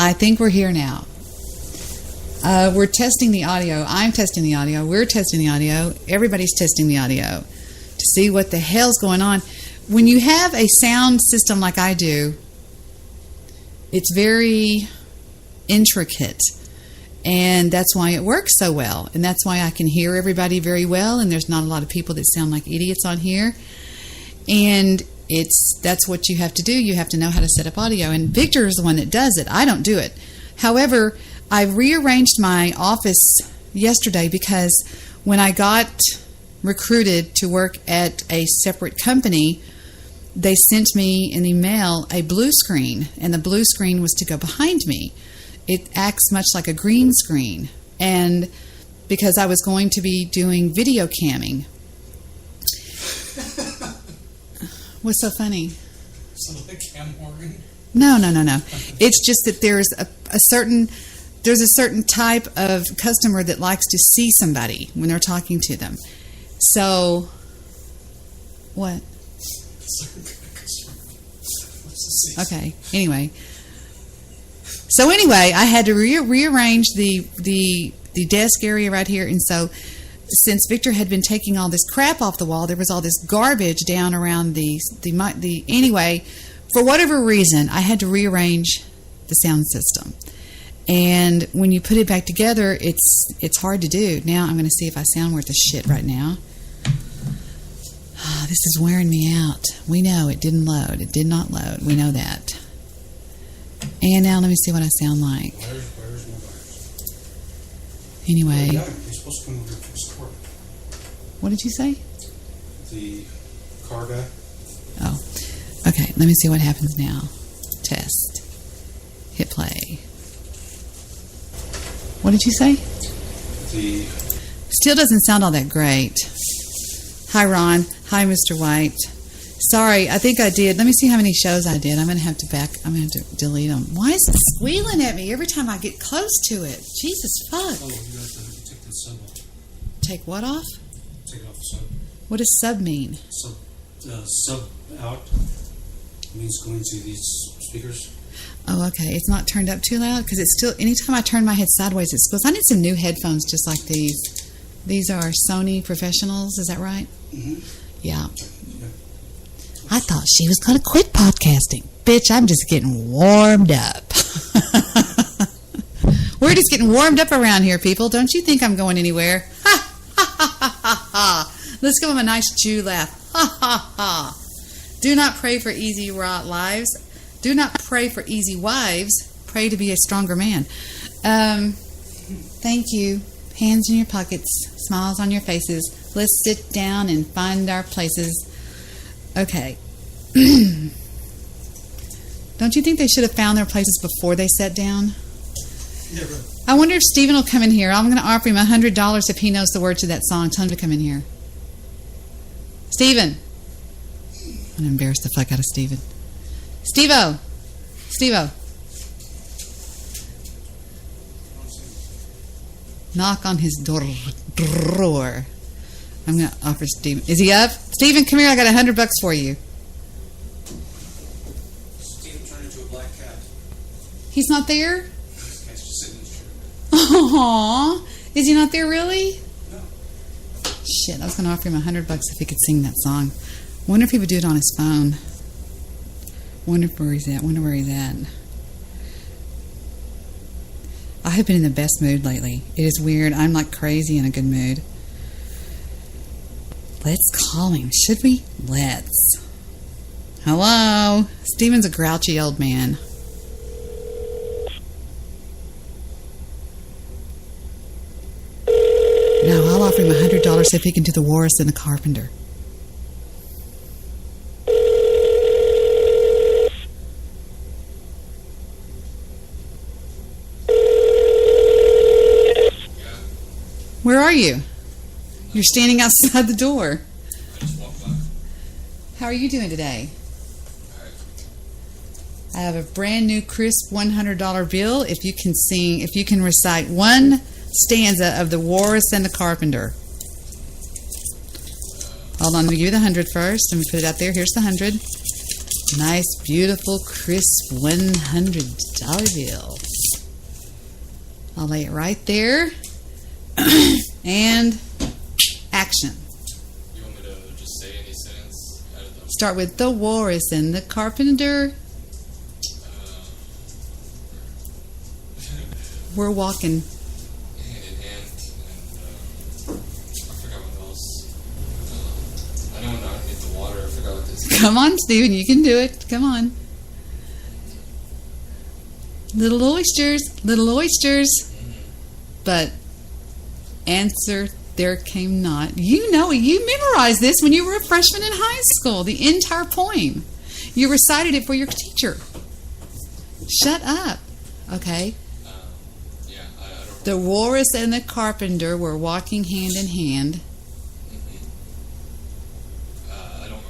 I think we're here now. We're testing the audio. I'm testing the audio. We're testing the audio. Everybody's testing the audio to see what the hell's going on. When you have a sound system like I do, it's very intricate. And that's why it works so well. And that's why I can hear everybody very well. And there's not a lot of people that sound like idiots on here. And that's what you have to do. You have to know how to set up audio. And Victor is the one that does it. I don't do it. However, I rearranged my office yesterday because when I got recruited to work at a separate company, they sent me in the mail a blue screen. And the blue screen was to go behind me. It acts much like a green screen. And because I was going to be doing video camming. What's so funny? Sounds like Cam Morgan. No. It's just that there's a certain type of customer that likes to see somebody when they're talking to them. So, what? Okay. Anyway. So anyway, I had to rearrange the desk area right here, and so since Victor had been taking all this crap off the wall, there was all this garbage down around the anyway, for whatever reason, I had to rearrange the sound system. And when you put it back together, it's hard to do. Now I'm going to see if I sound worth a shit right now. Oh, this is wearing me out. We know it didn't load. It did not load. We know that. And now let me see what I sound like. Where's my wires? Anyway. You're supposed to come over to the store. What did you say? The car guy. Oh. Okay, let me see what happens now. Test. Hit play. What did you say? Still doesn't sound all that great. Hi, Ron. Hi, Mr. White. Sorry, I think I did. Let me see how many shows I did. I'm going to have to delete them. Why is it squealing at me every time I get close to it? Jesus fuck. Oh, you have to take the sub off. Take what off? Take it off the sub. What does sub mean? Sub out means going to these speakers. Oh, okay. It's not turned up too loud? Because it's still, anytime I turn my head sideways, it squeals. I need some new headphones just like these. These are Sony Professionals, is that right? Mm-hmm. Yeah. I thought she was going to quit podcasting. Bitch, I'm just getting warmed up. We're just getting warmed up around here, people. Don't you think I'm going anywhere? Ha, ha, ha, ha, ha, ha. Let's give them a nice Jew laugh. Ha, ha, ha. Do not pray for easy lives. Do not pray for easy wives. Pray to be a stronger man. Thank you. Hands in your pockets. Smiles on your faces. Let's sit down and find our places. Okay. Don't you think they should have found their places before they sat down? Yeah, right. I wonder if Stephen will come in here. I'm going to offer him $100 if he knows the words to that song. Tell him to come in here. Stephen. I'm going to embarrass the fuck out of Stephen. Steve-O. Steve-O. Knock on his door. I'm going to offer Stephen. Is he up? Stephen, come here. I got $100 for you. Steve turned into a black cat. He's not there? This cat's just sitting in his chair. Aww. Is he not there really? No. Shit, I was going to offer him $100 if he could sing that song. Wonder if he would do it on his phone. Wonder where he's at. I have been in the best mood lately. It is weird. I'm like crazy in a good mood. Let's call him, should we? Let's. Hello? Stephen's a grouchy old man. No, I'll offer him $100 if he can do the Walrus and the Carpenter. Where are you? You're standing outside the door. I just walked by. How are you doing today? I have a brand new crisp $100 bill. If you can recite one stanza of the Walrus and the Carpenter. Hold on, let me give you the 100 first. Let me put it out there. Here's the 100. Nice, beautiful, crisp $100 bill. I'll lay it right there. And action. You want me to just say any sentence out of the Start with the walrus and the carpenter. We're walking. hand in hand, and I forgot what else. I know when underneath the water. I forgot what this. Come on, Stephen, you can do it. Come on. Little oysters, little oysters. But answer there came not. You know it. You memorized this when you were a freshman in high school, the entire poem. You recited it for your teacher. Shut up. Okay. Yeah, I don't. The walrus and the carpenter were walking hand in hand. I don't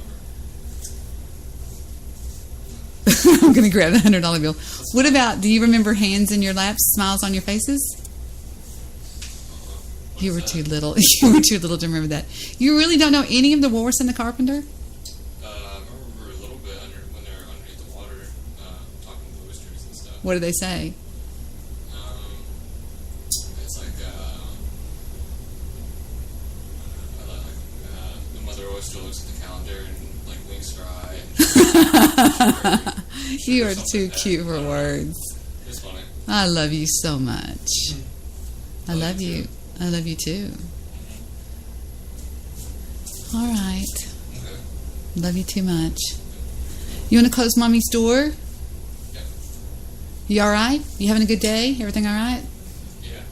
remember. I'm going to grab the $100 bill. What about, do you remember hands in your laps, smiles on your faces? You were too little. You were too little to remember that. You really don't know any of the walrus and the carpenter? I remember a little bit when they're underneath the water, talking to oysters and stuff. What do they say? It's like the mother oyster looks at the calendar and like winks her eye. And You are something too like that. cute for I don't know. words. It's funny. I love you so much. I love you. I love you too. All right. Okay. Love you too much. You want to close Mommy's door? Yeah. You all right? You having a good day? Everything all right? Yeah.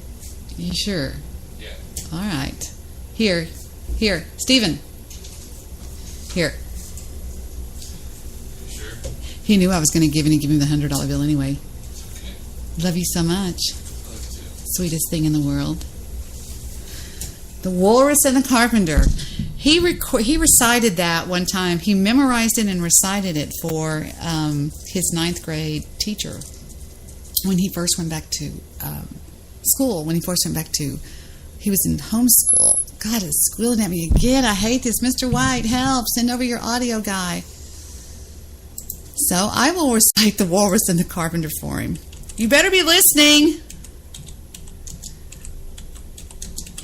You sure? Yeah. All right. Here. Stephen. Here. You sure? He knew I was going to give him the $100 bill anyway. Okay. Love you so much. I love you too. Sweetest thing in the world. The Walrus and the Carpenter. He recited that one time. He memorized it and recited it for his 9th grade teacher when he first went back to school. He was in homeschool. God, it's squealing at me again. I hate this. Mr. White, help. Send over your audio guy. So I will recite the Walrus and the Carpenter for him. You better be listening.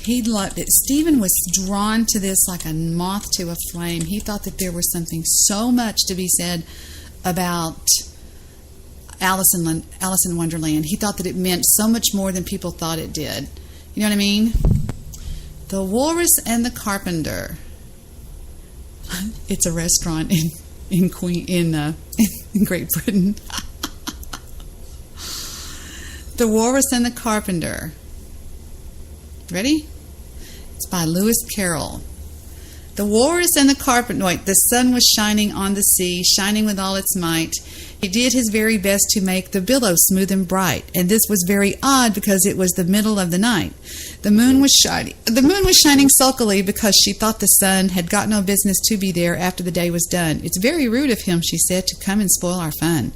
He loved it. Stephen was drawn to this like a moth to a flame. He thought that there was something so much to be said about Alice in Wonderland. He thought that it meant so much more than people thought it did. You know what I mean? The Walrus and the Carpenter. It's a restaurant in Great Britain. The Walrus and the Carpenter. Ready? It's by Lewis Carroll. The Walrus and the Carpenter. Wait, the sun was shining on the sea, shining with all its might. He did his very best to make the billows smooth and bright, and this was very odd because it was the middle of the night. The moon was shining sulkily because she thought the sun had got no business to be there after the day was done. It's very rude of him, she said, to come and spoil our fun.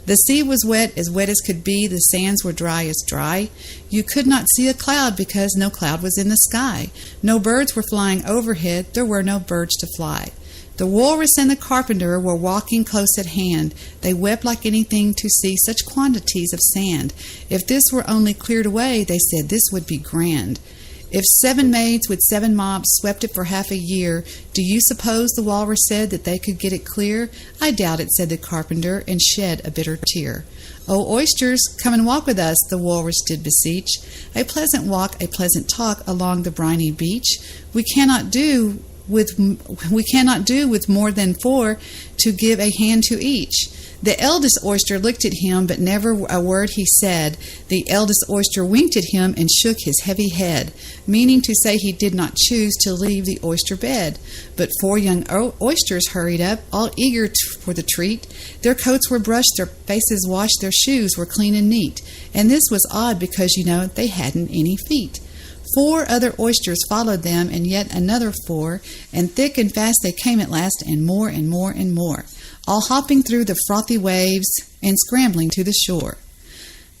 The sea was wet as could be. The sands were dry as dry. You could not see a cloud because no cloud was in the sky. No birds were flying overhead. There were no birds to fly. The Walrus and the Carpenter were walking close at hand. They wept like anything to see such quantities of sand. If this were only cleared away, they said, this would be grand. If 7 maids with 7 mops swept it for half a year, do you suppose, the Walrus said, that they could get it clear? I doubt it, said the Carpenter, and shed a bitter tear. Oh, oysters, come and walk with us, the Walrus did beseech. A pleasant walk, a pleasant talk along the briny beach. We cannot do with more than 4 to give a hand to each. The eldest oyster looked at him, but never a word he said. The eldest oyster winked at him and shook his heavy head, meaning to say he did not choose to leave the oyster bed. But 4 young oysters hurried up, all eager for the treat. Their coats were brushed, their faces washed, their shoes were clean and neat. And this was odd because, they hadn't any feet. 4 other oysters followed them, and yet another 4, and thick and fast they came at last, and more and more and more, all hopping through the frothy waves and scrambling to the shore.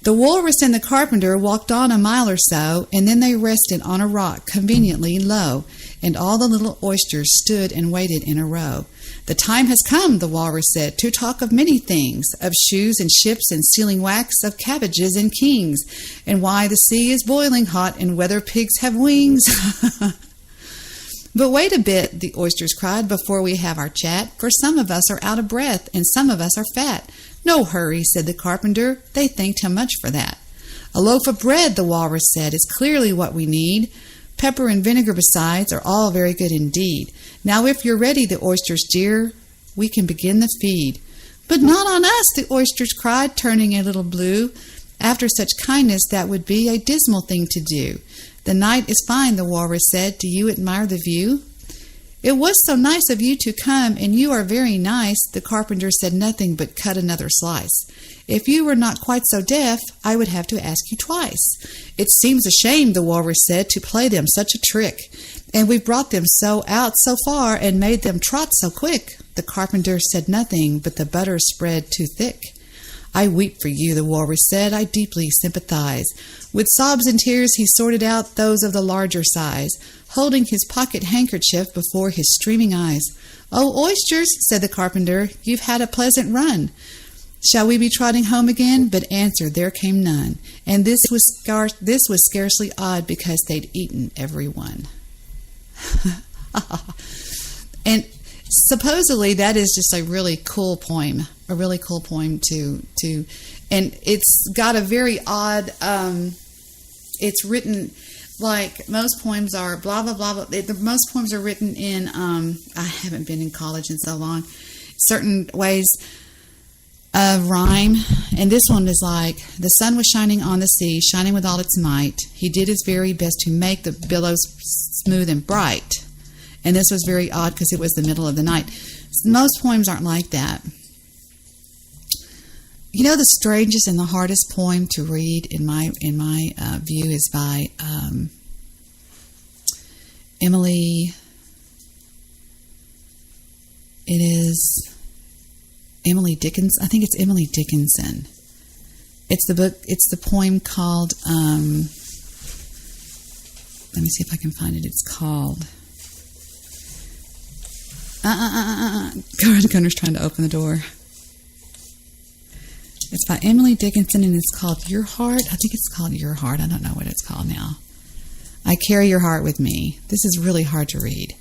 The Walrus and the Carpenter walked on a mile or so, and then they rested on a rock conveniently low, and all the little oysters stood and waited in a row. "The time has come," the walrus said, "to talk of many things, of shoes and ships and sealing wax, of cabbages and kings, and why the sea is boiling hot and whether pigs have wings." "But wait a bit," the oysters cried, "before we have our chat, for some of us are out of breath and some of us are fat." "No hurry," said the carpenter. They thanked him much for that. "A loaf of bread," the walrus said, "is clearly what we need. Pepper and vinegar besides are all very good indeed. Now if you're ready, the oysters dear, we can begin the feed." "But not on us," the oysters cried, turning a little blue. "After such kindness that would be a dismal thing to do." "The night is fine," the walrus said. "Do you admire the view?" "It was so nice of you to come, and you are very nice." The carpenter said nothing but cut another slice. "If you were not quite so deaf, I would have to ask you twice." "It seems a shame," the walrus said, "to play them such a trick. And we've brought them so out so far and made them trot so quick." The carpenter said nothing, but the butter spread too thick. "I weep for you," the walrus said. "I deeply sympathize." With sobs and tears he sorted out those of the larger size, holding his pocket handkerchief before his streaming eyes. "Oh, oysters," said the carpenter, "you've had a pleasant run. Shall we be trotting home again?" But answer there came none, and this was scarcely odd because they'd eaten every one. And supposedly that is just a really cool poem, and it's got a very odd, it's written like most poems are blah, blah, blah, blah. Most poems are written in, I haven't been in college in so long, certain ways of rhyme. And this one is like, "The sun was shining on the sea, shining with all its might. He did his very best to make the billows smooth and bright." And this was very odd because it was the middle of the night. Most poems aren't like that. You know, the strangest and the hardest poem to read in my view is by Emily. It is Emily Dickinson. I think it's Emily Dickinson. It's the book. It's the poem called. Let me see if I can find it. It's called. Gunner's trying to open the door. It's by Emily Dickinson, and it's called Your Heart. I think it's called Your Heart. I don't know what it's called now. "I carry your heart with me." This is really hard to read.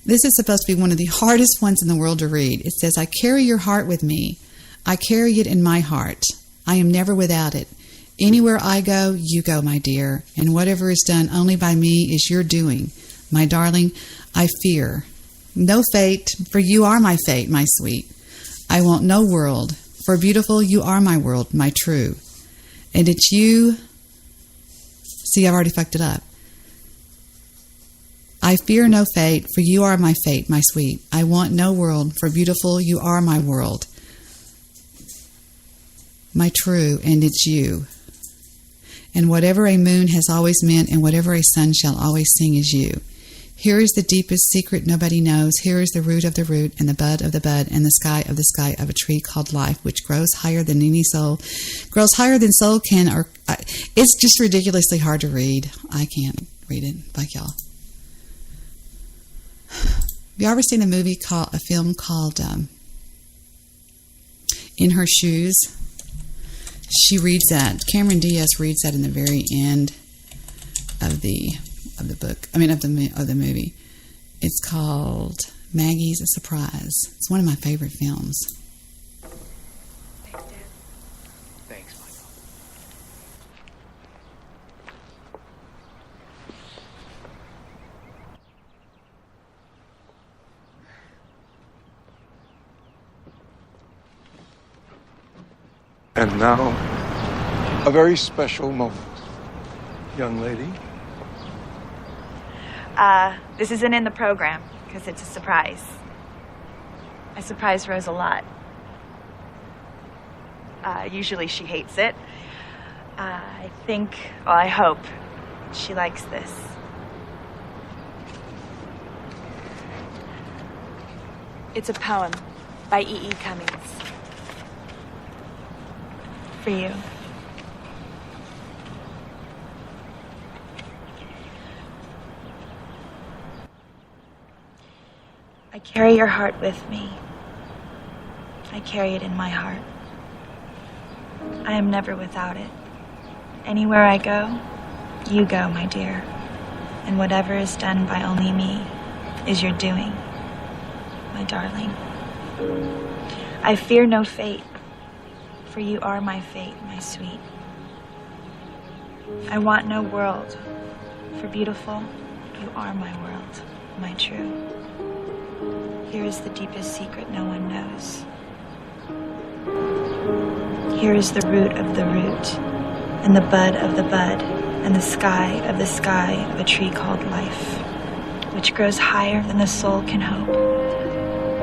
This is supposed to be one of the hardest ones in the world to read. It says, "I carry your heart with me. I carry it in my heart. I am never without it. Anywhere I go, you go, my dear. And whatever is done only by me is your doing. My darling, I fear no fate, for you are my fate, my sweet. I want no world, for beautiful you are my world, my true. And it's you." See, I've already fucked it up. "I fear no fate, for you are my fate, my sweet. I want no world, for beautiful you are my world, my true, and it's you. And whatever a moon has always meant, and whatever a sun shall always sing is you. Here is the deepest secret nobody knows. Here is the root of the root, and the bud of the bud, and the sky of a tree called life, which grows higher than any soul, grows higher than soul can." Or it's just ridiculously hard to read. I can't read it like y'all. Have you ever seen a film called In Her Shoes? She reads that. Cameron Diaz reads that in the very end of the book. I mean, of the movie. It's called Maggie's a Surprise. It's one of my favorite films. Thanks, Dad. Thanks, Michael. And now, a very special moment. Young lady, This isn't in the program because it's a surprise. I surprise Rose a lot. Usually she hates it. I hope she likes this. It's a poem by E.E. Cummings. For you. I carry your heart with me. I carry it in my heart. I am never without it. Anywhere I go, you go, my dear. And whatever is done by only me is your doing, my darling. I fear no fate, for you are my fate, my sweet. I want no world, for beautiful, you are my world, my true. Here is the deepest secret no one knows. Here is the root of the root, and the bud of the bud, and the sky of a tree called life, which grows higher than the soul can hope,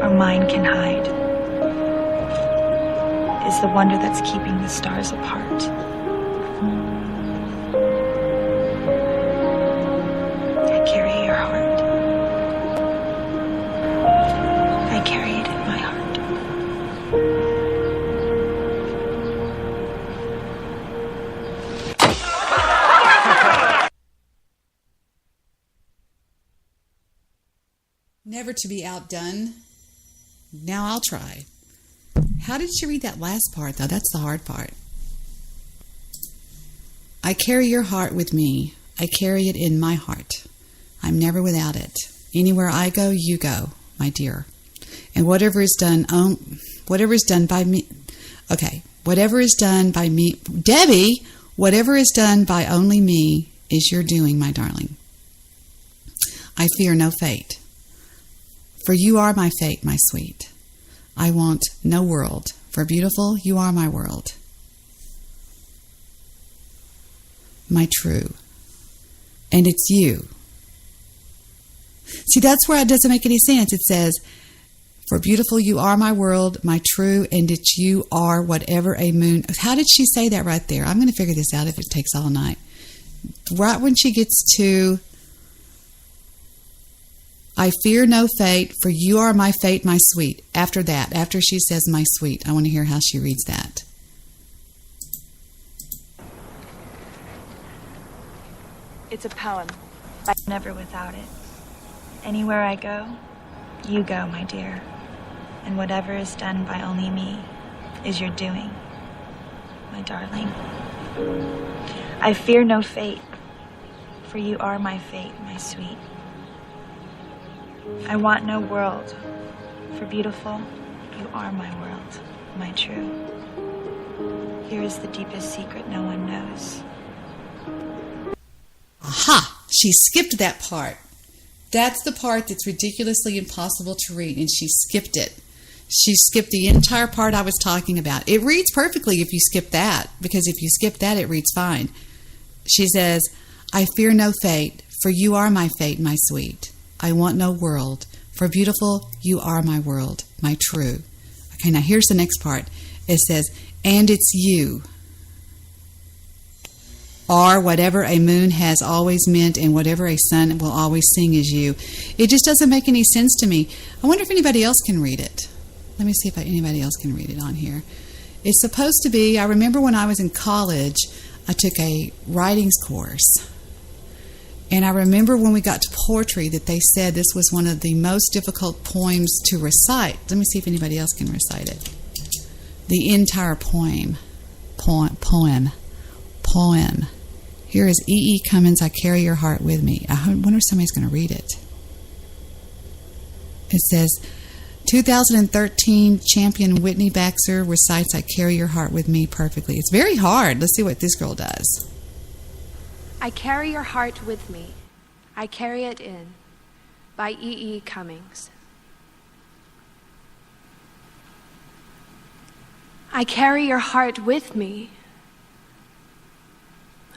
or mind can hide, is the wonder that's keeping the stars apart. I carry your heart. I carry it in my heart. Never to be outdone. Now I'll try. How did she read that last part, though? That's the hard part. I carry your heart with me. I carry it in my heart. I'm never without it. Anywhere I go, you go, my dear. And whatever is done by me. Okay, whatever is done by me, Debbie. Whatever is done by only me is your doing, my darling. I fear no fate, for you are my fate, my sweet. I want no world, for beautiful, you are my world, my true. And it's you. See, that's where it doesn't make any sense. It says, for beautiful, you are my world, my true, and it's you are whatever a moon. How did she say that right there? I'm going to figure this out if it takes all night. Right when she gets to, I fear no fate, for you are my fate, my sweet. After that, after she says my sweet, I want to hear how she reads that. It's a poem. I'm never without it. Anywhere I go, you go, my dear. And whatever is done by only me is your doing, my darling. I fear no fate, for you are my fate, my sweet. I want no world, for beautiful, you are my world, my true. Here is the deepest secret no one knows. Aha! She skipped that part. That's the part that's ridiculously impossible to read, and she skipped it. She skipped the entire part I was talking about. It reads perfectly if you skip that, because if you skip that, it reads fine. She says, I fear no fate, for you are my fate, my sweet. I want no world, for beautiful, you are my world, my true. Okay, now here's the next part. It says, and it's you. Or whatever a moon has always meant and whatever a sun will always sing is you. It just doesn't make any sense to me. I wonder if anybody else can read it. Let me see if anybody else can read it on here. It's supposed to be, I remember when I was in college, I took a writings course. And I remember when we got to poetry that they said this was one of the most difficult poems to recite. Let me see if anybody else can recite it. The entire poem. Here is E.E. Cummins, I Carry Your Heart With Me. I wonder if somebody's going to read it. It says, 2013 champion Whitney Baxter recites I Carry Your Heart With Me perfectly. It's very hard. Let's see what this girl does. I carry your heart with me. I carry it in. By E.E. Cummings. I carry your heart with me.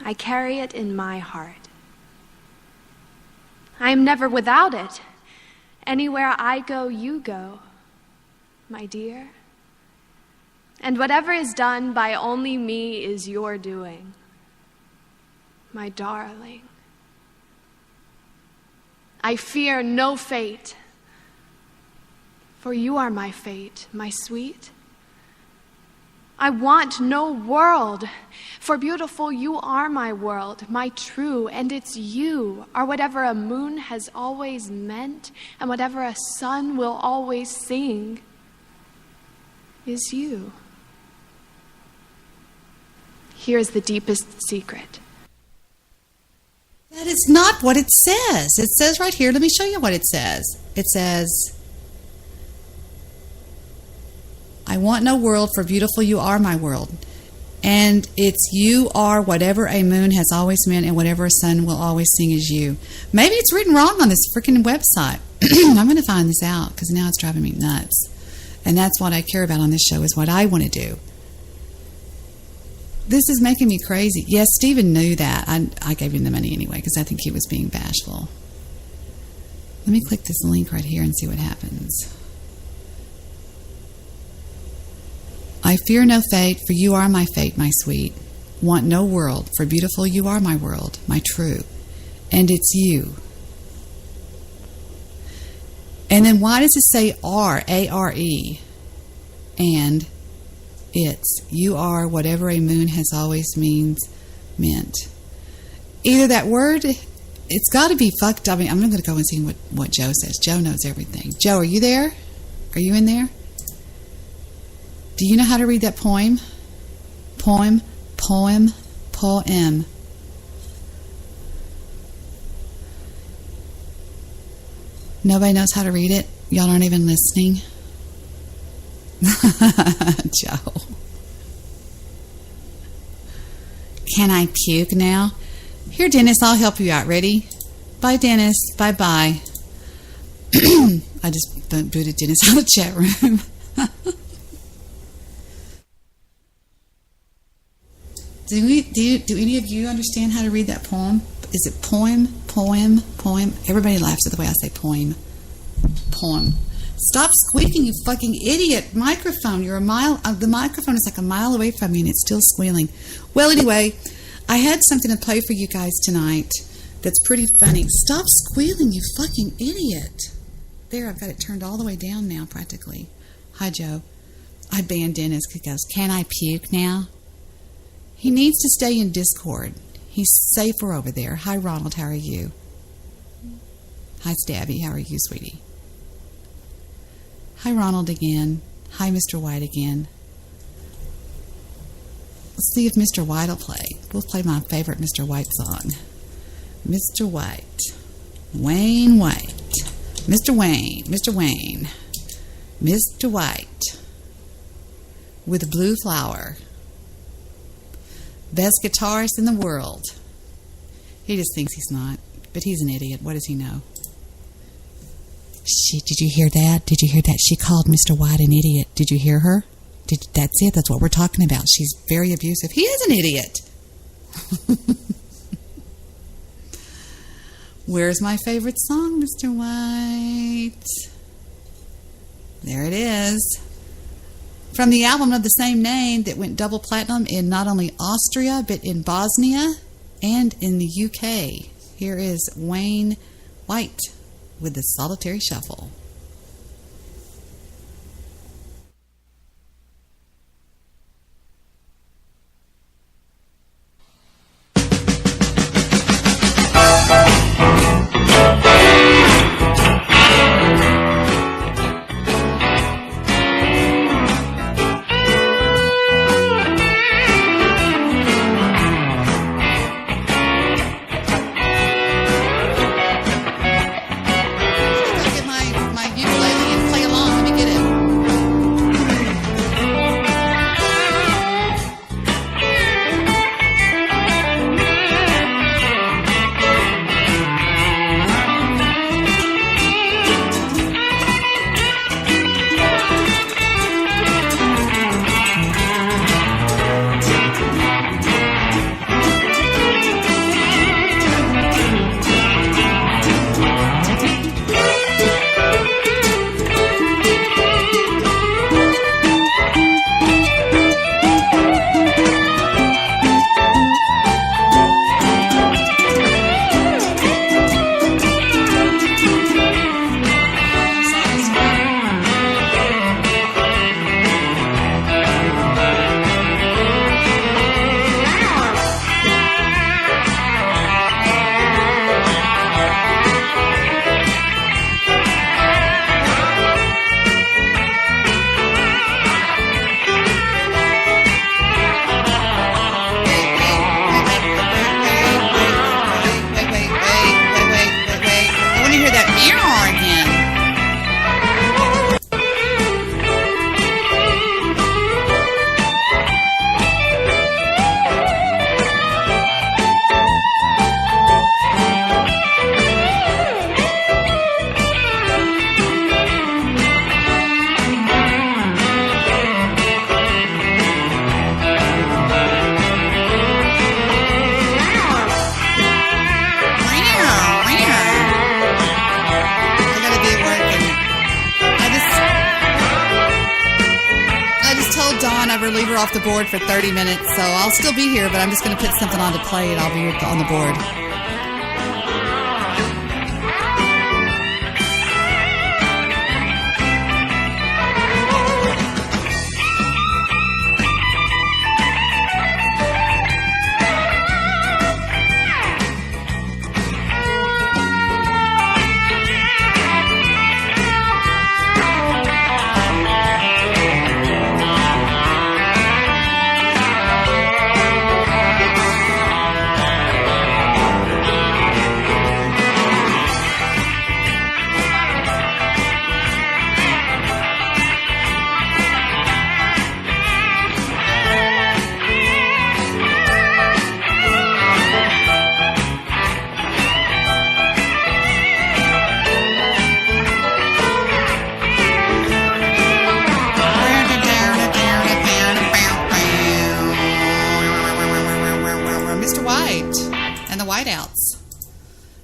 I carry it in my heart. I am never without it. Anywhere I go, you go, my dear. And whatever is done by only me is your doing, my darling. I fear no fate, for you are my fate, my sweet. I want no world. For beautiful, you are my world, my true, and it's you are whatever a moon has always meant, and whatever a sun will always sing is you. Here's the deepest secret. That is not what it says. It says right here, let me show you what it says. It says, I want no world, for beautiful you are my world. And it's you are whatever a moon has always meant, and whatever a sun will always sing is you. Maybe it's written wrong on this freaking website. I'm going to find this out, because now it's driving me nuts. And that's what I care about on this show, is what I want to do. This is making me crazy. Yes, Stephen knew that. I gave him the money anyway, because I think he was being bashful. Let me click this link right here and see what happens. I fear no fate, for you are my fate, my sweet. Want no world, for beautiful you are my world, my true. And it's you. And then why does it say are, A-R-E? And it's, you are whatever a moon has always meant. Either that word, it's got to be fucked up. I mean, I'm going to go and see what Joe says. Joe knows everything. Joe, are you there? Are you in there? Do you know how to read that poem? Poem. Nobody knows how to read it? Y'all aren't even listening? Joe. Can I puke now? Here, Dennis, I'll help you out. Ready? Bye, Dennis. Bye-bye. I just booted Dennis out of the chat room. Do any of you understand how to read that poem? Is it poem? Everybody laughs at the way I say poem. Stop squeaking, you fucking idiot. Microphone. The microphone is like a mile away from me and it's still squealing. Well, anyway, I had something to play for you guys tonight that's pretty funny. Stop squealing, you fucking idiot. There, I've got it turned all the way down now, practically. Hi, Joe. I banned Dennis because he goes, can I puke now? He needs to stay in Discord. He's safer over there. Hi, Ronald. How are you? Hi, Stabby. How are you, sweetie? Hi, Ronald again. Hi, Mr. White again. Let's see if Mr. White will play. We'll play my favorite Mr. White song. Mr. White. Wayne White. Mr. Wayne. Mr. Wayne. Mr. White. With a blue flower. Best guitarist in the world. He just thinks he's not, but he's an idiot. What does he know? Did you hear that? Did you hear that? She called Mr. White an idiot. Did you hear her? That's it. That's what we're talking about. She's very abusive. He is an idiot. Where's my favorite song, Mr. White? There it is. From the album of the same name that went double platinum in not only Austria, but in Bosnia and in the UK. Here is Wayne White with the Solitary Shuffle. never off the board for 30 minutes, so I'll still be here, but I'm just going to put something on to play and I'll be on the board.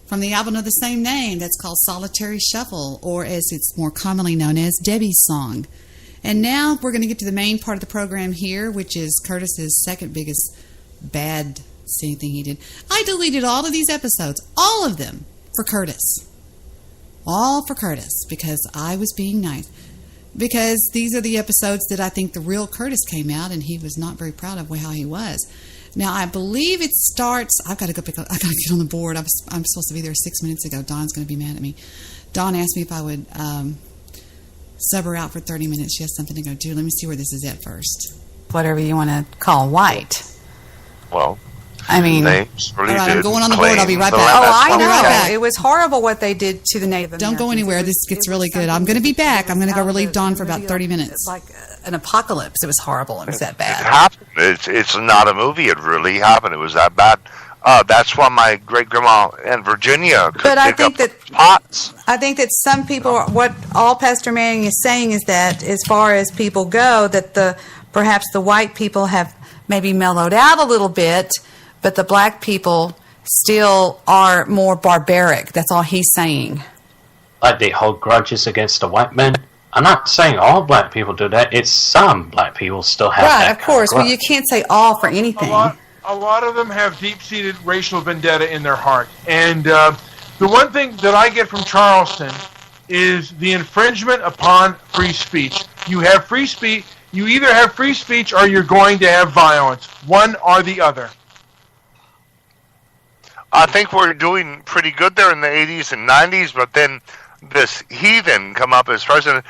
From the album of the same name, that's called Solitary Shuffle, or as it's more commonly known as, Debbie's Song. And now we're going to get to the main part of the program here, which is Curtis's second biggest bad thing he did. I deleted all of these episodes, all of them, for Curtis. All for Curtis, because I was being nice. Because these are the episodes that I think the real Curtis came out, and he was not very proud of how he was. Now, I believe it starts... I've got to go pick up... I've got to get on the board. I'm supposed to be there 6 minutes ago. Dawn's going to be mad at me. Dawn asked me if I would sub her out for 30 minutes. She has something to go do. Let me see where this is at first. Whatever you want to call white. Well, I mean... they really all right, did I'm going on the board. I'll be right back. claim the Oh, last I know. one. Back. It was horrible what they did to the Native Americans. Don't go anywhere. This gets really good. I'm going to be back. I'm going to go relieve Dawn for about 30 minutes. Like an apocalypse. It was horrible. It was that It bad. happened. It's not a movie. It really happened. It was that bad. That's why my great-grandma in Virginia could But I pick think up that- pots. I think that some people, what all Pastor Manning is saying is that as far as people go, that perhaps the white people have maybe mellowed out a little bit, but the black people still are more barbaric. That's all he's saying. Like they hold grudges against the white men. I'm not saying all black people do that. It's some black people still have Right, that of kind course. Well, grudge. you can't say all for anything. A lot of them have deep-seated racial vendetta in their heart. And the one thing that I get from Charleston is the infringement upon free speech. You have free speech. You either have free speech or you're going to have violence. One or the other. I think we're doing pretty good there in the 80s and 90s, but then this heathen come up as president,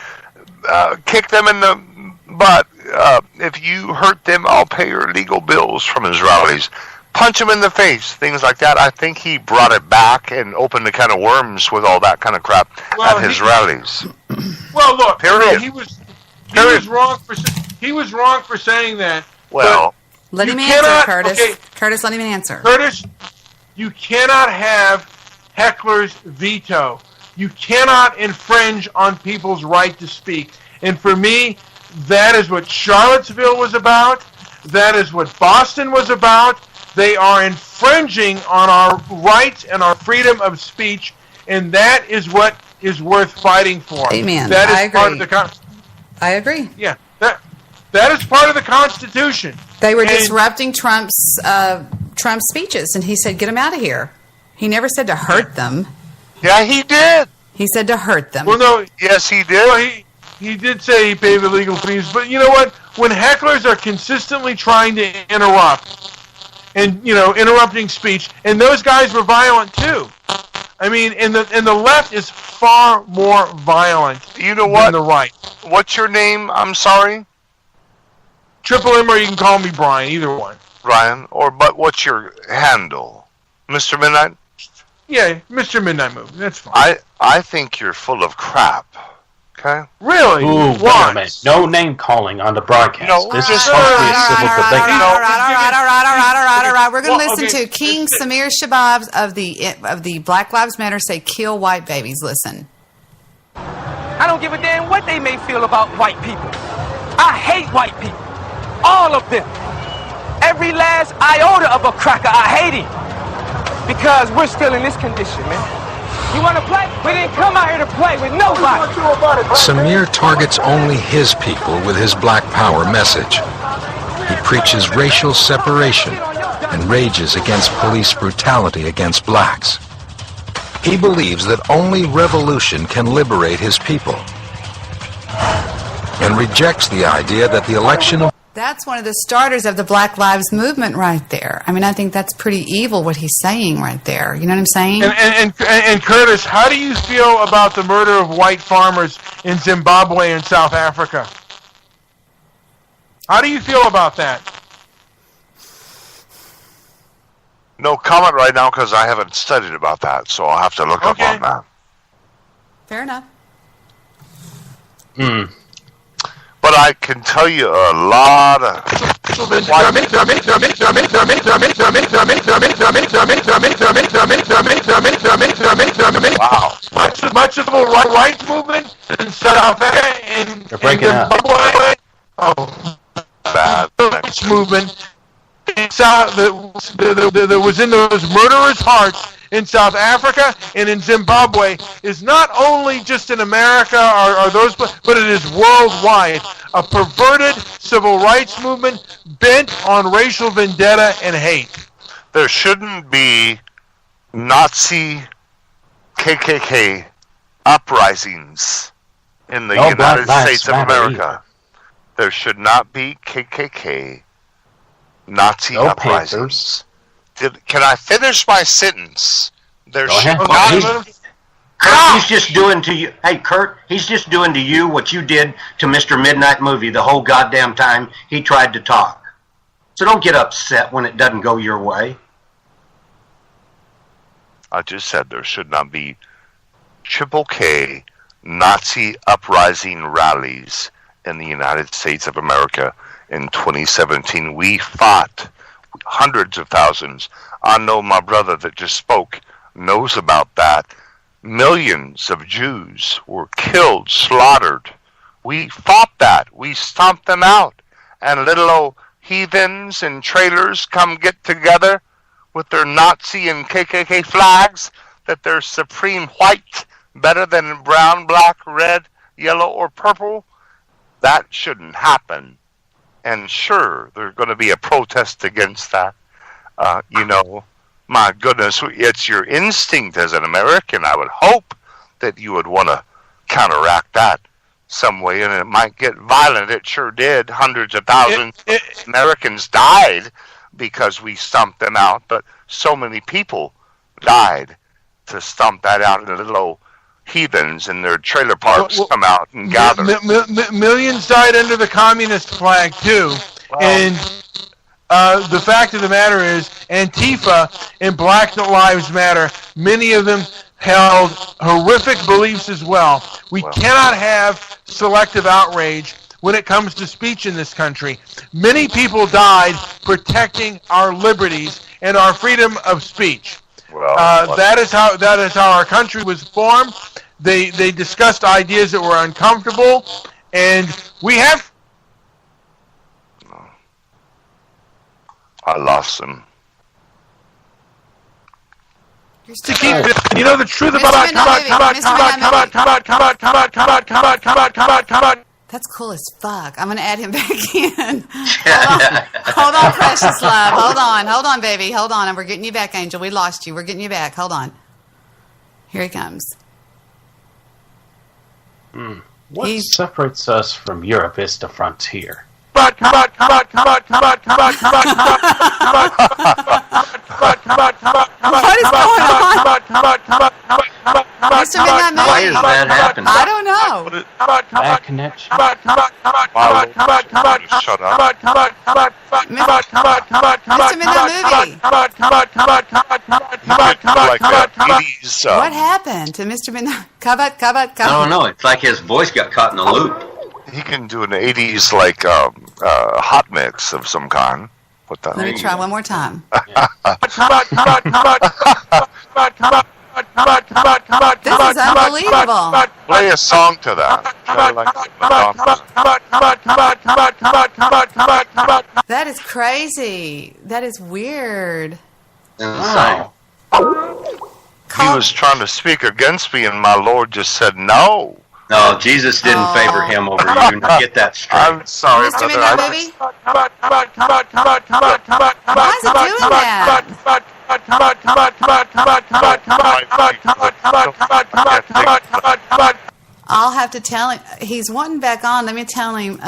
kick them in the butt. If you hurt them, I'll pay your legal bills from his rallies. Punch him in the face, things like that. I think he brought it back and opened the kind of worms with all that kind of crap at his rallies. Well, look, Period. he was wrong for saying that. Well, Let You him answer, cannot- Curtis. okay. Curtis, let him answer. Curtis, you cannot have heckler's veto. You cannot infringe on people's right to speak. And for me, that is what Charlottesville was about. That is what Boston was about. They are infringing on our rights and our freedom of speech, and that is what is worth fighting for. Amen. That is I part agree. of the I agree. yeah. That is part of the Constitution. They were And- disrupting Trump's speeches, and he said, "Get them out of here." He never said to hurt them. yeah, he did. He said to hurt them. Well, no, Yes, he did. well, he did say he paid the legal fees, but you know what? When hecklers are consistently trying to interrupt, and interrupting speech, and those guys were violent too. I mean, and the left is far more violent You know than what? the right. What's your name? I'm sorry, Triple M, or you can call me Brian, either one. Ryan. But what's your handle, Mr. Midnight? Yeah, Mr. Midnight Movie. That's fine. I think you're full of crap. Okay. Really? Ooh, wait Why? a minute. No name calling on the broadcast. No, this just- is supposed to be a civil All debate. right. We're going to Well, listen okay. to King Samir Shabazz of the Black Lives Matter say, "Kill white babies." Listen. I don't give a damn what they may feel about white people. I hate white people. All of them. Every last iota of a cracker, I hate him. Because we're still in this condition, man. You want to play? We didn't come out here to play with nobody. Samir targets only his people with his Black Power message. He preaches racial separation and rages against police brutality against blacks. He believes that only revolution can liberate his people, and rejects the idea that the election of... That's one of the starters of the Black Lives Movement right there. I mean, I think that's pretty evil what he's saying right there. You know what I'm saying? And Curtis, how do you feel about the murder of white farmers in Zimbabwe and South Africa? How do you feel about that? No comment right now because I haven't studied about that, so I'll have to look up on that. Fair enough. But I can tell you a lot of... Wow. Much of the rights movement in South Africa and Zimbabwe. Bad. The rights movement that was in those murderers' hearts in South Africa and in Zimbabwe is not only just in America or those, but it is worldwide. A perverted civil rights movement bent on racial vendetta and hate. There shouldn't be Nazi KKK uprisings in the United States of America. There should not be KKK Nazi uprisings. Can I finish my sentence? There should not. Kurt, he's just doing to you. Hey, Kurt, he's just doing to you what you did to Mr. Midnight Movie the whole goddamn time he tried to talk. So don't get upset when it doesn't go your way. I just said there should not be triple K Nazi uprising rallies in the United States of America in 2017. We fought hundreds of thousands. I know my brother that just spoke knows about that. Millions of Jews were killed, slaughtered. We fought that. We stomped them out. And little old heathens and trailers come get together with their Nazi and KKK flags that they're supreme white, better than brown, black, red, yellow, or purple. That shouldn't happen. And sure, there's going to be a protest against that. My goodness, it's your instinct as an American. I would hope that you would want to counteract that some way, and it might get violent. It sure did. Hundreds of thousands of Americans died because we stomped them out, but so many people died to stomp that out, and little old heathens in their trailer parks come out and gather. Millions died under the communist flag, too. Wow. And the fact of the matter is, Antifa and Black Lives Matter, many of them held horrific beliefs as well. We cannot have selective outrage when it comes to speech in this country. Many people died protecting our liberties and our freedom of speech. That is how our country was formed. They discussed ideas that were uncomfortable, and we have. I lost him. To keep, you know the truth about That's cool as fuck. I'm gonna add him back in. Hold on, precious love. Hold on, baby. Hold on. We're getting you back, Angel. We lost you. We're getting you back. Hold on. Here he comes. What separates us from Europe is the frontier. What is going on? Mr. Midnight Movie. Why is that happening? I don't know. Bad connection. Shut up. Mr. Midnight Movie. What happened to Mr. Midnight? Kabat. I don't know. It's like his voice got caught in the loop. He can do an 80s like hot mix of some kind. What the? Let me try one more time. This is unbelievable. Play a song to that. That is crazy. That is weird. Wow. He was trying to speak against me, and my Lord just said no. No, Jesus didn't favor him over you. Now get that straight. I'm sorry, Mr. brother. Midnight Movie? Why is it doing that? I'll have to tell him. He's wanting back on. Let me tell him.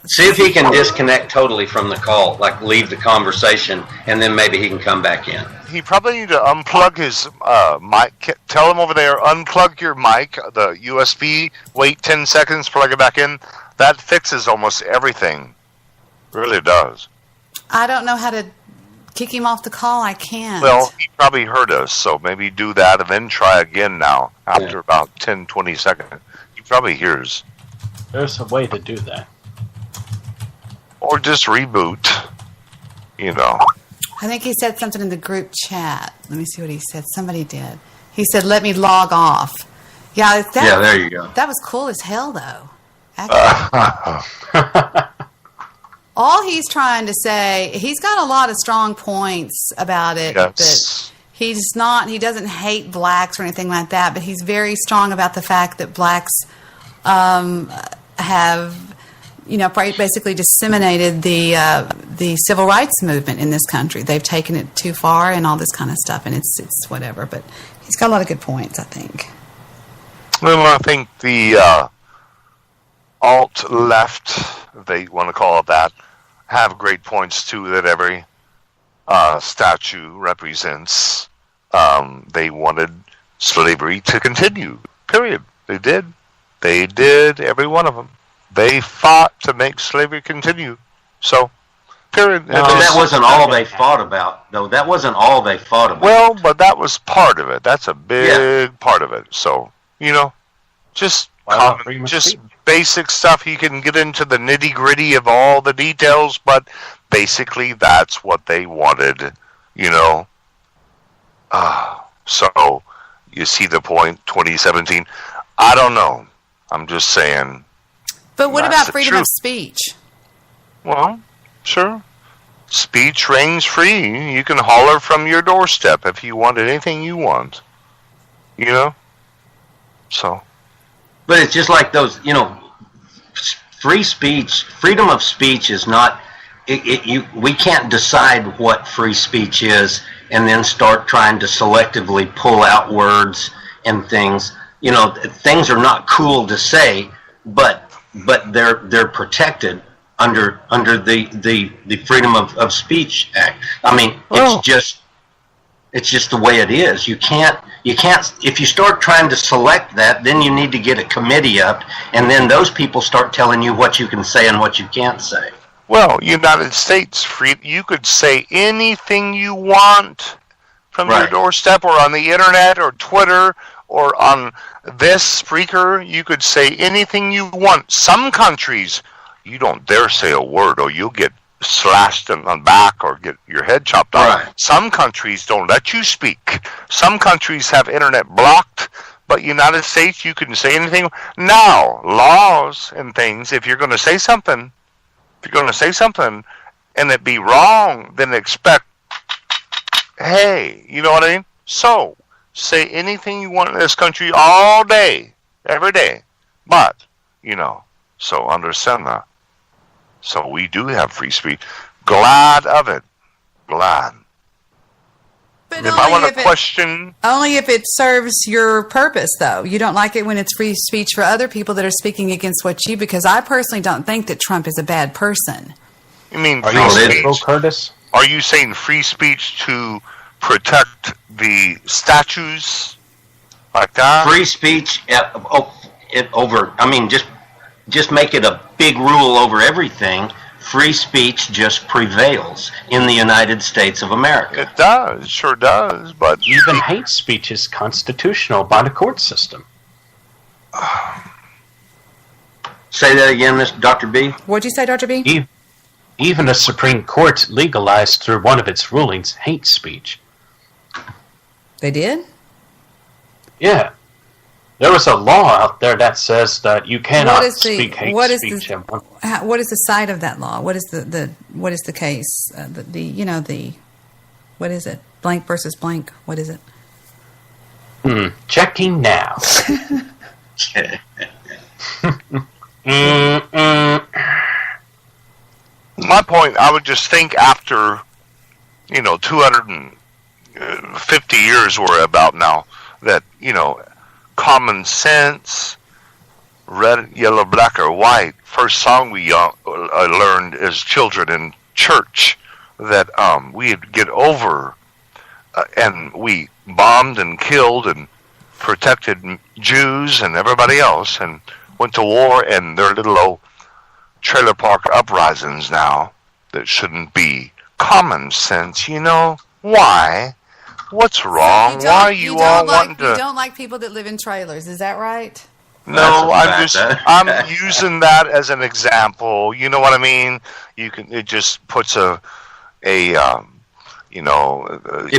See if he can disconnect totally from the call, like leave the conversation, and then maybe he can come back in. He probably need to unplug his mic. Tell him over there, unplug your mic, the USB, wait 10 seconds, plug it back in. That fixes almost everything. Really does. I don't know how to kick him off the call. I can't. Well, he probably heard us, so maybe do that and then try again now after about 10, 20 seconds. He probably hears. There's a way to do that. Or just reboot, you know. I think he said something in the group chat. Let me see what he said. Somebody did. He said, let me log off. Yeah, there you go. That was cool as hell, though. All he's trying to say, he's got a lot of strong points about it. Yes. But he doesn't hate blacks or anything like that, but he's very strong about the fact that blacks have, basically disseminated the civil rights movement in this country. They've taken it too far and all this kind of stuff, and it's whatever. But he's got a lot of good points, I think. Well, I think the alt-left, if they want to call it that, have great points too, that every statue represents. They wanted slavery to continue, period. They did. They did, every one of them. They fought to make slavery continue. So, period. No, that wasn't all they fought about, though. That wasn't all they fought about. Well, but that was part of it. That's a big part of it. So, just basic stuff. You can get into the nitty-gritty of all the details, but basically that's what they wanted, So, you see the point, 2017. I don't know. I'm just saying. But what about freedom of speech? Well, sure. Speech reigns free. You can holler from your doorstep if you want anything you want. So. But it's just like those, free speech, freedom of speech is not, we can't decide what free speech is and then start trying to selectively pull out words and things. Things are not cool to say, but they're protected under the Freedom of Speech Act. I mean, it's just the way it is. You can't if you start trying to select that, then you need to get a committee up, and then those people start telling you what you can say and what you can't say. Well, United States you could say anything you want from your doorstep or on the internet or Twitter or on this Spreaker. You could say anything you want. Some countries, you don't dare say a word or you'll get slashed on the back or get your head chopped off. Some countries don't let you speak. Some countries have internet blocked, but United States, you can say anything. Now, laws and things, if you're going to say something, and it be wrong, then expect, hey, you know what I mean? So, say anything you want in this country all day, every day. But, so understand that. So we do have free speech. Glad of it. Glad. But if I want to question... Only if it serves your purpose, though. You don't like it when it's free speech for other people that are speaking against what you... Because I personally don't think that Trump is a bad person. You mean free speech? Curtis? Are you saying free speech to protect the statues like that? Free speech over... I mean, just make it a big rule over everything. Free speech just prevails in the United States of America. It does, sure does, but... Even hate speech is constitutional by the court system. Say that again, Dr. B? What'd you say, Dr. B? Even the Supreme Court legalized through one of its rulings hate speech. They did? Yeah. There was a law out there that says that you cannot speak hate speech. What is the side of that law? What is what is the case? What is it? Blank versus blank. What is it? Checking now. My point, I would just think after, 250 years we're about now, that, common sense, red, yellow, black, or white, first song we learned as children in church, that we'd get over, and we bombed and killed and protected Jews and everybody else, and went to war, and their little old trailer park uprisings now that shouldn't be. Common sense, why? What's wrong? So Why are you all wanting to? You don't like people that live in trailers, is that right? No, I'm using that as an example. You know what I mean? It just puts it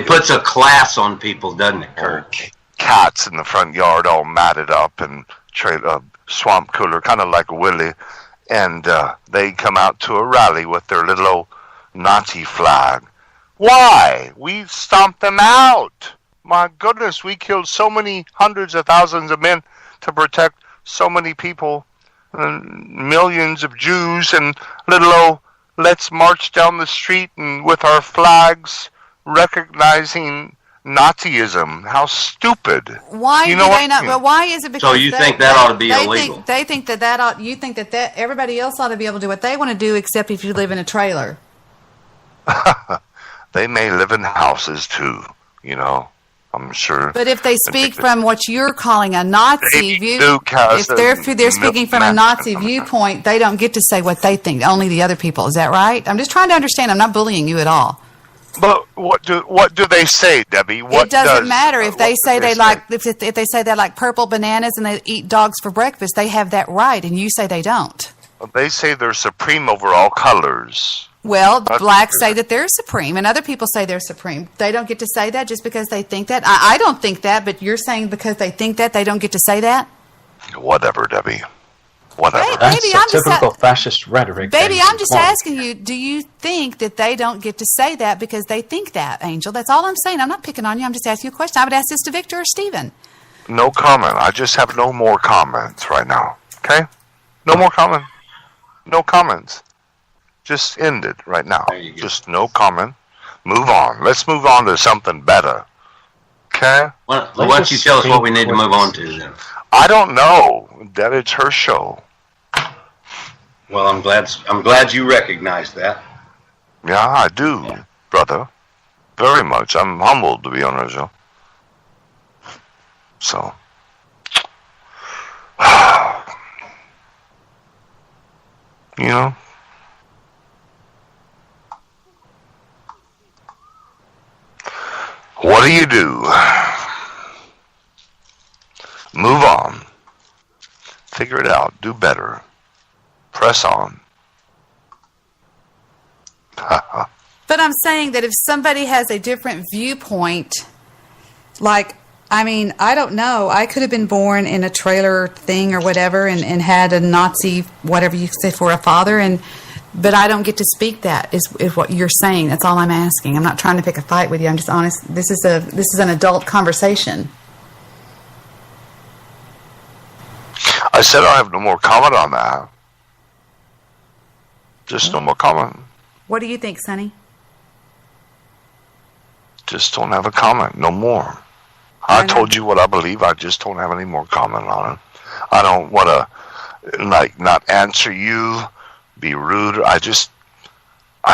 puts a class on people, doesn't it, Kurt? Cats in the front yard all matted up and swamp cooler, kind of like Willie, and they come out to a rally with their little old Nazi flag. Why? We stomped them out. My goodness, we killed so many hundreds of thousands of men to protect so many people, and millions of Jews, and little old, let's march down the street and with our flags recognizing Nazism. How stupid! Why do they not? But why is it? Because so you think that ought to be illegal? They think that ought. You think that everybody else ought to be able to do what they want to do, except if you live in a trailer. They may live in houses too. I'm sure. But if they speak from what you're calling a Nazi view, if they're speaking from a Nazi viewpoint, they don't get to say what they think. Only the other people. Is that right? I'm just trying to understand. I'm not bullying you at all. But what do they say, Debbie? It doesn't matter if they say they like if they say they like purple bananas and they eat dogs for breakfast. They have that right, and you say they don't. They say they're supreme over all colors. Well, blacks say that they're supreme, and other people say they're supreme. They don't get to say that just because they think that. I don't think that, but you're saying because they think that, they don't get to say that? Whatever, Debbie. Whatever. That's typical fascist rhetoric. Baby, I'm just asking you, do you think that they don't get to say that because they think that, Angel? That's all I'm saying. I'm not picking on you. I'm just asking you a question. I would ask this to Victor or Stephen. No comment. I just have no more comments right now. Okay? No more comment. No comments. Just end it right now. Just no comment. Move on. Let's move on to something better. Okay? Why don't you tell us what we need to move on to then? I don't know. That it's her show. Well, I'm glad you recognize that. Yeah, I do, brother. Very much. I'm humbled to be on her show. So. What do you do? Move on. Figure it out. Do better. Press on. But I'm saying that if somebody has a different viewpoint, I don't know. I could have been born in a trailer thing or whatever and had a Nazi, whatever you say, for a father, but I don't get to speak that, is what you're saying. That's all I'm asking. I'm not trying to pick a fight with you. I'm just honest. This is an adult conversation. I said I have no more comment on that. Just no more comment. What do you think, Sonny? Just don't have a comment. No more. I told you what I believe. I just don't have any more comment on it. I don't want to, not answer you, be rude. I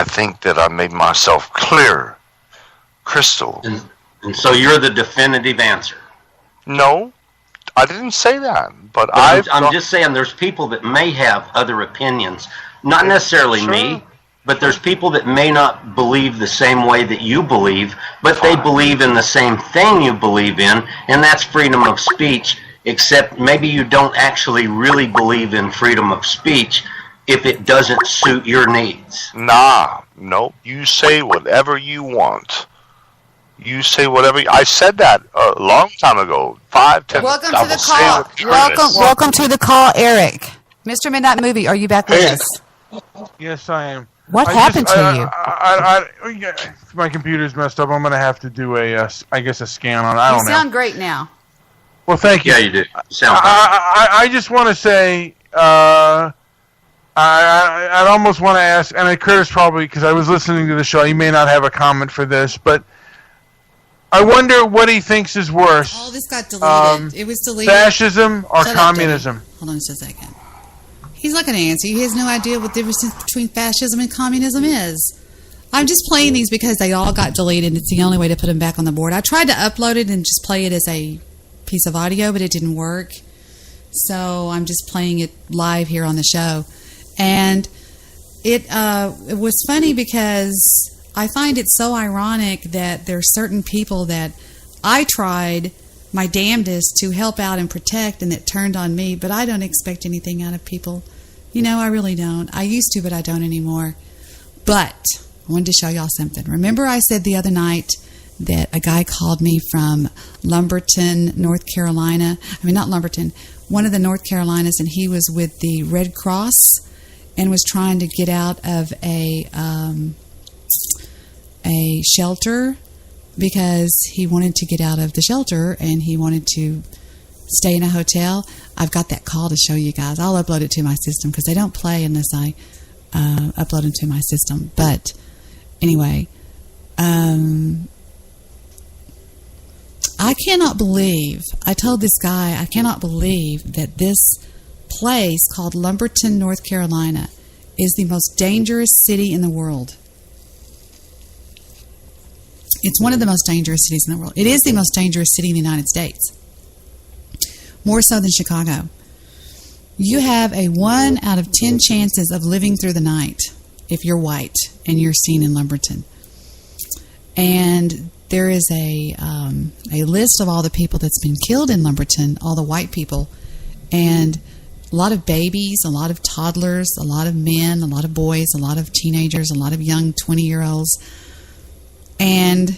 think that I made myself clear, crystal. And so you're the definitive answer. No, I didn't say that. But I'm just saying there's people that may have other opinions. Not necessarily me, but there's people that may not believe the same way that you believe, but they believe in the same thing you believe in, and that's freedom of speech, except maybe you don't actually really believe in freedom of speech if it doesn't suit your needs. No, you say whatever you want. You say whatever. I said that a long time ago. 5, 10. Welcome to the call. Welcome to the call, Eric. Mr. Midnight Movie, are you back with us? Yes, I am. What happened to you? My computer's messed up. I'm going to have to do a scan on it. I don't know. You sound great now. Well, thank you. Yeah, you do. You sound I just want to say, I'd almost want to ask, and Curtis probably, because I was listening to the show, he may not have a comment for this, but I wonder what he thinks is worse. Oh, this got deleted. It was deleted. Fascism or communism? Hold on just a second. He's not going to answer you. He has no idea what the difference between fascism and communism is. I'm just playing these because they all got deleted. It's the only way to put them back on the board. I tried to upload it and just play it as a piece of audio, but it didn't work. So I'm just playing it live here on the show. And it was funny because I find it so ironic that there are certain people that I tried my damnedest to help out and protect and that turned on me, but I don't expect anything out of people. You know, I really don't. I used to, but I don't anymore. But I wanted to show y'all something. Remember I said the other night that a guy called me from Lumberton, North Carolina. I mean, not Lumberton, one of the North Carolinas, and he was with the Red Cross and was trying to get out of a shelter because he wanted to get out of the shelter and he wanted to stay in a hotel. I've got that call to show you guys. I'll upload it to my system because they don't play unless I upload them to my system. But anyway, I cannot believe, I told this guy, I cannot believe that this place called Lumberton, North Carolina is the most dangerous city in the world. It's one of the most dangerous cities in the world. It is the most dangerous city in the United States. More so than Chicago. You have a 1 out of 10 chances of living through the night if you're white and you're seen in Lumberton. And there is a list of all the people that's been killed in Lumberton, all the white people, and a lot of babies, a lot of toddlers, a lot of men, a lot of boys, a lot of teenagers, a lot of young 20-year-olds. And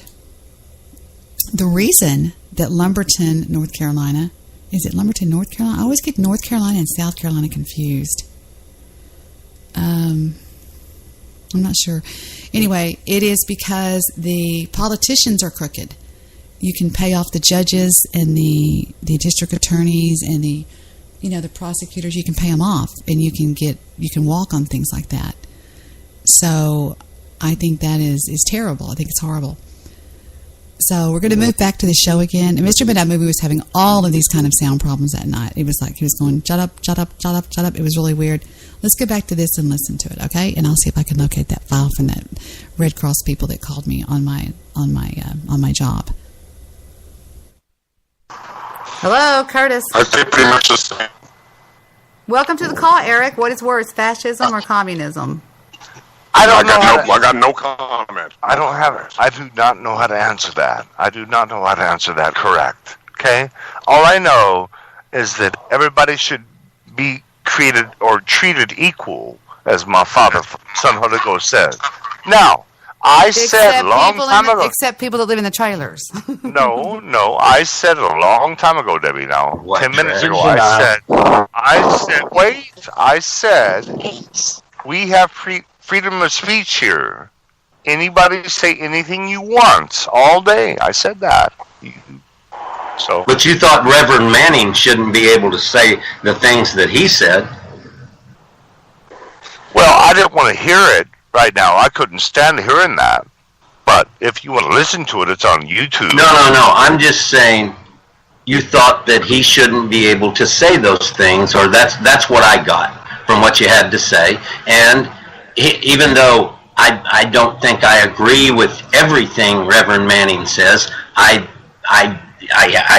the reason that Lumberton, North Carolina, is it Lumberton, North Carolina? I always get North Carolina and South Carolina confused. I'm not sure. Anyway, it is because the politicians are crooked. You can pay off the judges and the district attorneys and the prosecutors. You can pay them off, and you can walk on things like that. So I think that is terrible. I think it's horrible. So we're going to move back to the show again. And Mr. Midnight Movie was having all of these kind of sound problems that night. It was like he was going, shut up, shut up, shut up, shut up. It was really weird. Let's go back to this and listen to it, okay? And I'll see if I can locate that file from that Red Cross people that called me on my job. Hello, Curtis. I think pretty much the same. Welcome to the call, Eric. What is worse, fascism or communism? I got no comment. I don't have it. I do not know how to answer that. I do not know how to answer that correct. Okay? All I know is that everybody should be created or treated equal, as my Father, Son, Holy Ghost says. Now, I said a long time ago. Except people that live in the trailers. No, I said a long time ago, Debbie. Now, 10 minutes ago, I said, we have freedom of speech here. Anybody say anything you want all day. I said that. But you thought Reverend Manning shouldn't be able to say the things that he said. Well, I didn't want to hear it right now. I couldn't stand hearing that. But if you want to listen to it, it's on YouTube. No. I'm just saying you thought that he shouldn't be able to say those things, or that's what I got from what you had to say. And even though I don't think I agree with everything Reverend Manning says, I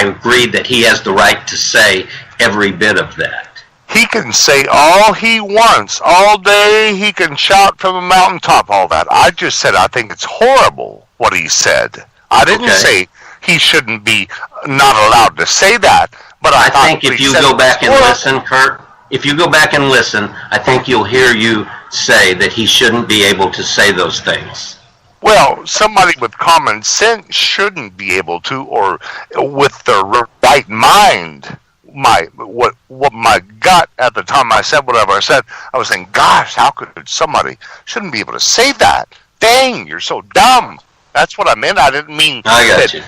agree that he has the right to say every bit of that. He can say all he wants all day. He can shout from a mountaintop all that. I just said I think it's horrible what he said. I didn't say he shouldn't be not allowed to say that. But I think if you go back and listen, Kurt, if you go back and listen, I think you'll hear you say that he shouldn't be able to say those things. Well, somebody with common sense shouldn't be able to, or with the right mind. What my gut at the time I said whatever I said, I was saying, gosh, how could somebody shouldn't be able to say that? Dang, you're so dumb. That's what I meant. I didn't mean. I got you.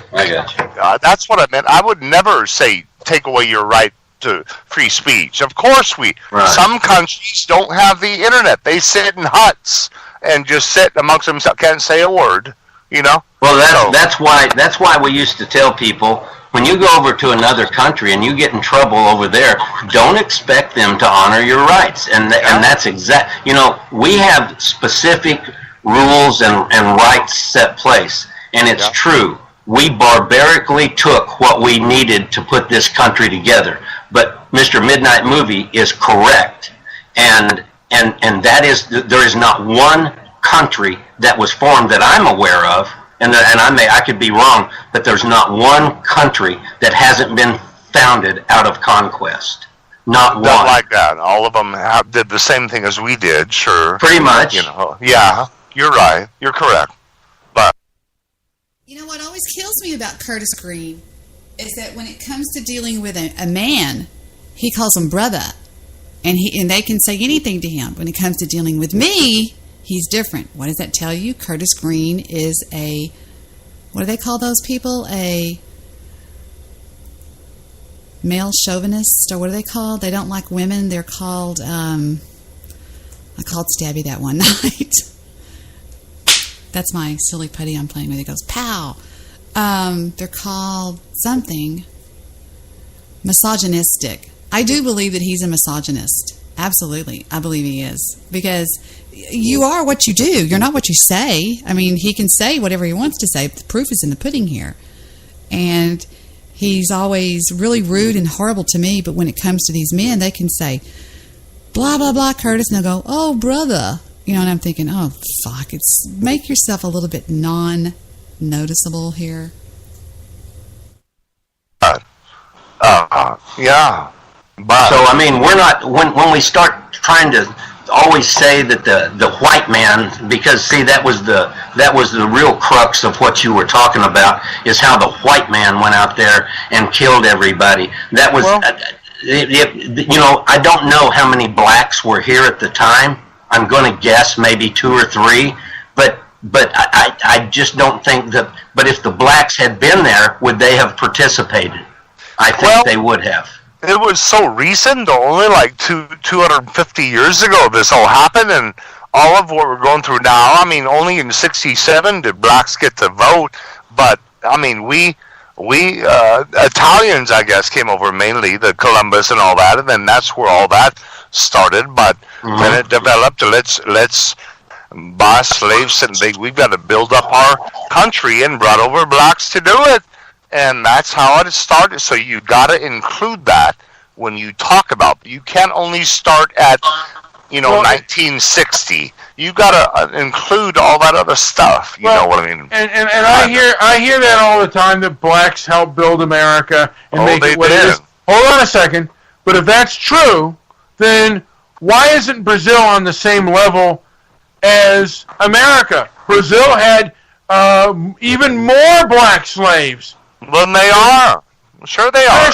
That's what I meant. I would never say take away your right to free speech. Of course we. Right. Some countries don't have the internet. They sit in huts and just sit amongst themselves, can't say a word. You know. Well, that's why we used to tell people, when you go over to another country and you get in trouble over there, don't expect them to honor your rights. And that's exact. You know, we have specific rules and rights set place, and it's true. We barbarically took what we needed to put this country together. But Mr. Midnight Movie is correct, and that is, there is not one country that was formed that I'm aware of, and I could be wrong, but there's not one country that hasn't been founded out of conquest. Not one. Not like that. All of them did the same thing as we did. Sure. Pretty much. You know. Yeah. You're right. You're correct. But you know what always kills me about Curtis Green is that when it comes to dealing with a man, he calls him brother, and they can say anything to him. When it comes to dealing with me, he's different. What does that tell you? Curtis Green is what do they call those people? A male chauvinist, or what are they called? They don't like women. They're called, I called Stabby that one night. That's my silly putty I'm playing with. It goes, pow. They're called something misogynistic. I do believe that he's a misogynist. Absolutely. I believe he is. Because you are what you do. You're not what you say. I mean, he can say whatever he wants to say. But the proof is in the pudding here. And he's always really rude and horrible to me. But when it comes to these men, they can say, blah, blah, blah, Curtis. And they'll go, oh, brother. You know, and I'm thinking, oh, fuck. Make yourself a little bit non-noticeable here. Yeah. But so, I mean, we're not, when we start trying to always say that the white man, because see, that was the real crux of what you were talking about, is how the white man went out there and killed everybody. That was, you know, I don't know how many blacks were here at the time. I'm going to guess maybe 2 or 3, but I just don't think that. But if the blacks had been there, would they have participated? I think they would have. It was so recent, only like 250 years ago this all happened, and all of what we're going through now. I mean, only in '67 did blacks get to vote, but I mean, we Italians, I guess, came over mainly, the Columbus and all that, and then that's where all that started. But then it developed. Let's buy slaves, and we've got to build up our country, and brought over blacks to do it, and that's how it started. So you got to include that when you talk about. You can't only start at 1960. You got to include all that other stuff. You know what I mean? And I hear that all the time, that blacks helped build America and make it what it is. Hold on a second. But if that's true, then why isn't Brazil on the same level as America? Brazil had even more black slaves. Well, they are. Sure they are.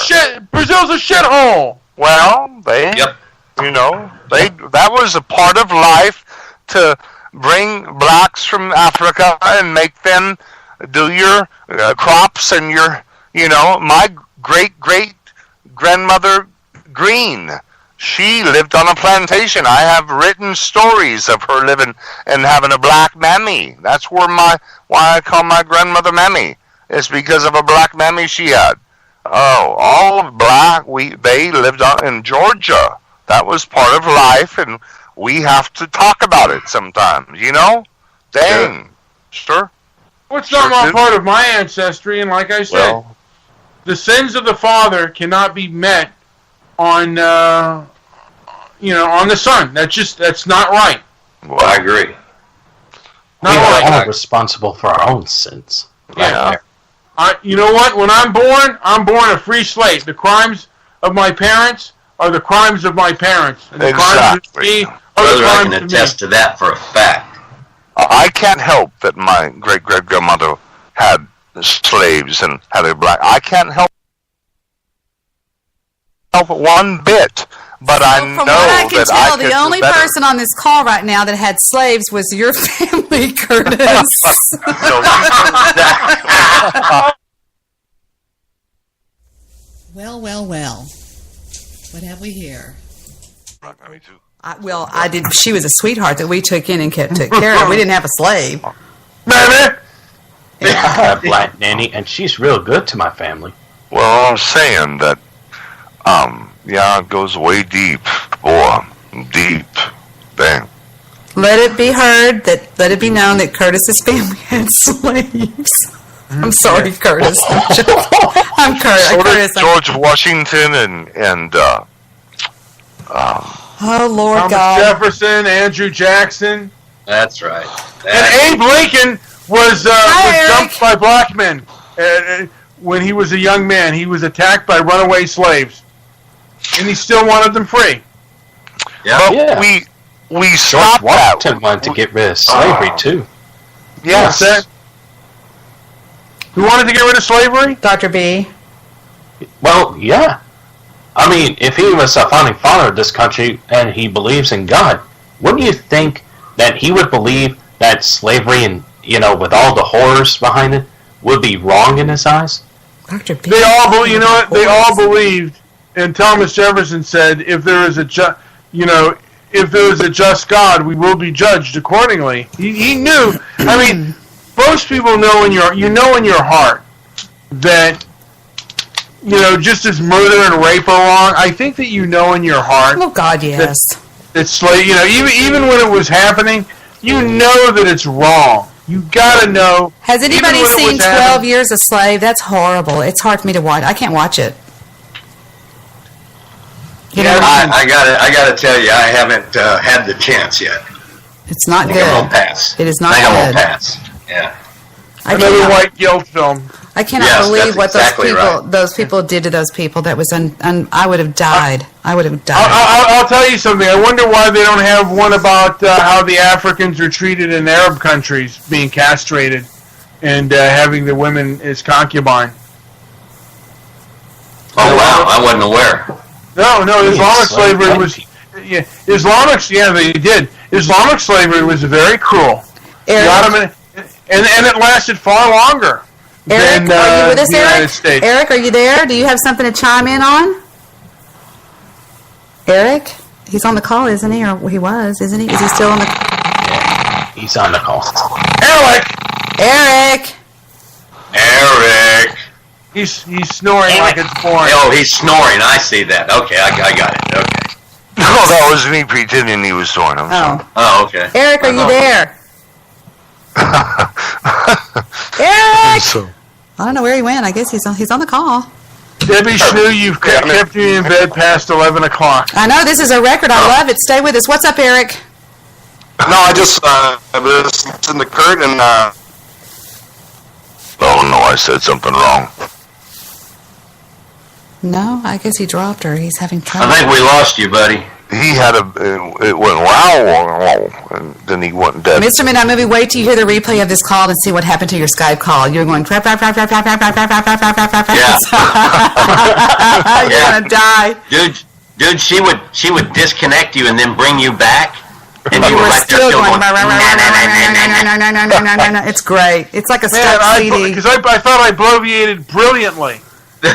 Brazil's a shithole. Well, that was a part of life, to bring blacks from Africa and make them do your crops and your, my great-great-grandmother Green, she lived on a plantation. I have written stories of her living and having a black mammy. That's why I call my grandmother Mammy. It's because of a black mammy she had. Oh, all of black, they lived in Georgia. That was part of life, and we have to talk about it sometimes, Dang. Sure. Well, it's not all part of my ancestry, and like I said, the sins of the father cannot be met on, on the son. That's not right. Well, I agree. We are all responsible for our own sins. Yeah. You know what? When I'm born a free slate. The crimes of my parents are the crimes of my parents. And the crimes of me are the crimes I can attest to that for a fact. I can't help that my great-great-grandmother had slaves and had a black. I can't help one bit. But I know from what I can tell, the only better. person on this call right now that had slaves was your family, Curtis. Well. What have we here? I did. She was a sweetheart that we took in and took care of. We didn't have a slave. Baby! I have a black nanny, and she's real good to my family. Well, I'm saying that, it goes way deep. Boy, deep. Dang. Let it be let it be known that Curtis's family had slaves. I'm sorry, Curtis. I'm Curtis. So did George Washington and oh, Lord Thomas God. Jefferson, Andrew Jackson. That's right. And Abe Lincoln was jumped by black men when he was a young man. He was attacked by runaway slaves, and he still wanted them free. But we stopped George that. Washington wanted to get rid of slavery too. Yes. Who wanted to get rid of slavery? Dr. B. Well, yeah. I mean, if he was a founding father of this country and he believes in God, wouldn't you think that he would believe that slavery and, with all the horrors behind it, would be wrong in his eyes? Dr. B. They all believed, and Thomas Jefferson said, if there is a just God, we will be judged accordingly. He knew. I mean, most people know in your heart that, just as murder and rape are wrong, I think that in your heart. Oh, God, yes. That slave, even when it was happening, that it's wrong. You gotta know. Has anybody seen 12 Years a Slave? That's horrible. It's hard for me to watch. I can't watch it. I gotta tell you, I haven't had the chance yet. It's not good. I'm gonna pass. It is not I'm gonna good. pass. Yeah. Another white guilt film. I cannot Yes, believe that's what exactly those people did to those people. That was I would have died. I would have died. I'll tell you something. I wonder why they don't have one about how the Africans are treated in Arab countries, being castrated and having the women as concubine. Oh wow, I wasn't aware. No, Islamic slavery was. Yeah, they did. Islamic slavery was very cruel. Eric, and it lasted far longer Eric, than are you with us, the United Eric? States. Eric, are you there? Do you have something to chime in on? Eric, he's on the call, isn't he? Or he was, isn't he? Is he still on the? Yeah, he's on the call. Eric. He's snoring like it's boring. Oh, he's snoring. I see that. Okay, I got it. Okay. No, that was me pretending he was snoring. I'm sorry. Oh, okay. Eric, are you there? Eric! I don't know where he went. I guess he's on the call. Debbie Schnoo, you've kept me in bed past 11 o'clock. I know, this is a record. I love it. Stay with us. What's up, Eric? No, I just listened to Kurt and Oh no, I said something wrong. No, I guess he dropped her. He's having trouble. I think we lost you, buddy. He had it went wow, and then he went dead. Mr. Midnight Movie, wait till you hear the replay of this call and see what happened to your Skype call. You're going crap. You're gonna die. Dude, she would disconnect you and then bring you back, and you were right there still still going. going. No. It's great. It's like a Man, stuck CD. because I thought I bloviated brilliantly. And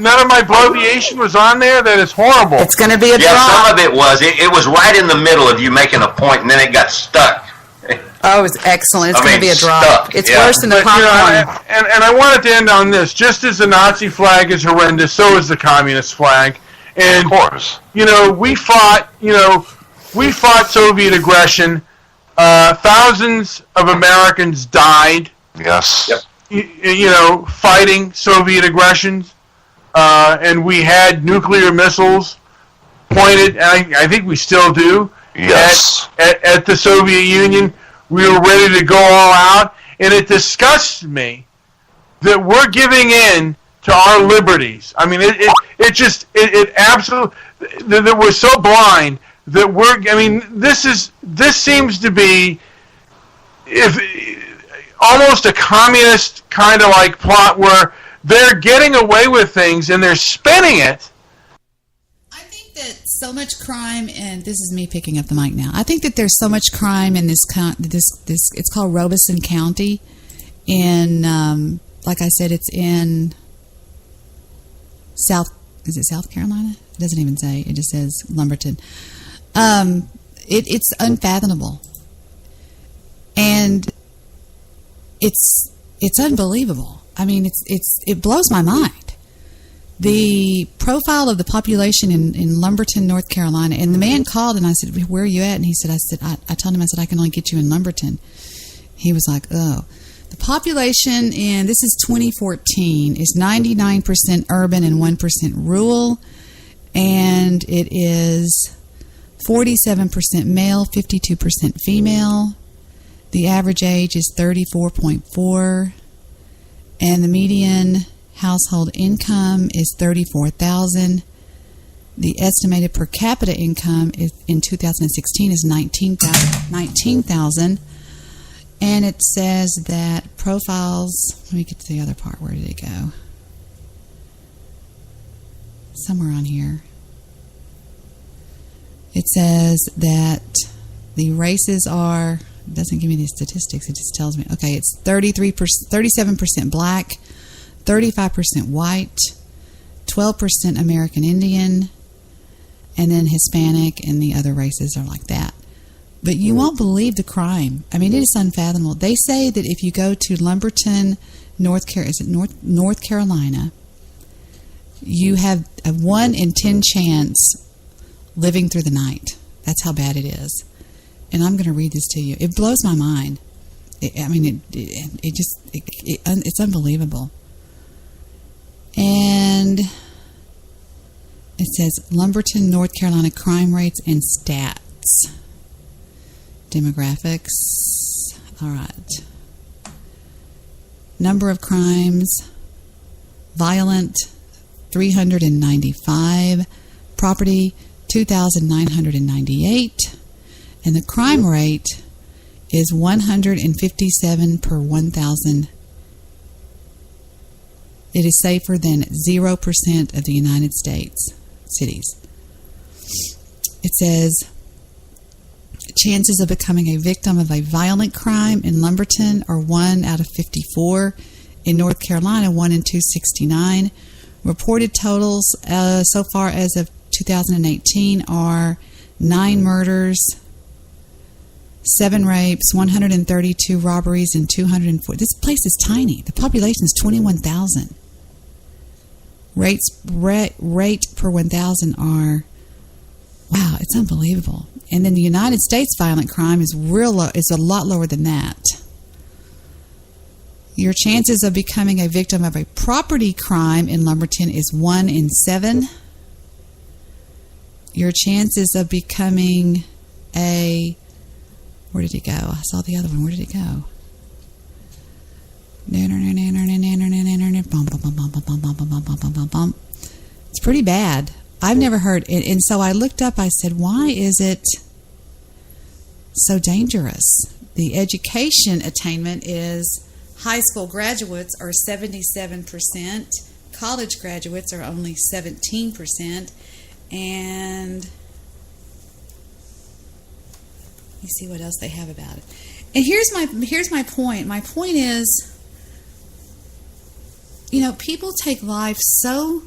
none of my bloviation was on there. That is horrible. It's going to be a Yeah, drop. some of it was. It was right in the middle of you making a point, and then it got stuck. Oh, it was excellent. It's going to be a drop. Stuck. It's Yeah. worse than the But, popcorn. and I wanted to end on this. Just as the Nazi flag is horrendous, so is the communist flag. And of course, we fought Soviet aggression. Thousands of Americans died. Yes. Yep. Fighting Soviet aggressions, and we had nuclear missiles pointed. And I think we still do. Yes. At the Soviet Union, we were ready to go all out, and it disgusts me that we're giving in to our liberties. I mean, it absolutely, that we're so blind that this seems to be almost a communist kind of like plot where they're getting away with things and they're spinning it. I think that so much crime, and this is me picking up the mic now. I think that there's so much crime in this it's called Robeson County, in like I said, it's in is it South Carolina? It doesn't even say. It just says Lumberton. It's unfathomable. And it's unbelievable. I mean, it blows my mind. The profile of the population in Lumberton, North Carolina, and the man called and I said, "Where are you at?" And he said, I told him, I said, "I can only get you in Lumberton." He was like, "Oh." The population this is 2014, is 99% urban and 1% rural, and it is 47% male, 52% female. The average age is 34.4, and the median household income is $34,000. The estimated per capita income in 2016 is $19,000. And it says that profiles, let me get to the other part. Where did it go? Somewhere on here. It says that the races are, it doesn't give me the statistics, it just tells me, okay, it's 37% black, 35% white, 12% American Indian, and then Hispanic, and the other races are like that. But you won't believe the crime. I mean, it is unfathomable. They say that if you go to Lumberton, North Carolina, you have a 1 in 10 chance living through the night. That's how bad it is. And I'm going to read this to you. It blows my mind. It's unbelievable. And it says Lumberton, North Carolina crime rates and stats. Demographics. All right. Number of crimes. Violent, 395. Property, 2,998. And the crime rate is 157 per 1,000. It is safer than 0% of the United States cities. It says chances of becoming a victim of a violent crime in Lumberton are 1 out of 54. In North Carolina, 1 in 269. Reported totals so far as of 2018 are 9 murders, 7 rapes, 132 robberies, and 204. This place is tiny. The population is 21,000. Rate per 1,000 are, wow, it's unbelievable. And then the United States violent crime is real low. It's a lot lower than that. Your chances of becoming a victim of a property crime in Lumberton is 1 in 7. Your chances of becoming a, where did it go? I saw the other one. Where did it go? It's pretty bad. I've never heard it. And so I looked up, I said, why is it so dangerous? The education attainment is high school graduates are 77%, college graduates are only 17%, and you see what else they have about it. And here's my point. My point is, people take life so,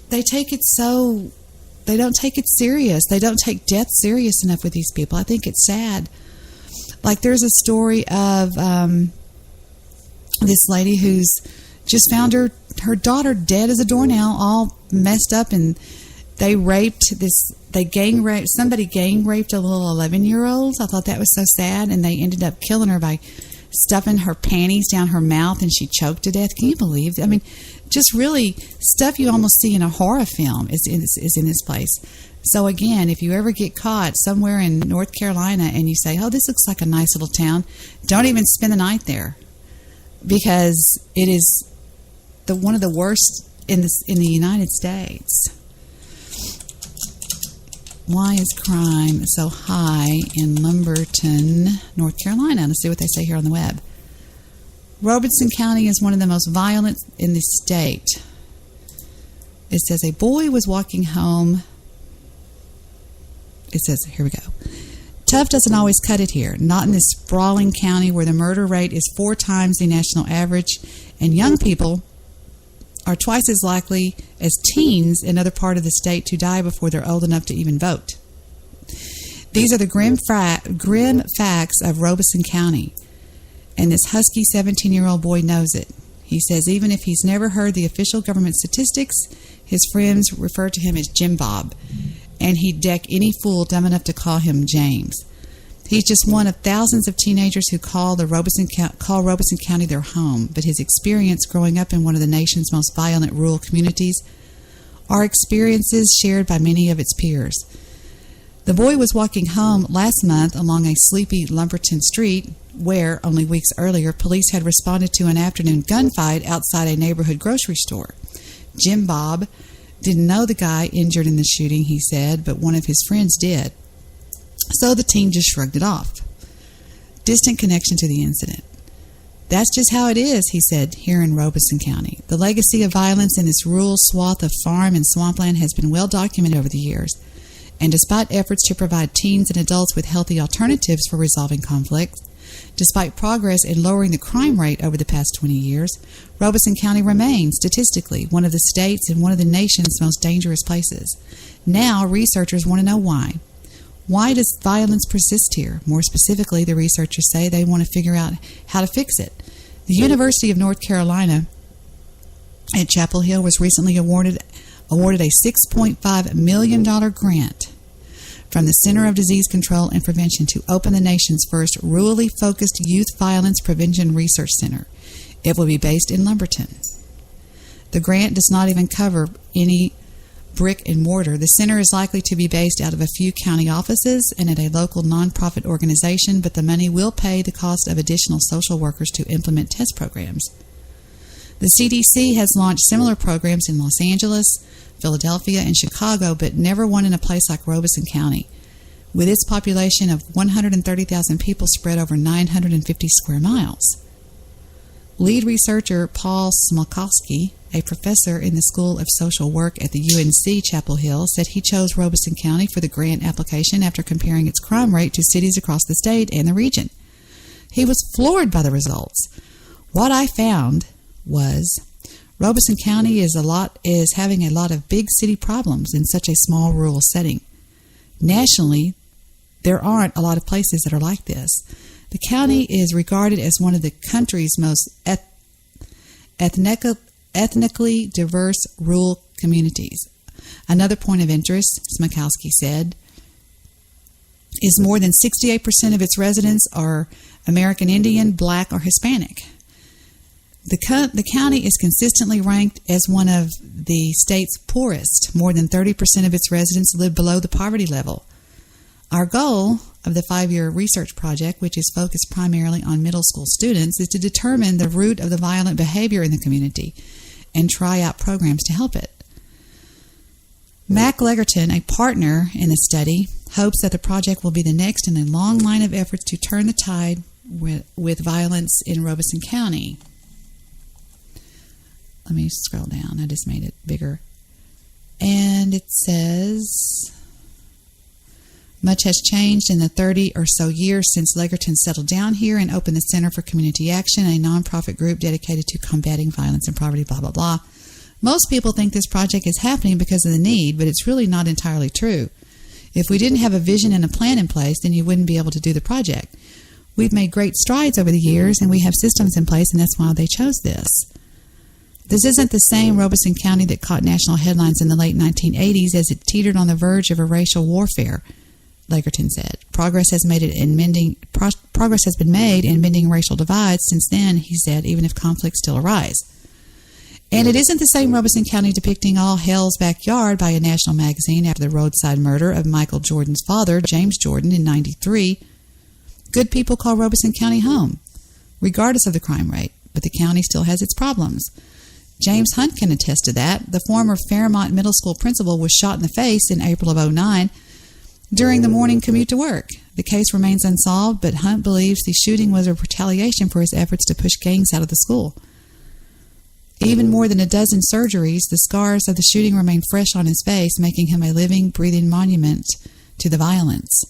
they don't take it serious. They don't take death serious enough with these people. I think it's sad. Like there's a story of this lady who's just found her daughter dead as a doornail, all messed up, and somebody gang raped a little 11-year-old. I thought that was so sad, and they ended up killing her by stuffing her panties down her mouth, and she choked to death. Can you believe? I mean, just really stuff you almost see in a horror film is in this place. So again, if you ever get caught somewhere in North Carolina and you say, "Oh, this looks like a nice little town," don't even spend the night there, because it is one of the worst in the United States. Why is crime so high in Lumberton, North Carolina? Let's see what they say here on the web. Robeson County is one of the most violent in the state. It says a boy was walking home. It says, here we go. Tough doesn't always cut it here. Not in this sprawling county where the murder rate is 4 times the national average, and young people are twice as likely as teens in other part of the state to die before they're old enough to even vote. These are the grim facts of Robeson County, and this husky 17-year-old boy knows it. He says even if he's never heard the official government statistics, his friends refer to him as Jim Bob, and he'd deck any fool dumb enough to call him James. He's just one of thousands of teenagers who call Robeson County their home, but his experience growing up in one of the nation's most violent rural communities are experiences shared by many of its peers. The boy was walking home last month along a sleepy Lumberton street where, only weeks earlier, police had responded to an afternoon gunfight outside a neighborhood grocery store. Jim Bob didn't know the guy injured in the shooting, he said, but one of his friends did. So the teen just shrugged it off. Distant connection to the incident. That's just how it is, he said, here in Robeson County. The legacy of violence in this rural swath of farm and swampland has been well documented over the years. And despite efforts to provide teens and adults with healthy alternatives for resolving conflicts, despite progress in lowering the crime rate over the past 20 years, Robeson County remains, statistically, one of the state's and one of the nation's most dangerous places. Now, researchers want to know why. Why does violence persist here? More specifically, the researchers say they want to figure out how to fix it. The University of North Carolina at Chapel Hill was recently awarded a $6.5 million grant from the Center of Disease Control and Prevention to open the nation's first rurally focused youth violence prevention research center. It will be based in Lumberton. The grant does not even cover any brick and mortar. The center is likely to be based out of a few county offices and at a local nonprofit organization, but the money will pay the cost of additional social workers to implement test programs. The CDC has launched similar programs in Los Angeles, Philadelphia, and Chicago, but never one in a place like Robeson County, with its population of 130,000 people spread over 950 square miles. Lead researcher Paul Smolkowski, a professor in the School of Social Work at the UNC Chapel Hill, said he chose Robeson County for the grant application after comparing its crime rate to cities across the state and the region. He was floored by the results. What I found was Robeson County is having a lot of big city problems in such a small rural setting. Nationally, there aren't a lot of places that are like this. The county is regarded as one of the country's most ethnically diverse rural communities. Another point of interest, Smokowski said, is more than 68% of its residents are American Indian, Black, or Hispanic. The county is consistently ranked as one of the state's poorest. More than 30% of its residents live below the poverty level. Our goal of the 5-year research project, which is focused primarily on middle school students, is to determine the root of the violent behavior in the community and try out programs to help it. Mac Legerton, a partner in the study, hopes that the project will be the next in a long line of efforts to turn the tide with violence in Robeson County. Let me scroll down. I just made it bigger. And it says, much has changed in the 30 or so years since Legerton settled down here and opened the Center for Community Action, a nonprofit group dedicated to combating violence and poverty, blah, blah, blah. Most people think this project is happening because of the need, but it's really not entirely true. If we didn't have a vision and a plan in place, then you wouldn't be able to do the project. We've made great strides over the years, and we have systems in place, and that's why they chose this. This isn't the same Robeson County that caught national headlines in the late 1980s as it teetered on the verge of a racial warfare, Legerton said. Progress has been made in mending racial divides since then, he said, even if conflicts still arise. And it isn't the same Robeson County depicting all hell's backyard by a national magazine after the roadside murder of Michael Jordan's father, James Jordan, in 1993. Good people call Robeson County home, regardless of the crime rate, but the county still has its problems. James Hunt can attest to that. The former Fairmont Middle School principal was shot in the face in April of 2009 during the morning commute to work. The case remains unsolved, but Hunt believes the shooting was a retaliation for his efforts to push gangs out of the school. Even more than a dozen surgeries, the scars of the shooting remain fresh on his face, making him a living, breathing monument to the violence.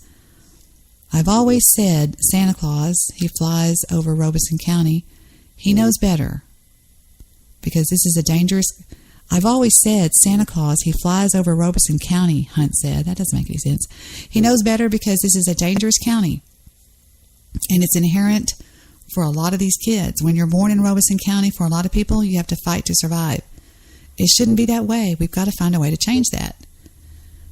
I've always said Santa Claus, he flies over Robeson County. He knows better. because this is a dangerous... I've always said Santa Claus, he flies over Robeson County, Hunt said. That doesn't make any sense. He knows better because this is a dangerous county. And it's inherent for a lot of these kids. When you're born in Robeson County, for a lot of people, you have to fight to survive. It shouldn't be that way. We've got to find a way to change that.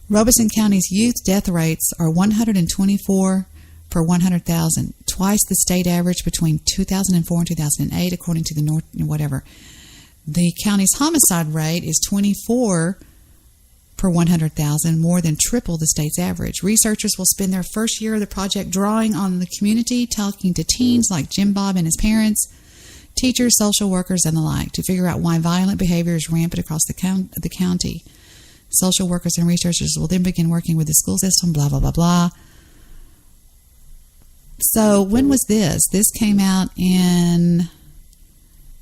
Robeson County's youth death rates are 124 per 100,000, twice the state average between 2004 and 2008, according to the North, whatever. The county's homicide rate is 24 per 100,000, more than triple the state's average. Researchers will spend their first year of the project drawing on the community, talking to teens like Jim Bob and his parents, teachers, social workers, and the like, to figure out why violent behavior is rampant across the county. Social workers and researchers will then begin working with the school system, blah, blah, blah, blah. So when was this? This came out in...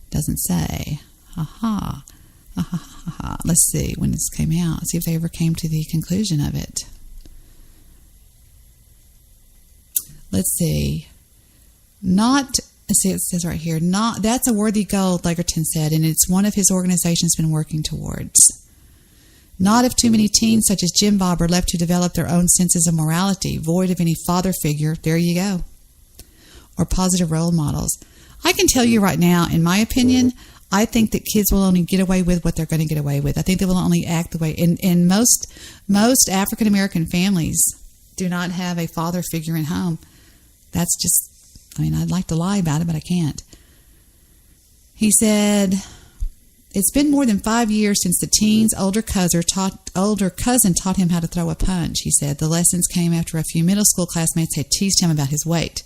doesn't say... Let's see when this came out. See if they ever came to the conclusion of it. Let's see. See, it says right here, that's a worthy goal, Legerton said, and it's one of his organizations been working towards. Not if too many teens such as Jim Bob are left to develop their own senses of morality, void of any father figure, there you go, or positive role models. I can tell you right now, in my opinion, I think that kids will only get away with what they're going to get away with. I think they will only act the way... In most African-American families do not have a father figure in home. That's just... I mean, I'd like to lie about it, but I can't. He said, it's been more than 5 years since the teen's older cousin taught him how to throw a punch, he said. The lessons came after a few middle school classmates had teased him about his weight.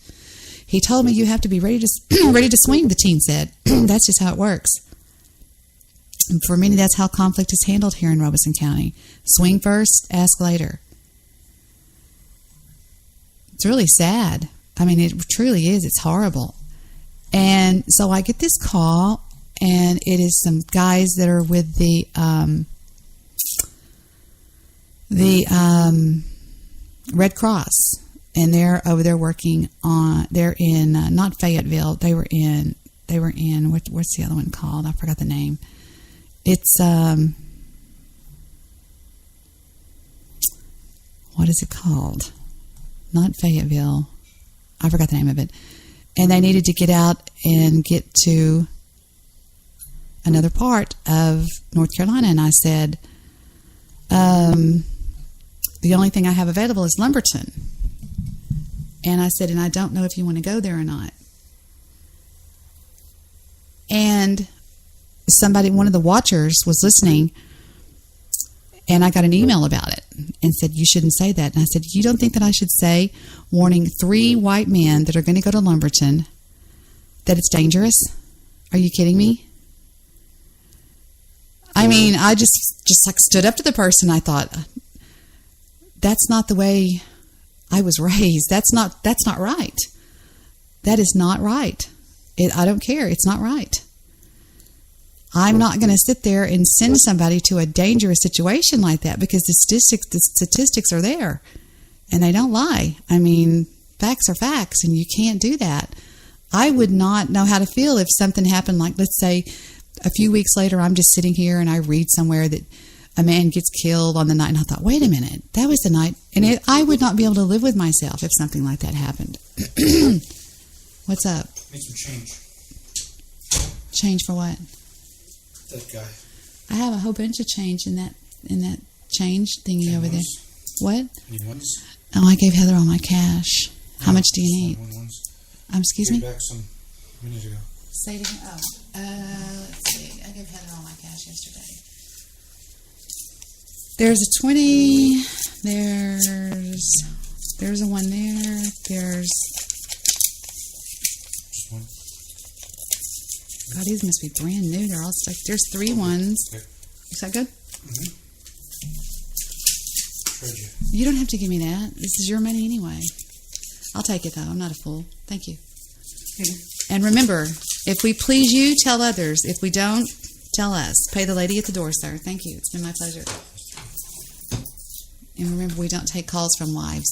He told me you have to be ready to swing, the teen said. That's just how it works. And for many, that's how conflict is handled here in Robeson County. Swing first, ask later. It's really sad. I mean, it truly is. It's horrible. And so I get this call, and it is some guys that are with the Red Cross. And they're over there working on... They're in not Fayetteville. They were in. What's the other one called? I forgot the name. It's what is it called? Not Fayetteville. I forgot the name of it. And they needed to get out and get to another part of North Carolina. And I said, the only thing I have available is Lumberton. And I said, and I don't know if you want to go there or not. And one of the watchers was listening, and I got an email about it and said, you shouldn't say that. And I said, you don't think that I should say, warning 3 white men that are going to go to Lumberton, that it's dangerous? Are you kidding me? I mean, I just like stood up to the person. I thought, that's not the way I was raised. That's not right. That is not right. I don't care. It's not right. I'm not going to sit there and send somebody to a dangerous situation like that, because the statistics are there and they don't lie. I mean, facts are facts, and you can't do that. I would not know how to feel if something happened, like, let's say a few weeks later, I'm just sitting here and I read somewhere that a man gets killed on the night, and I thought, wait a minute, that was the night. And I would not be able to live with myself if something like that happened. What's up? Make some change. Change for what? That guy. I have a whole bunch of change in that change thingy over there. What? Need ones? Oh, I gave Heather all my cash. How much do you need? Excuse me? Back some minutes ago. Say it again. Let's see. I gave Heather all my cash yesterday. There's a 20. There's a one there. There's. Just one. God, these must be brand new. They're all stuck. There's 3 ones. Okay. Is that good? Mm-hmm. You don't have to give me that. This is your money anyway. I'll take it, though. I'm not a fool. Thank you. And remember, if we please you, tell others. If we don't, tell us. Pay the lady at the door, sir. Thank you. It's been my pleasure. And remember, we don't take calls from wives.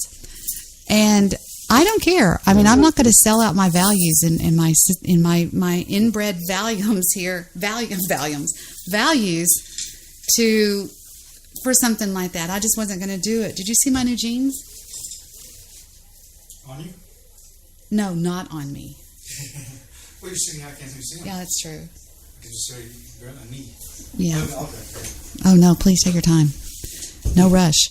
And I don't care. I mean, I'm not going to sell out my values in my inbred values here, values for something like that. I just wasn't going to do it. Did you see my new jeans? On you? No, not on me. Well, you're sitting out, I can't see them. Yeah, that's true. I can just say you're on a knee. Yeah. Okay. Oh no, please take your time. No rush.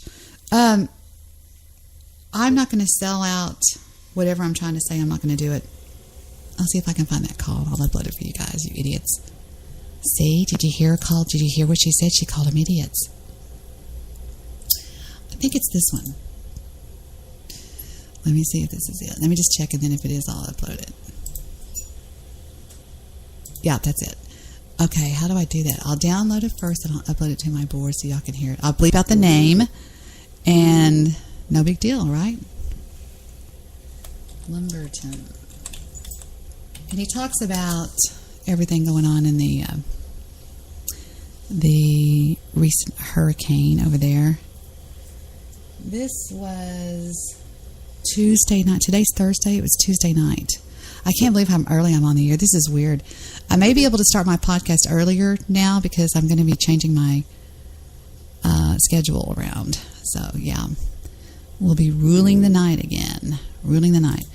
I'm not going to sell out whatever I'm trying to say. I'm not going to do it. I'll see if I can find that call. I'll upload it for you guys, you idiots. See, did you hear her call? Did you hear what she said? She called them idiots. I think it's this one. Let me see if this is it. Let me just check, and then if it is, I'll upload it. Yeah, that's it. Okay, how do I do that? I'll download it first, and I'll upload it to my board so y'all can hear it. I'll bleep out the name, and no big deal, right? Lumberton. And he talks about everything going on in the recent hurricane over there. This was Tuesday night. Today's Thursday. It was Tuesday night. I can't believe how early I'm on the air. This is weird. I may be able to start my podcast earlier now because I'm going to be changing my schedule around. So, yeah. We'll be ruling the night again. Ruling the night.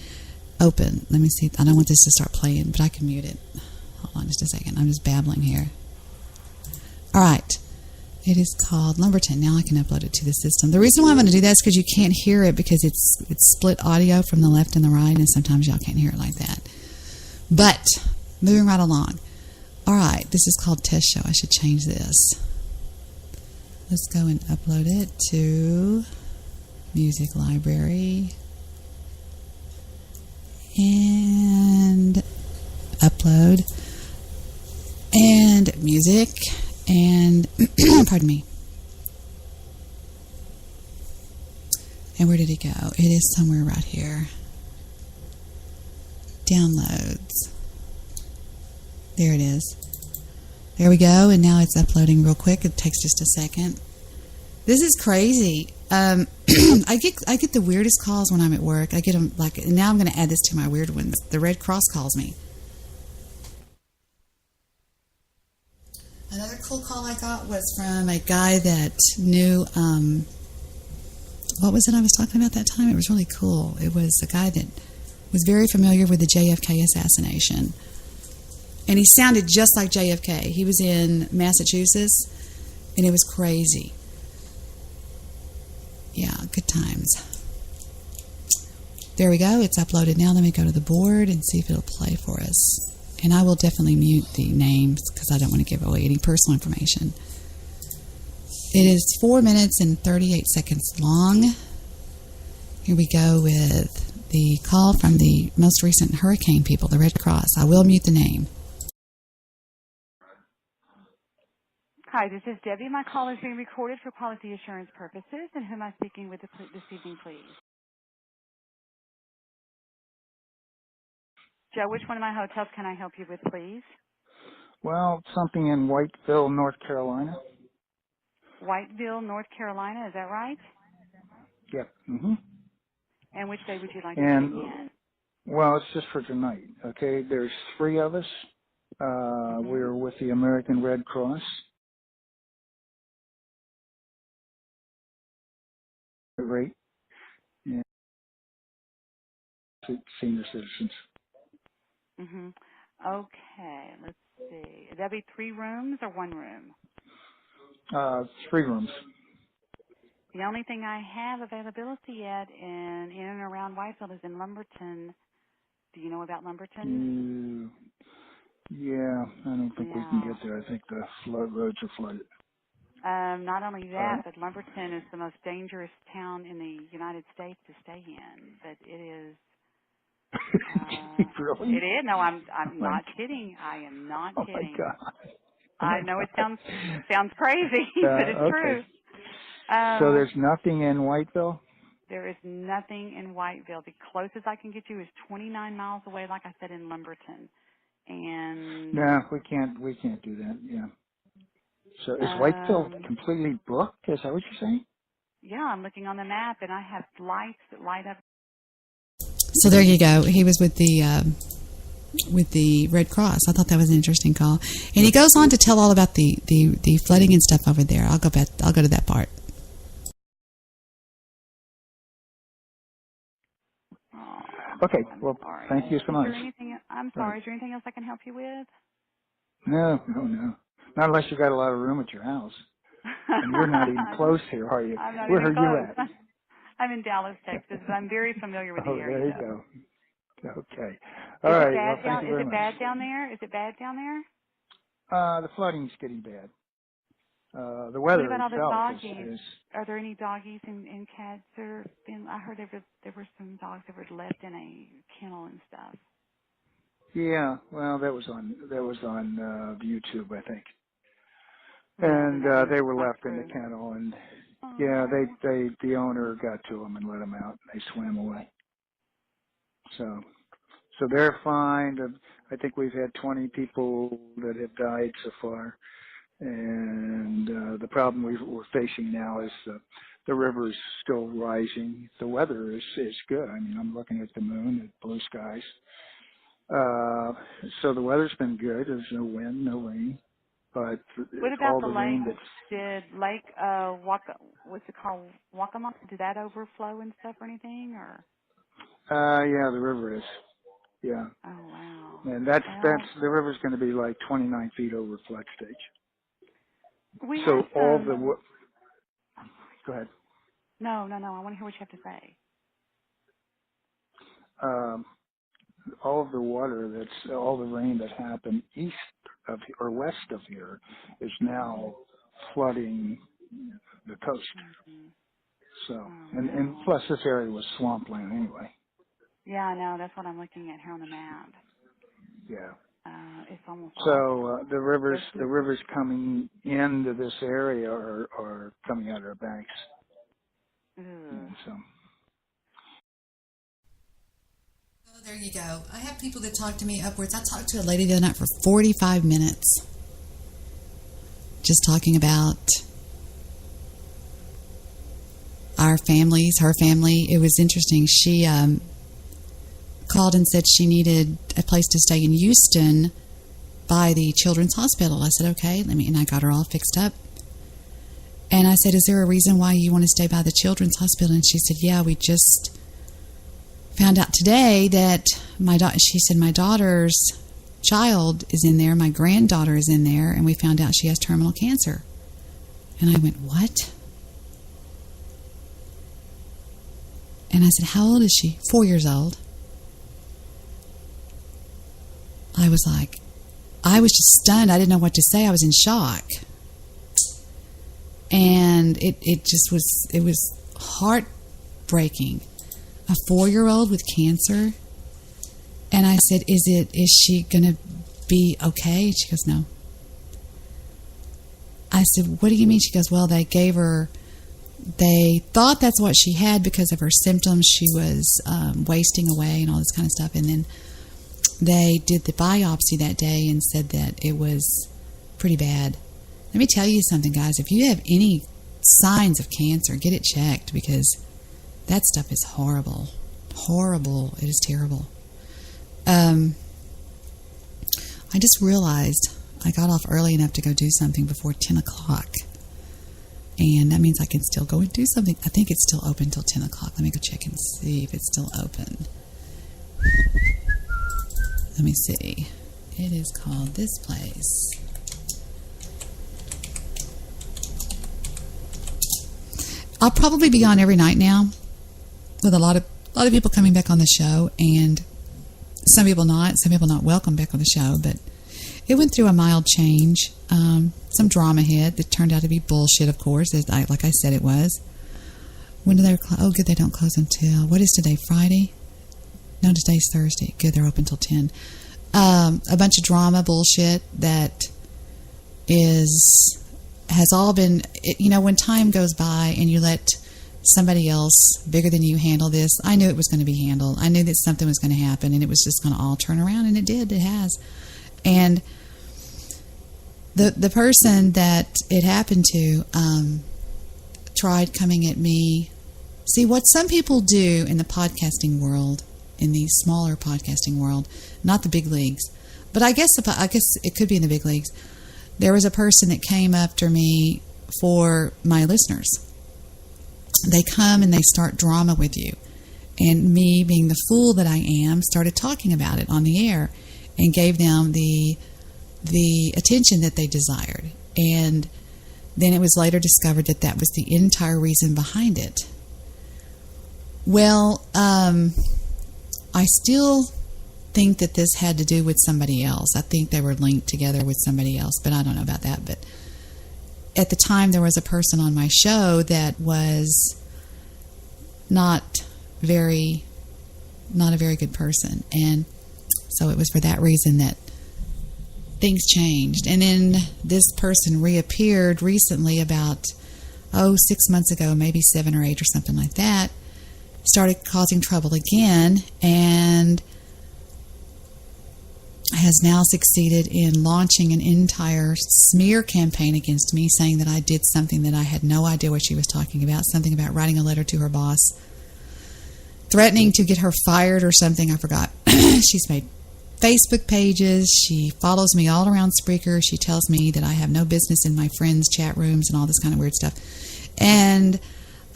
Open. Let me see. I don't want this to start playing, but I can mute it. Hold on just a second. I'm just babbling here. All right. It is called Lumberton. Now I can upload it to the system. The reason why I'm going to do that is because you can't hear it because it's split audio from the left and the right, and sometimes y'all can't hear it like that. But moving right along. All right. This is called Test Show. I should change this. Let's go and upload it to Music Library. And upload. And music. And, pardon me. And where did it go? It is somewhere right here. Downloads. There it is. There we go. And now it's uploading real quick. It takes just a second. This is crazy. I get the weirdest calls when I'm at work. I get them like, now I'm going to add this to my weird ones. The Red Cross calls me. Another cool call I got was from a guy that knew, what was it I was talking about that time? It was really cool. It was a guy that was very familiar with the JFK assassination. And he sounded just like JFK. He was in Massachusetts, and it was crazy. Yeah, good times. There we go. It's uploaded now. Let me go to the board and see if it'll play for us. And I will definitely mute the names because I don't want to give away any personal information. It is 4 minutes and 38 seconds long. Here we go with the call from the most recent hurricane people, the Red Cross. I will mute the name. Hi, this is Debbie. My call is being recorded for quality assurance purposes. And who am I speaking with this evening, please? Joe, which one of my hotels can I help you with, please? Well, something in Whiteville, North Carolina. Whiteville, North Carolina, is that right? Yep. Mm-hmm. And which day would you like to And, check in? well, it's just for tonight, okay? There's 3 of us. We're with the American Red Cross. Great. Yeah. Senior citizens. Mm-hmm. Okay, let's see. Would that be 3 rooms or 1 room? 3 rooms. The only thing I have availability yet in and around Whiteville is in Lumberton. Do you know about Lumberton? Yeah, I don't think we can get there. I think the roads are flooded. Not only that, but Lumberton is the most dangerous town in the United States to stay in. But it is. Really? It is. No, I'm not kidding. I am not kidding. Oh my God. I know it sounds crazy, but it's true. So there's nothing in Whiteville? There is nothing in Whiteville. The closest I can get you is 29 miles away, like I said, in Lumberton. And No, we can't do that. Yeah. So is Whiteville completely booked? Is that what you're saying? Yeah, I'm looking on the map, and I have lights that light up. So there you go. He was with the Red Cross. I thought that was an interesting call. And he goes on to tell all about the flooding and stuff over there. I'll go to that part. Okay. Well, thank you so much. I'm sorry. Is there anything else I can help you with? No. Not unless you got a lot of room at your house. And you're not even close here, are you? I'm not Where even are you close. at? I'm in Dallas, Texas. I'm very familiar with the area. There you go. Okay. All right. Well, thank you very much. Is it bad down there? Is it bad down there? The flooding's getting bad. The weather what about itself all the doggies? is. Are there any doggies and cats? I heard there were some dogs that were left in a kennel and stuff. Yeah. Well, that was on YouTube, I think. Yeah, And they were left in the kennel, and the owner got to them and let them out. And they swam away. So they're fine. I think we've had 20 people that have died so far, and the problem we're facing now is the river is still rising. The weather is good. I mean, I'm looking at the moon and blue skies. So the weather's been good. There's no wind, no rain. But what about all the rain lake? Did Lake what's it called, Waccamaw? Did that overflow and stuff or anything? Or yeah, the river is. Yeah. Oh wow. And that's the river's going to be like 29 feet over flood stage. Go ahead. No. I want to hear what you have to say. All of the water all the rain that happened east of or west of here is now flooding the coast. Mm-hmm. So, and plus this area was swampland anyway. Yeah, I know. That's what I'm looking at here on the map. Yeah. It's almost. So the rivers coming into this area are coming out of our banks. And so. There you go. I have people that talk to me upwards. I talked to a lady the other night for 45 minutes. Just talking about our families, her family. It was interesting. She called and said she needed a place to stay in Houston by the Children's Hospital. I said, okay, and I got her all fixed up. And I said, is there a reason why you want to stay by the Children's Hospital? And she said, yeah, we just found out today that she said my daughter's child is in there, my granddaughter is in there, and we found out she has terminal cancer. And I went, what? And I said, how old is she? 4 years old. I was just stunned. I didn't know what to say. I was in shock. And it was heartbreaking. A 4-year-old with cancer. And I said, is she going to be okay? She goes, no. I said, what do you mean? She goes, well, they thought that's what she had because of her symptoms. She was wasting away and all this kind of stuff. And then they did the biopsy that day and said that it was pretty bad. Let me tell you something, guys. If you have any signs of cancer, get it checked because that stuff is horrible. Horrible. It is terrible. I just realized I got off early enough to go do something before 10 o'clock. And that means I can still go and do something. I think it's still open till 10 o'clock. Let me go check and see if it's still open. Let me see. It is called this place. I'll probably be on every night now with a lot of people coming back on the show, and some people not welcome back on the show, but it went through a mild change. Some drama hit that turned out to be bullshit, of course, like I said it was. When do they close? Oh, good, they don't close until, what is today, Friday? No, today's Thursday. Good, they're open till 10. A bunch of drama bullshit that has all been, when time goes by and you let somebody else bigger than you handle this, I knew it was going to be handled. I knew that something was going to happen and it was just going to all turn around, and it did. It has. And the person that it happened to tried coming at me. See, what some people do in the podcasting world in the smaller podcasting world, not the big leagues. But I guess it could be in the big leagues. There was a person that came after me for my listeners. They come and they start drama with you. And me, being the fool that I am, started talking about it on the air and gave them the attention that they desired. And then it was later discovered that that was the entire reason behind it. Well, I still think that this had to do with somebody else. I think they were linked together with somebody else, but I don't know about that. But at the time, there was a person on my show that was not a very good person, and so it was for that reason that things changed. And then this person reappeared recently, about 6 months ago, maybe 7 or 8 or something like that, started causing trouble again, and has now succeeded in launching an entire smear campaign against me, saying that I did something that I had no idea what she was talking about, something about writing a letter to her boss, threatening to get her fired or something, I forgot. She's made Facebook pages. She follows me all around Spreaker. She tells me that I have no business in my friends' chat rooms and all this kind of weird stuff. And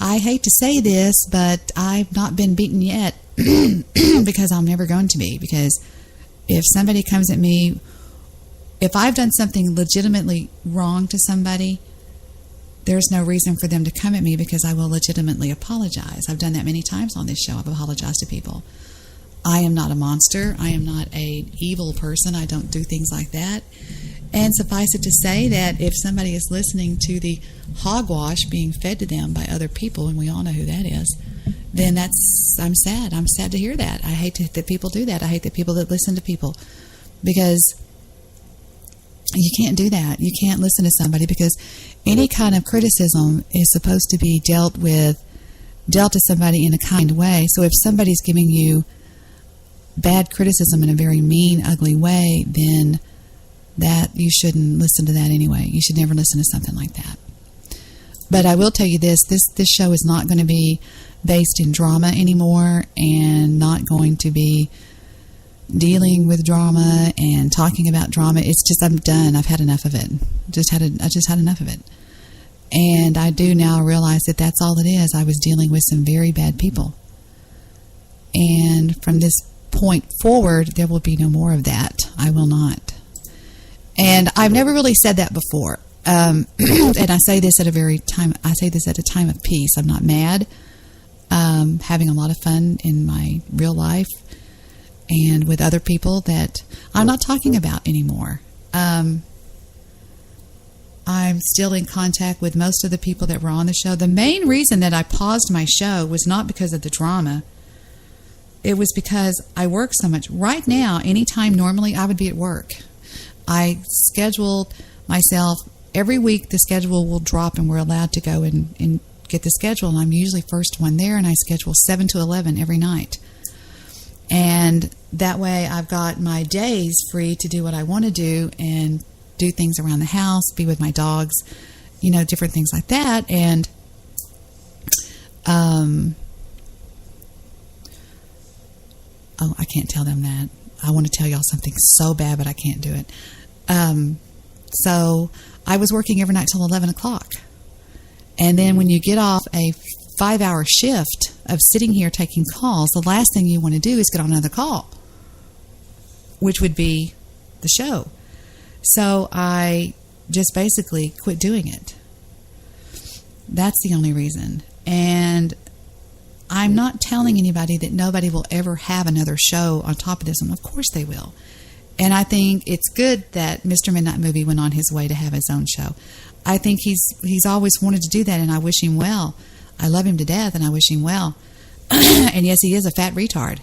I hate to say this, but I've not been beaten yet because I'm never going to be. Because if somebody comes at me, if I've done something legitimately wrong to somebody, there's no reason for them to come at me, because I will legitimately apologize. I've done that many times on this show. I've apologized to people. I am not a monster. I am not an evil person. I don't do things like that. And suffice it to say that if somebody is listening to the hogwash being fed to them by other people, and we all know who that is, then I'm sad. I'm sad to hear that. I hate that people do that. I hate the people that listen to people, because you can't do that. You can't listen to somebody, because any kind of criticism is supposed to be dealt to somebody in a kind way. So if somebody's giving you bad criticism in a very mean, ugly way, then that you shouldn't listen to that anyway. You should never listen to something like that. But I will tell you this show is not going to be based in drama anymore, and not going to be dealing with drama and talking about drama. It's just, I'm done. I've had enough of it. I just had enough of it. And I do now realize that that's all it is. I was dealing with some very bad people. And from this point forward, there will be no more of that. I will not. And I've never really said that before. And I say this at a time of peace. I'm not mad. Having a lot of fun in my real life and with other people that I'm not talking about anymore. I'm still in contact with most of the people that were on the show. The main reason that I paused my show was not because of the drama. It was because I work so much. Right now, anytime normally I would be at work. I scheduled myself. Every week the schedule will drop, and we're allowed to go and get the schedule. And I'm usually first one there, and I schedule 7 to 11 every night. And that way I've got my days free to do what I want to do and do things around the house, be with my dogs, different things like that. And I can't tell them that. I want to tell y'all something so bad, but I can't do it. So I was working every night till 11 o'clock. And then when you get off a 5-hour shift of sitting here taking calls, the last thing you want to do is get on another call, which would be the show. So I just basically quit doing it. That's the only reason. And I'm not telling anybody that nobody will ever have another show on top of this one. Of course they will. And I think it's good that Mr. Midnight Movie went on his way to have his own show. I think he's always wanted to do that, and I wish him well. I love him to death, and I wish him well. And yes, he is a fat retard.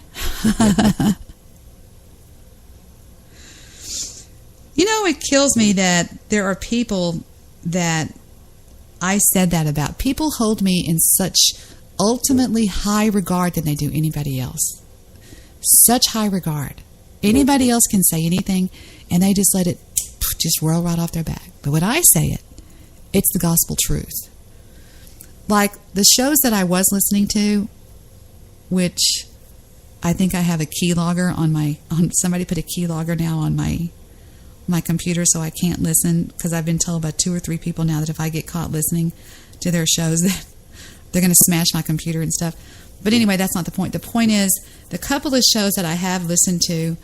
It kills me that there are people that I said that about. People hold me in such ultimately high regard than they do anybody else. Such high regard. Anybody else can say anything, and they just let it just roll right off their back. But when I say it, it's the gospel truth. Like the shows that I was listening to, which I think I have a keylogger on somebody put a keylogger now on my computer, so I can't listen, because I've been told by 2 or 3 people now that if I get caught listening to their shows, that they're going to smash my computer and stuff. But anyway, that's not the point. The point is, the couple of shows that I have listened to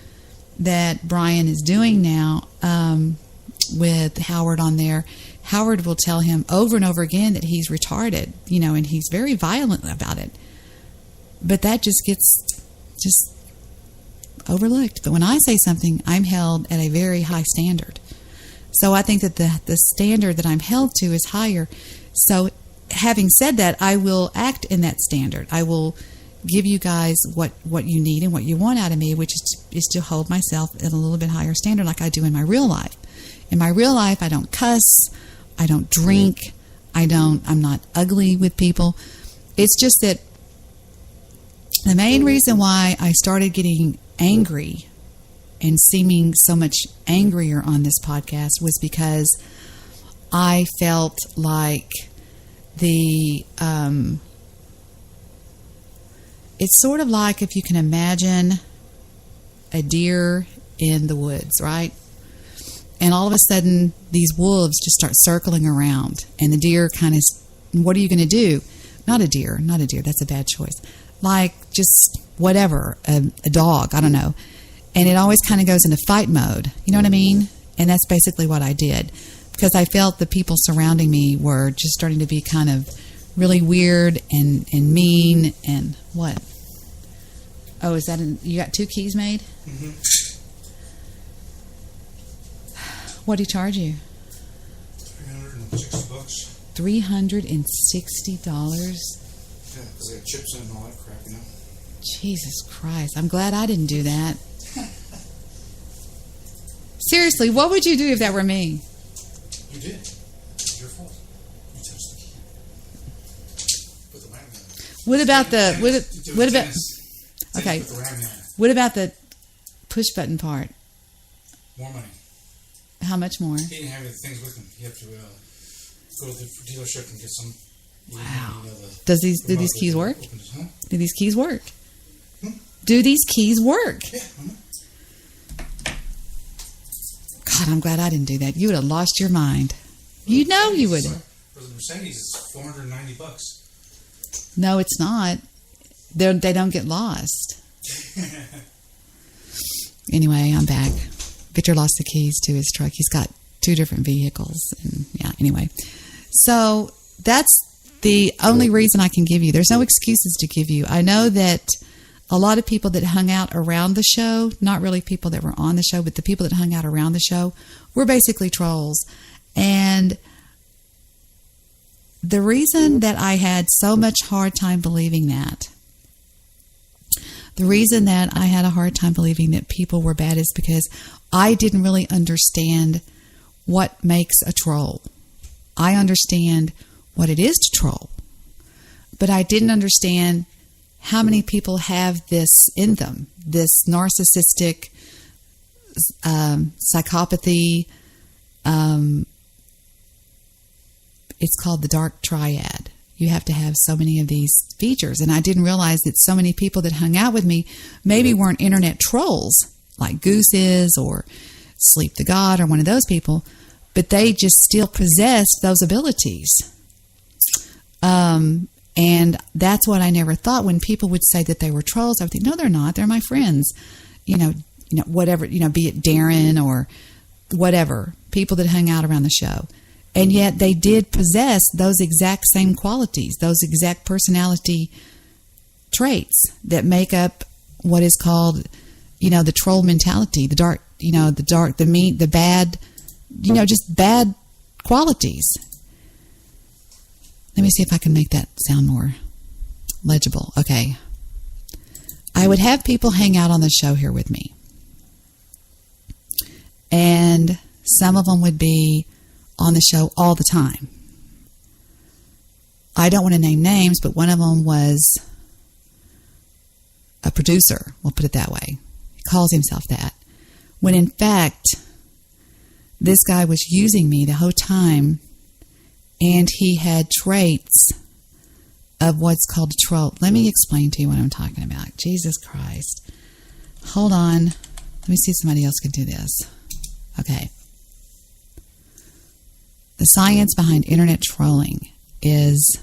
that Brian is doing now, with Howard on there, Howard will tell him over and over again that he's retarded, and he's very violent about it. But that just gets overlooked. But when I say something, I'm held at a very high standard. So I think that the standard that I'm held to is higher. So having said that, I will act in that standard. I will give you guys what you need and what you want out of me, which is to hold myself at a little bit higher standard like I do in my real life. In my real life, I don't cuss, I don't drink, I'm not ugly with people. It's just that the main reason why I started getting angry and seeming so much angrier on this podcast was because I felt like it's sort of like if you can imagine a deer in the woods, right? And all of a sudden, these wolves just start circling around, and the deer kind of, what are you going to do? Not a deer, that's a bad choice. Like just whatever, a dog, I don't know. And it always kind of goes into fight mode, you know what I mean? And that's basically what I did, because I felt the people surrounding me were just starting to be kind of really weird and mean and what? Oh, is that you got 2 keys made? Mm-hmm. What do he charge you? $360. $360? Yeah, because they have chips in and all that crap, Jesus Christ. I'm glad I didn't do that. Seriously, what would you do if that were me? You did. It's your fault. You touched the key. Put the magnet in. What about okay. Put the magnet in. What about the push button part? More money. How much more? He didn't have any things with him. You have to go to the dealership and get some. Wow. Do these keys work? Huh? Do these keys work? Do these keys work? Yeah. God, I'm glad I didn't do that. You would have lost your mind. You know you would have. For the Mercedes, it's $490. No, it's not. They don't get lost. Anyway, I'm back. Victor lost the keys to his truck. He's got 2 different vehicles. And yeah, anyway. So that's the only reason I can give you. There's no excuses to give you. I know that a lot of people that hung out around the show, not really people that were on the show, but the people that hung out around the show were basically trolls. And the reason that I had so much hard time believing that, the reason that I had a hard time believing that people were bad is because I didn't really understand what makes a troll. I understand what it is to troll, but I didn't understand how many people have this in them, this narcissistic psychopathy. It's called the dark triad. You have to have so many of these features. And I didn't realize that so many people that hung out with me maybe weren't internet trolls like Goose is or Sleep the God or one of those people, but they just still possessed those abilities. And that's what I never thought. When people would say that they were trolls, I would think, no, they're not. They're my friends. Whatever, be it Darren or whatever, people that hung out around the show. And yet they did possess those exact same qualities, those exact personality traits that make up what is called, the troll mentality, the dark, the mean, the bad, just bad qualities. Let me see if I can make that sound more legible. Okay. I would have people hang out on the show here with me. And some of them would be on the show all the time. I don't want to name names, but one of them was a producer. We'll put it that way. He calls himself that. When in fact, this guy was using me the whole time, and he had traits of what's called a troll. Let me explain to you what I'm talking about. Jesus Christ. Hold on. Let me see if somebody else can do this. Okay. The science behind internet trolling is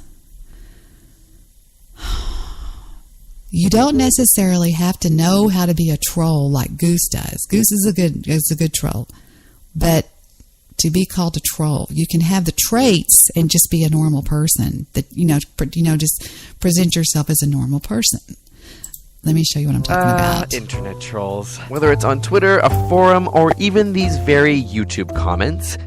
you don't necessarily have to know how to be a troll like Goose does. Goose is a good troll. But to be called a troll, you can have the traits and just be a normal person. That just present yourself as a normal person. Let me show you what I'm talking about. Internet trolls. Whether it's on Twitter, a forum, or even these very YouTube comments,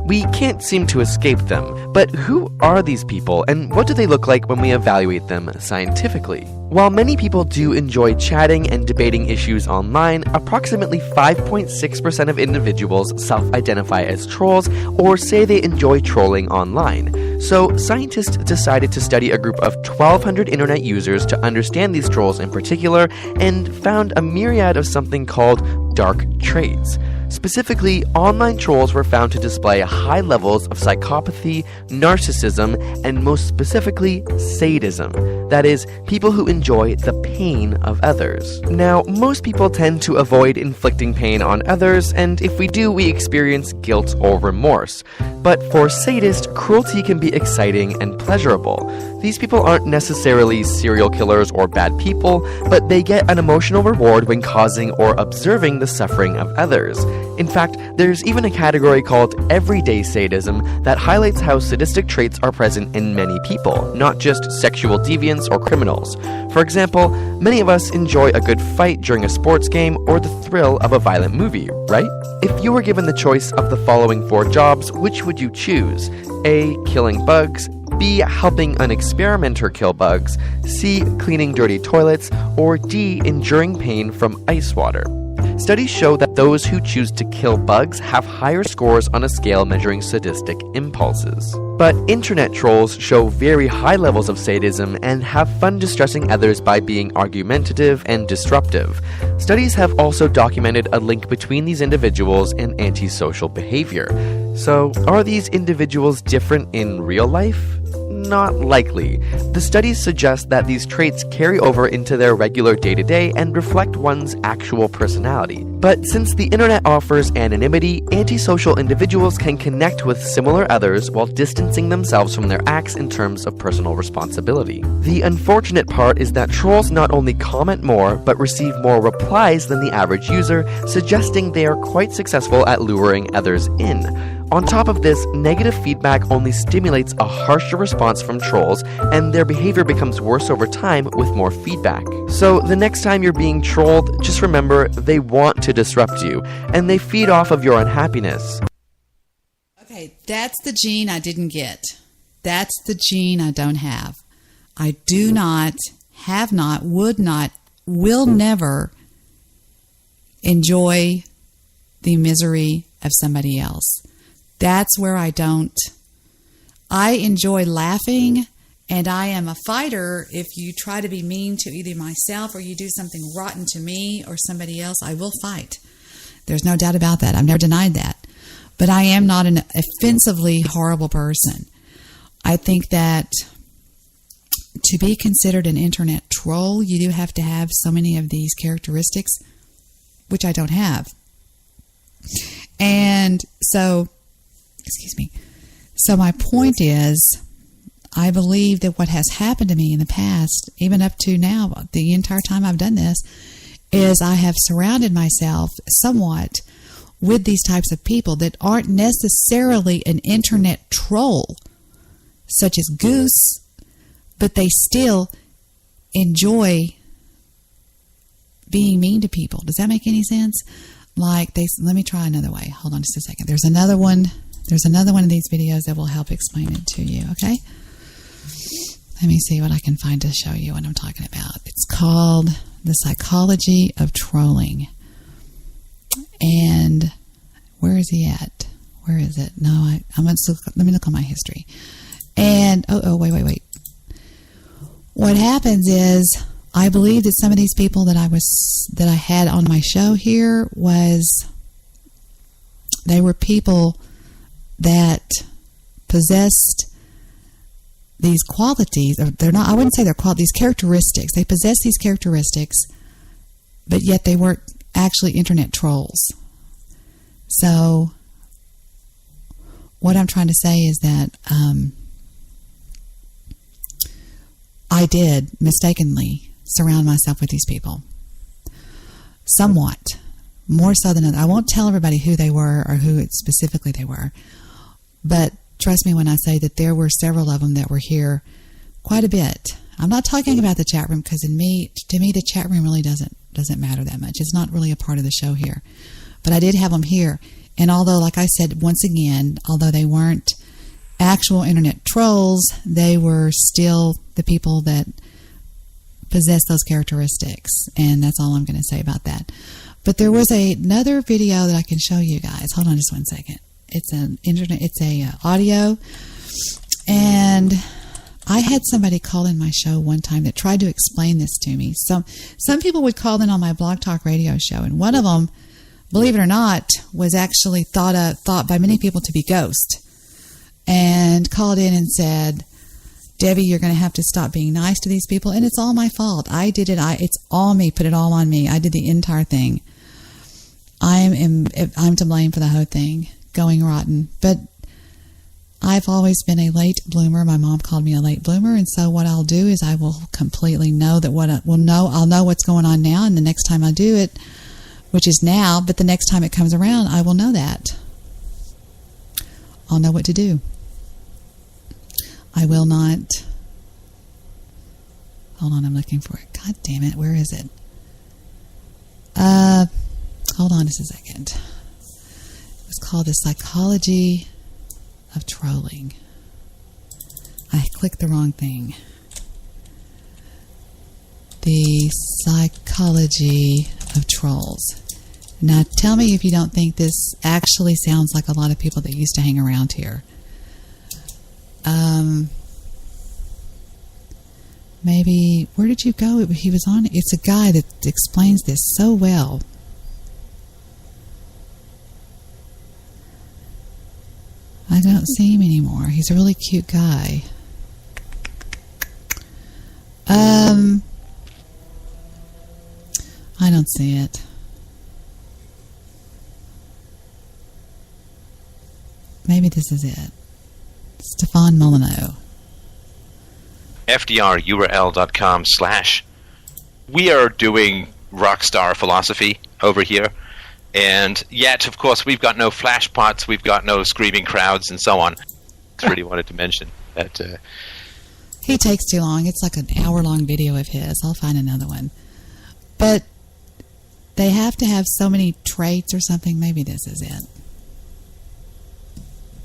we can't seem to escape them. But who are these people, and what do they look like when we evaluate them scientifically? While many people do enjoy chatting and debating issues online, approximately 5.6% of individuals self-identify as trolls or say they enjoy trolling online. So scientists decided to study a group of 1,200 internet users to understand these trolls in particular, and found a myriad of something called dark traits. Specifically, online trolls were found to display high levels of psychopathy, narcissism, and most specifically, sadism. That is, people who enjoy the pain of others. Now, most people tend to avoid inflicting pain on others, and if we do, we experience guilt or remorse. But for sadists, cruelty can be exciting and pleasurable. These people aren't necessarily serial killers or bad people, but they get an emotional reward when causing or observing the suffering of others. In fact, there's even a category called everyday sadism that highlights how sadistic traits are present in many people, not just sexual deviants or criminals. For example, many of us enjoy a good fight during a sports game or the thrill of a violent movie, right? If you were given the choice of the following 4 jobs, which would you choose? A. Killing bugs. B. Helping an experimenter kill bugs. C. Cleaning dirty toilets. Or D. Enduring pain from ice water. Studies show that those who choose to kill bugs have higher scores on a scale measuring sadistic impulses. But internet trolls show very high levels of sadism and have fun distressing others by being argumentative and disruptive. Studies have also documented a link between these individuals and antisocial behavior. So, are these individuals different in real life? Not likely. The studies suggest that these traits carry over into their regular day-to-day and reflect one's actual personality. But since the internet offers anonymity, antisocial individuals can connect with similar others while distancing themselves from their acts in terms of personal responsibility. The unfortunate part is that trolls not only comment more, but receive more replies than the average user, suggesting they are quite successful at luring others in. On top of this, negative feedback only stimulates a harsher response from trolls, and their behavior becomes worse over time with more feedback. So the next time you're being trolled, just remember they want to disrupt you, and they feed off of your unhappiness. Okay, that's the gene I didn't get. That's the gene I don't have. I do not, have not, would not, will never enjoy the misery of somebody else. That's where I enjoy laughing, and I am a fighter. If you try to be mean to either myself or you do something rotten to me or somebody else, I will fight. There's no doubt about that. I've never denied that. But I am not an offensively horrible person. I think that to be considered an internet troll, you do have to have so many of these characteristics, which I don't have. And so, excuse me. So my point is, I believe that what has happened to me in the past, even up to now, the entire time I've done this, is I have surrounded myself somewhat with these types of people that aren't necessarily an internet troll, such as Goose, but they still enjoy being mean to people. Does that make any sense? Let me try another way. Hold on just a second. There's another one of these videos that will help explain it to you, okay? Let me see what I can find to show you what I'm talking about. It's called The Psychology of Trolling. And where is he at? Where is it? No, let me look on my history. And, wait. What happens is, I believe that some of these people that I had on my show here they were people that possessed these qualities, or they're not, I wouldn't say they're qualities, these characteristics. They possess these characteristics, but yet they weren't actually internet trolls. So what I'm trying to say is that I did mistakenly surround myself with these people. Somewhat. More so than others. I won't tell everybody who they were or who specifically they were. But trust me when I say that there were several of them that were here quite a bit. I'm not talking about the chat room because to me the chat room really doesn't matter that much. It's not really a part of the show here. But I did have them here. And although, like I said, once again, although they weren't actual internet trolls, they were still the people that possess those characteristics. And that's all I'm going to say about that. But there was another video that I can show you guys. Hold on just one second. It's a audio. And I had somebody call in my show one time that tried to explain this to me. So some people would call in on my Blog Talk Radio show, and one of them, believe it or not, was actually thought by many people to be Ghost, and called in and said, Debbie, you're going to have to stop being nice to these people, and it's all my fault. I did it. It's all me. Put it all on me. I did the entire thing. I'm to blame for the whole thing going rotten. But I've always been a late bloomer. My mom called me a late bloomer, and so what I'll do is I will completely know that I'll know what's going on now, and the next time I do it, which is now, but the next time it comes around, I will know that. I'll know what to do. I will not. Hold on, I'm looking for it. God damn it, where is it? Hold on just a second. It was called The Psychology of Trolling. I clicked the wrong thing. The Psychology of Trolls. Now tell me if you don't think this actually sounds like a lot of people that used to hang around here. Maybe, where did you go? He was on, it's a guy that explains this so well. I don't see him anymore. He's a really cute guy. I don't see it. Maybe this is it. Stefan Molyneux. FDRURL.com/ we are doing Rockstar Philosophy over here. And yet, of course, we've got no flashpots, we've got no screaming crowds, and so on. I really wanted to mention that. He takes too long. It's like an hour-long video of his. I'll find another one. But they have to have so many traits or something. Maybe this is it.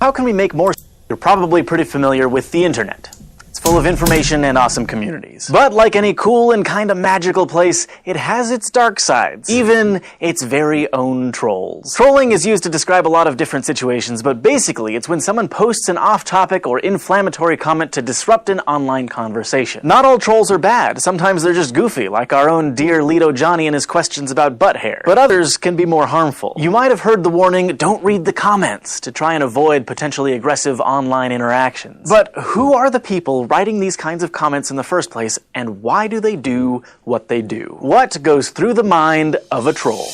How can we make more? You're probably pretty familiar with the internet. It's full of information and awesome communities. But like any cool and kind of magical place, it has its dark sides. Even its very own trolls. Trolling is used to describe a lot of different situations, but basically it's when someone posts an off-topic or inflammatory comment to disrupt an online conversation. Not all trolls are bad. Sometimes they're just goofy, like our own dear Lido Johnny and his questions about butt hair. But others can be more harmful. You might have heard the warning, don't read the comments, to try and avoid potentially aggressive online interactions. But who are the people writing these kinds of comments in the first place, and why do they do what they do? What goes through the mind of a troll?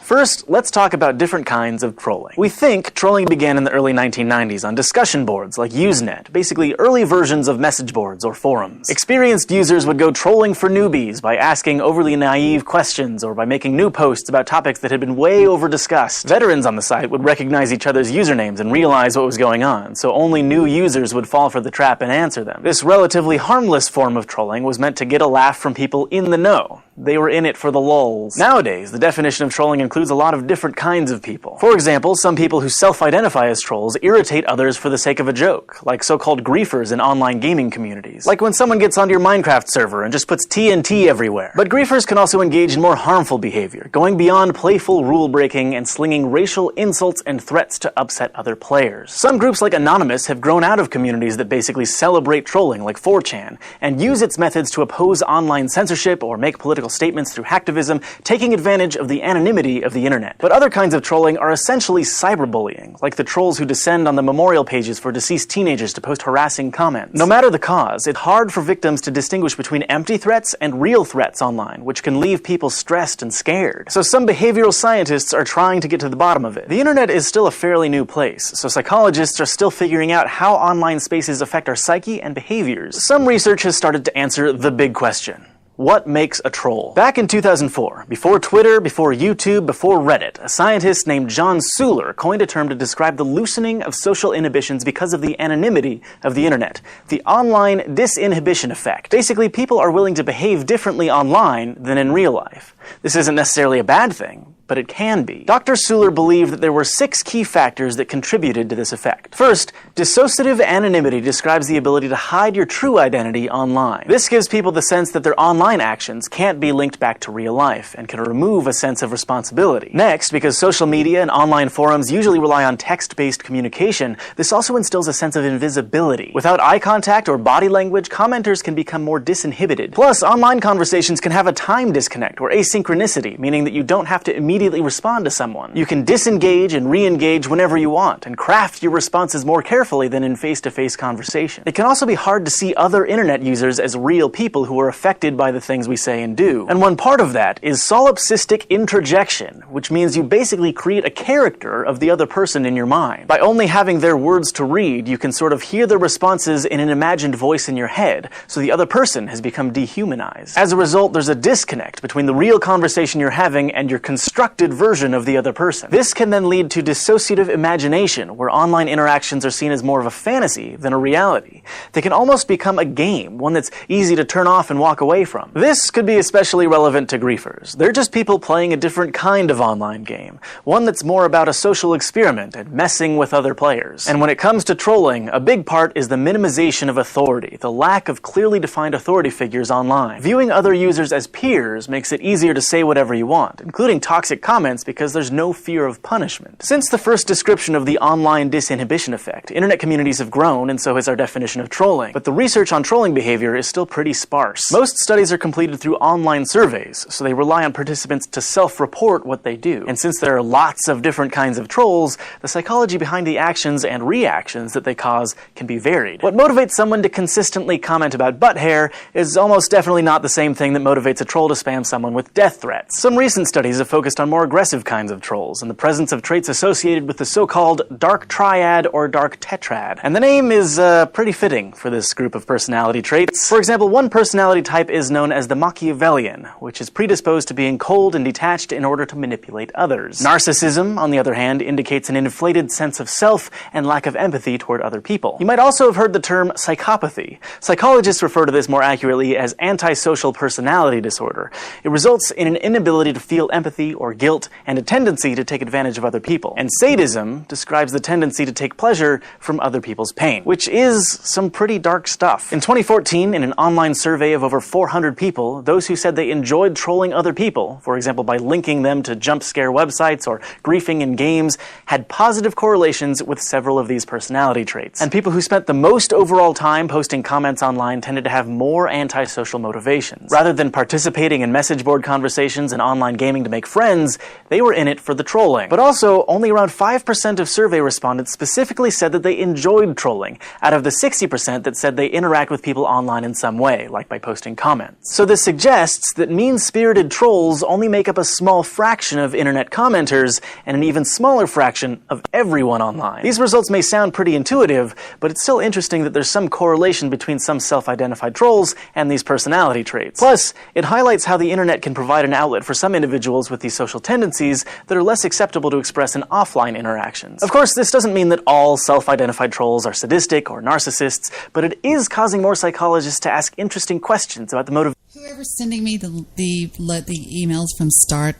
First, let's talk about different kinds of trolling. We think trolling began in the early 1990s on discussion boards like Usenet, basically early versions of message boards or forums. Experienced users would go trolling for newbies by asking overly naive questions or by making new posts about topics that had been way over-discussed. Veterans on the site would recognize each other's usernames and realize what was going on, so only new users would fall for the trap and answer them. This relatively harmless form of trolling was meant to get a laugh from people in the know. They were in it for the lulz. Nowadays, the definition of trolling includes includes a lot of different kinds of people. For example, some people who self-identify as trolls irritate others for the sake of a joke, like so-called griefers in online gaming communities. Like when someone gets onto your Minecraft server and just puts TNT everywhere. But griefers can also engage in more harmful behavior, going beyond playful rule-breaking and slinging racial insults and threats to upset other players. Some groups like Anonymous have grown out of communities that basically celebrate trolling, like 4chan, and use its methods to oppose online censorship or make political statements through hacktivism, taking advantage of the anonymity of the internet. But other kinds of trolling are essentially cyberbullying, like the trolls who descend on the memorial pages for deceased teenagers to post harassing comments. No matter the cause, it's hard for victims to distinguish between empty threats and real threats online, which can leave people stressed and scared. So some behavioral scientists are trying to get to the bottom of it. The internet is still a fairly new place, so psychologists are still figuring out how online spaces affect our psyche and behaviors. Some research has started to answer the big question. What makes a troll? Back in 2004, before Twitter, before YouTube, before Reddit, a scientist named John Suhler coined a term to describe the loosening of social inhibitions because of the anonymity of the internet. The online disinhibition effect. Basically, people are willing to behave differently online than in real life. This isn't necessarily a bad thing, but it can be. Dr. Suhler believed that there were 6 key factors that contributed to this effect. First, dissociative anonymity describes the ability to hide your true identity online. This gives people the sense that their online actions can't be linked back to real life and can remove a sense of responsibility. Next, because social media and online forums usually rely on text-based communication, this also instills a sense of invisibility. Without eye contact or body language, commenters can become more disinhibited. Plus, online conversations can have a time disconnect or asynchronicity, meaning that you don't have to immediately respond to someone. You can disengage and re-engage whenever you want, and craft your responses more carefully than in face-to-face conversation. It can also be hard to see other internet users as real people who are affected by the things we say and do. And one part of that is solipsistic introjection, which means you basically create a character of the other person in your mind. By only having their words to read, you can sort of hear their responses in an imagined voice in your head, so the other person has become dehumanized. As a result, there's a disconnect between the real conversation you're having and your constructed version of the other person. This can then lead to dissociative imagination, where online interactions are seen as more of a fantasy than a reality. They can almost become a game, one that's easy to turn off and walk away from. This could be especially relevant to griefers. They're just people playing a different kind of online game, one that's more about a social experiment and messing with other players. And when it comes to trolling, a big part is the minimization of authority, the lack of clearly defined authority figures online. Viewing other users as peers makes it easier to say whatever you want, including toxic comments, because there's no fear of punishment. Since the first description of the online disinhibition effect, internet communities have grown, and so has our definition of trolling. But the research on trolling behavior is still pretty sparse. Most studies are completed through online surveys, so they rely on participants to self-report what they do. And since there are lots of different kinds of trolls, the psychology behind the actions and reactions that they cause can be varied. What motivates someone to consistently comment about butt hair is almost definitely not the same thing that motivates a troll to spam someone with death threats. Some recent studies have focused on more aggressive kinds of trolls and the presence of traits associated with the so-called dark triad or dark tetrad. And the name is pretty fitting for this group of personality traits. For example, one personality type is known as the Machiavellian, which is predisposed to being cold and detached in order to manipulate others. Narcissism, on the other hand, indicates an inflated sense of self and lack of empathy toward other people. You might also have heard the term psychopathy. Psychologists refer to this more accurately as antisocial personality disorder. It results in an inability to feel empathy or guilt and a tendency to take advantage of other people. And sadism describes the tendency to take pleasure from other people's pain, which is some pretty dark stuff. In 2014, in an online survey of over 400 people, those who said they enjoyed trolling other people, for example by linking them to jump scare websites or griefing in games, had positive correlations with several of these personality traits. And people who spent the most overall time posting comments online tended to have more antisocial motivations. Rather than participating in message board conversations and online gaming to make friends, they were in it for the trolling. But also, only around 5% of survey respondents specifically said that they enjoyed trolling, out of the 60% that said they interact with people online in some way, like by posting comments. So this suggests that mean-spirited trolls only make up a small fraction of internet commenters, and an even smaller fraction of everyone online. These results may sound pretty intuitive, but it's still interesting that there's some correlation between some self-identified trolls and these personality traits. Plus, it highlights how the internet can provide an outlet for some individuals with these social tendencies that are less acceptable to express in offline interactions. Of course, this doesn't mean that all self-identified trolls are sadistic or narcissists, but it is causing more psychologists to ask interesting questions about the motive. Whoever's sending me the emails from Start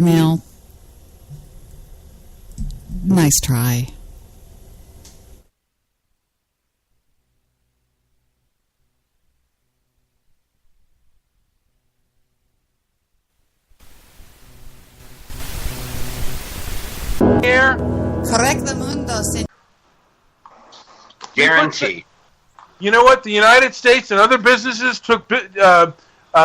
Mail, Nice try. Here. Correct the mundo, señor. Guarantee. You know what? The United States and other businesses took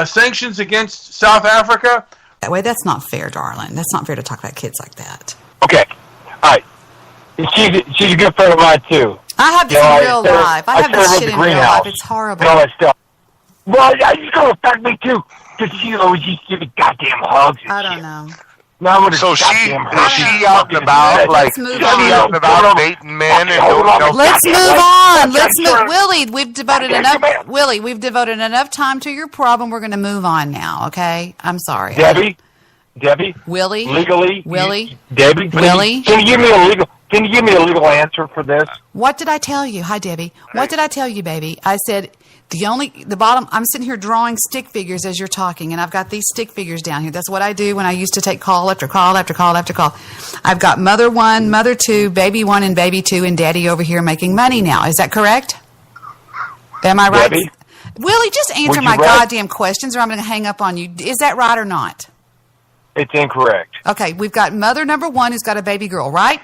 sanctions against South Africa. That way, that's not fair, darling. That's not fair to talk about kids like that. Okay. All right. She's a good friend of mine, too. I have this in real life. I have this shit in real life. It's horrible. And all that stuff. Well, yeah, it's going to affect me, too. Because she always used to give me goddamn hugs and I don't know. So she out and about, like, she out and about dating men and doing Let's move on. Let's move. Willie, we've devoted enough. Willie, we've devoted enough time to your problem. We're going to move on now. Okay? I'm sorry. Debbie. Willie. Legally. Willie. Debbie. Willie. Can you give me a legal? Can you give me a legal answer for this? What did I tell you? Hi, Debbie. What did I tell you, baby? I said the bottom. I'm sitting here drawing stick figures as you're talking, and I've got these stick figures down here. That's what I do when I used to take call after call after call after call. I've got mother 1, mother 2, baby 1, and baby 2, and daddy over here making money now. Is that correct? Am I right? Debbie? Willie, just answer my goddamn questions, or I'm going to hang up on you. Is that right or not? It's incorrect. Okay, we've got mother number 1 who's got a baby girl, right?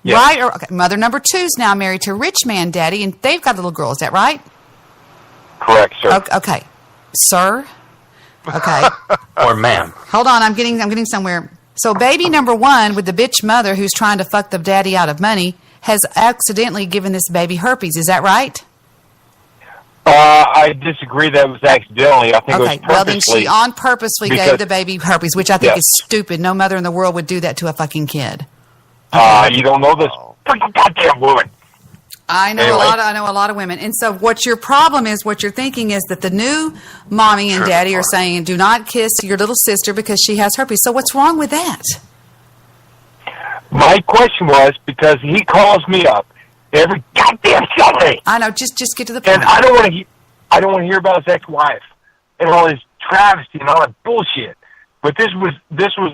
Yes. Right? Okay. Mother number 2's now married to rich man daddy, and they've got a little girl. Is that right? Correct, sir. Okay. Sir? Okay. Or ma'am. Hold on, I'm getting somewhere. So baby number 1 with the bitch mother who's trying to fuck the daddy out of money has accidentally given this baby herpes. Is that right? I disagree that it was accidentally. I think it was purposely. Well, then she purposely gave the baby herpes, which I think is stupid. No mother in the world would do that to a fucking kid. You don't know this freaking goddamn woman. I know I know a lot of women. And so what your problem is, what you're thinking is that the new mommy and daddy are saying, do not kiss your little sister because she has herpes. So what's wrong with that? My question was, because he calls me up every goddamn Sunday. I know, just get to the point. And I don't want to hear about his ex-wife and all his travesty and all that bullshit. But this was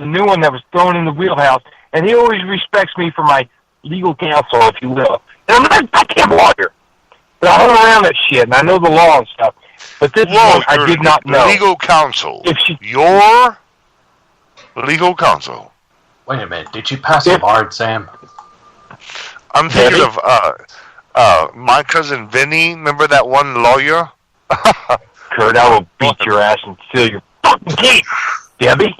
a new one that was thrown in the wheelhouse, and he always respects me for my legal counsel, if you will. And I'm not a goddamn lawyer. But I hung around that shit, and I know the law and stuff. But this one I did not know. Legal counsel. Your legal counsel. Wait a minute. Did you pass a bard, Sam? I'm thinking of my cousin Vinny. Remember that one lawyer? Kurt, I will beat your ass and steal your fucking teeth, Debbie.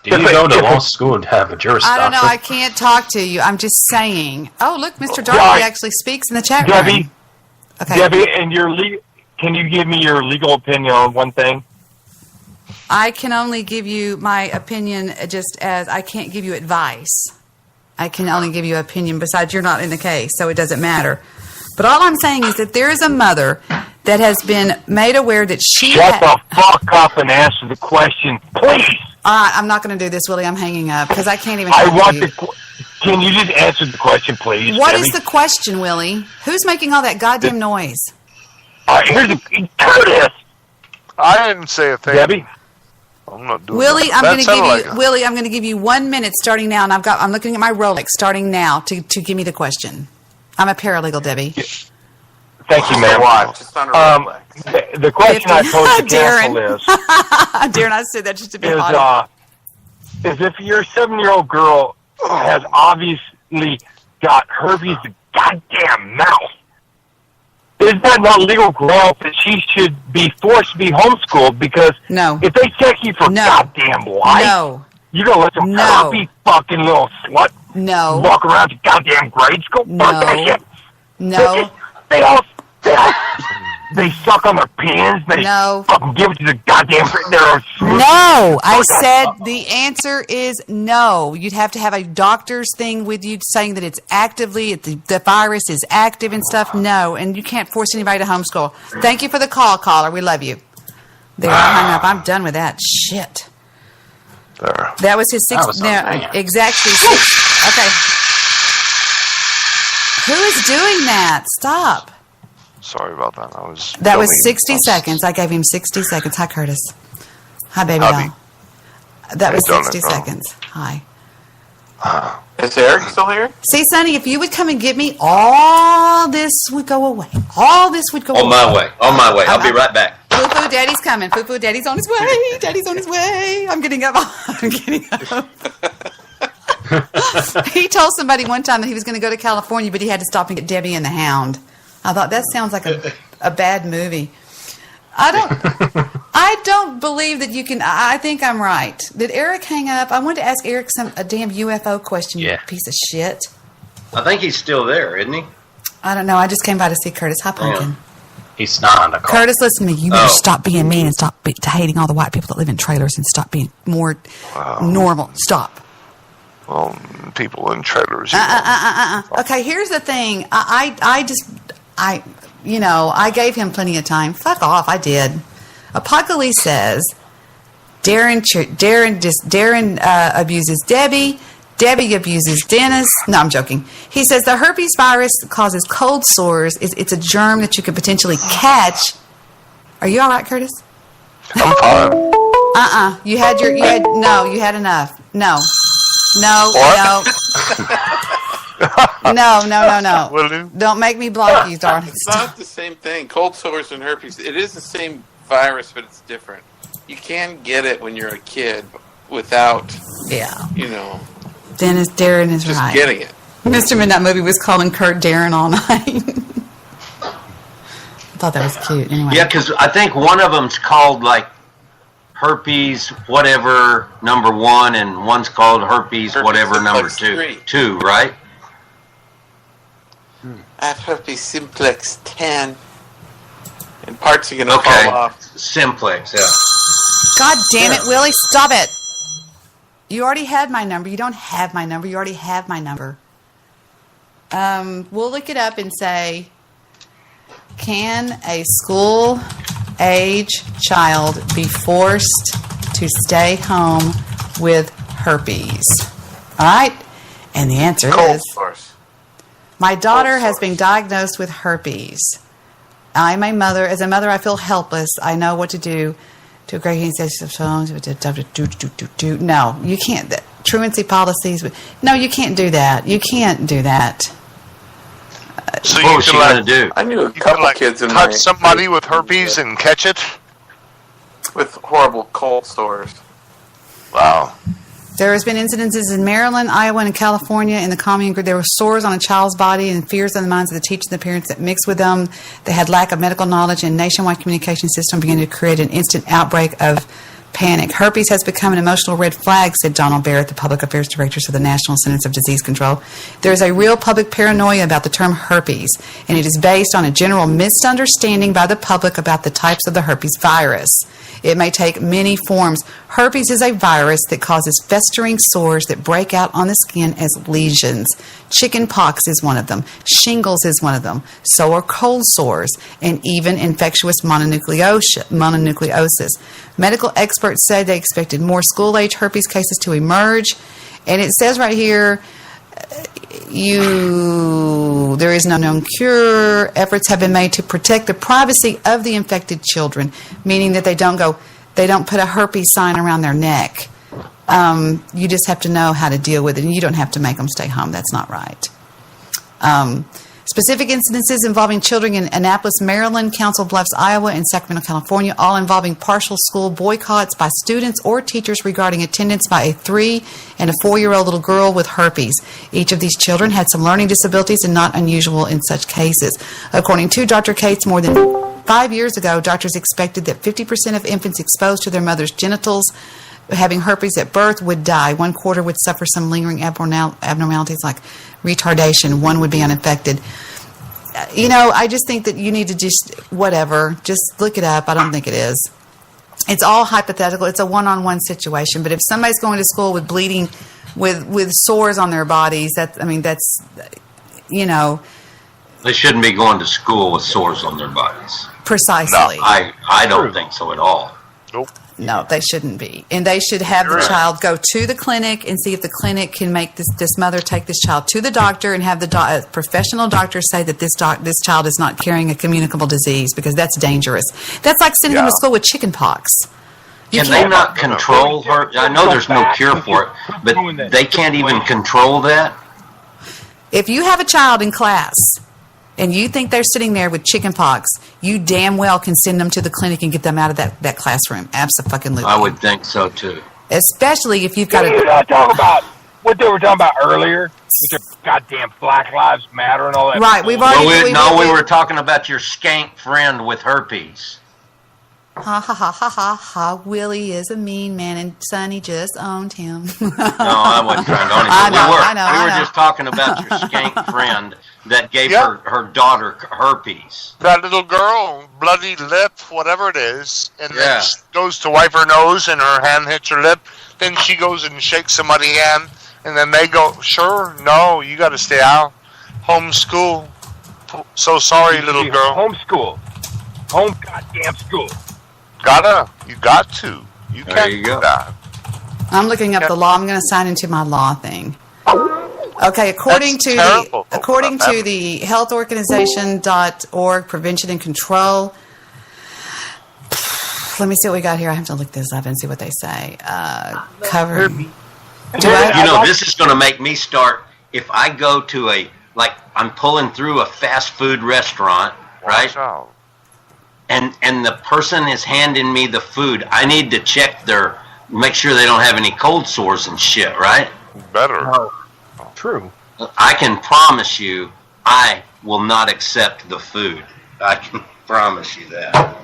Did you go to law school and have a juris I don't know. doctorate? I can't talk to you. I'm just saying. Oh, look, Mr. Darby actually speaks in the chat room. Okay. Debbie, and can you give me your legal opinion on one thing? I can only give you my opinion just as I can't give you advice. I can only give you opinion. Besides, you're not in the case, so it doesn't matter. But all I'm saying is that there is a mother that has been made aware that she... Shut the fuck up and answer the question, please. I'm not going to do this, Willie. I'm hanging up because I can't even talk to you. Can you just answer the question, please? What is the question, Willie? Who's making all that goddamn noise? Here's Curtis. I didn't say a thing. Debbie? I'm not doing Willie, that. I'm going to give Like you Willie. I'm going to give you 1 minute starting now, and I'm looking at my Rolex starting now to give me the question. I'm a paralegal, Debbie. Thank you, ma'am. The question I posed to counsel is... Darren, I said that just to be funny. Is if your 7-year-old girl has obviously got herpes the goddamn mouth, is that not legal grounds that she should be forced to be homeschooled? Because if they check you for goddamn life, you're going to let some crappy fucking little slut walk around to goddamn grade school? Fuck that shit. No. They suck on their pens. They fucking give it to the goddamn... No, I said the answer is no. You'd have to have a doctor's thing with you saying that it's actively, the virus is active and stuff. No, and you can't force anybody to homeschool. Thank you for the call, caller. We love you. There, hung up. I'm done with that shit. There. That was his six. Exactly. Okay. Who is doing that? Stop. Sorry about that. That was 60 seconds. I gave him 60 seconds. Hi, Curtis. Hi, baby doll. That was I don't 60 know. seconds. Hi. Is Eric still here? See, Sonny, if you would come and get me, all this would go away. All this would go away. On my way. On my way. I'll be right back. Foo-foo, Daddy's coming. Foo-foo, Daddy's on his way. Daddy's on his way. I'm getting up. I'm getting up. He told somebody one time that he was going to go to California, but he had to stop and get Debbie and the Hound. I thought, that sounds like a bad movie. I don't believe that you can. I think I'm right. Did Eric hang up? I wanted to ask Eric a damn UFO question, you piece of shit. I think he's still there, isn't he? I don't know. I just came by to see Curtis. Hi, Pumpkin. He's not on the call. Curtis, listen to me. You better stop being mean and stop hating all the white people that live in trailers and stop being more normal. Stop. Well, people in trailers. Okay, here's the thing. I gave him plenty of time. Fuck off. I did. Apocalypse says Darren abuses Debbie. Debbie abuses Dennis. No, I'm joking. He says the herpes virus causes cold sores. It's a germ that you could potentially catch. Are you all right, Curtis? I'm fine. You had enough. No. No. Don't make me block you, darling. It's not the same thing. Cold sores and herpes, it is the same virus, but it's different. You can get it when you're a kid without, Darren is just right. getting it. Mr. Midnight Movie was calling Kurt Darren all night. I thought that was cute. Anyway. Yeah, because I think one of them's called like herpes whatever number 1, and one's called herpes whatever number 2. 2, right? I have herpes simplex 10. And parts are going to fall off. Simplex, yeah. God damn it, Willie, stop it. You already had my number. You don't have my number. You already have my number. We'll look it up and say, can a school-age child be forced to stay home with herpes? All right? And the answer is, my daughter has been diagnosed with herpes. I'm a mother. As a mother, I feel helpless. I know what to do. To agree, he says, no, you can't. Truancy policies. No, you can't do that. You can't do that. So what was she going to do? I knew a couple kids in touch somebody with herpes and catch it? With horrible cold sores. Wow. There has been incidences in Maryland, Iowa, and California in the commune group. There were sores on a child's body and fears in the minds of the teachers and the parents that mixed with them. They had lack of medical knowledge, and nationwide communication system began to create an instant outbreak of panic. Herpes has become an emotional red flag, said Donald Barrett, the Public Affairs Director for the National Centers of Disease Control. There is a real public paranoia about the term herpes, and it is based on a general misunderstanding by the public about the types of the herpes virus. It may take many forms. Herpes is a virus that causes festering sores that break out on the skin as lesions. Chicken pox is one of them. Shingles is one of them. So are cold sores and even infectious mononucleosis. Medical experts said they expected more school-age herpes cases to emerge. And it says right here, there is no known cure. Efforts have been made to protect the privacy of the infected children, meaning that they don't put a herpes sign around their neck. You just have to know how to deal with it, and you don't have to make them stay home. That's not right. Specific incidences involving children in Annapolis, Maryland, Council Bluffs, Iowa, and Sacramento, California, all involving partial school boycotts by students or teachers regarding attendance by a 3- and a 4-year-old little girl with herpes. Each of these children had some learning disabilities and not unusual in such cases. According to Dr. Cates, more than 5 years ago, doctors expected that 50% of infants exposed to their mother's genitals having herpes at birth would die. 1/4 would suffer some lingering abnormalities like retardation. 1 would be unaffected. I just think that you need to just look it up. I don't think it is. It's all hypothetical. It's a one-on-one situation. But if somebody's going to school with bleeding, with sores on their bodies, that's. They shouldn't be going to school with sores on their bodies. Precisely. No, I don't think so at all. Nope. No, they shouldn't be. And they should have the child go to the clinic and see if the clinic can make this mother take this child to the doctor and have the professional doctor say that this child is not carrying a communicable disease, because that's dangerous. That's like sending them to school with chicken pox. Can they not control her? I know there's no cure for it, but they can't even control that. If you have a child in class and you think they're sitting there with chicken pox, you damn well can send them to the clinic and get them out of that classroom. Absolutely. I would think so too. Especially if you've got You're not talking about what they were talking about earlier with their goddamn Black Lives Matter and all that. Right, we've already... we were talking about your skank friend with herpes. Ha ha ha ha ha ha. Willie is a mean man, and Sonny just owned him. No, I wasn't trying to own him. We were just talking about your skank friend that gave her daughter herpes. That little girl, bloody lip, whatever it is, and then she goes to wipe her nose and her hand hits her lip. Then she goes and shakes somebody's hand, and then they go, sure, no, you got to stay out. Homeschool. So sorry, little girl. Homeschool. Home goddamn school. You got to. You can't do that. I'm looking up the law. I'm going to sign into my law thing. Okay, according to the healthorganization.org, prevention and control. Let me see what we got here. I have to look this up and see what they say. Cover. This is going to make me start. If I go to I'm pulling through a fast food restaurant, right? And the person is handing me the food. I need to check make sure they don't have any cold sores and shit, right? Better. True. I can promise you, I will not accept the food. I can promise you that.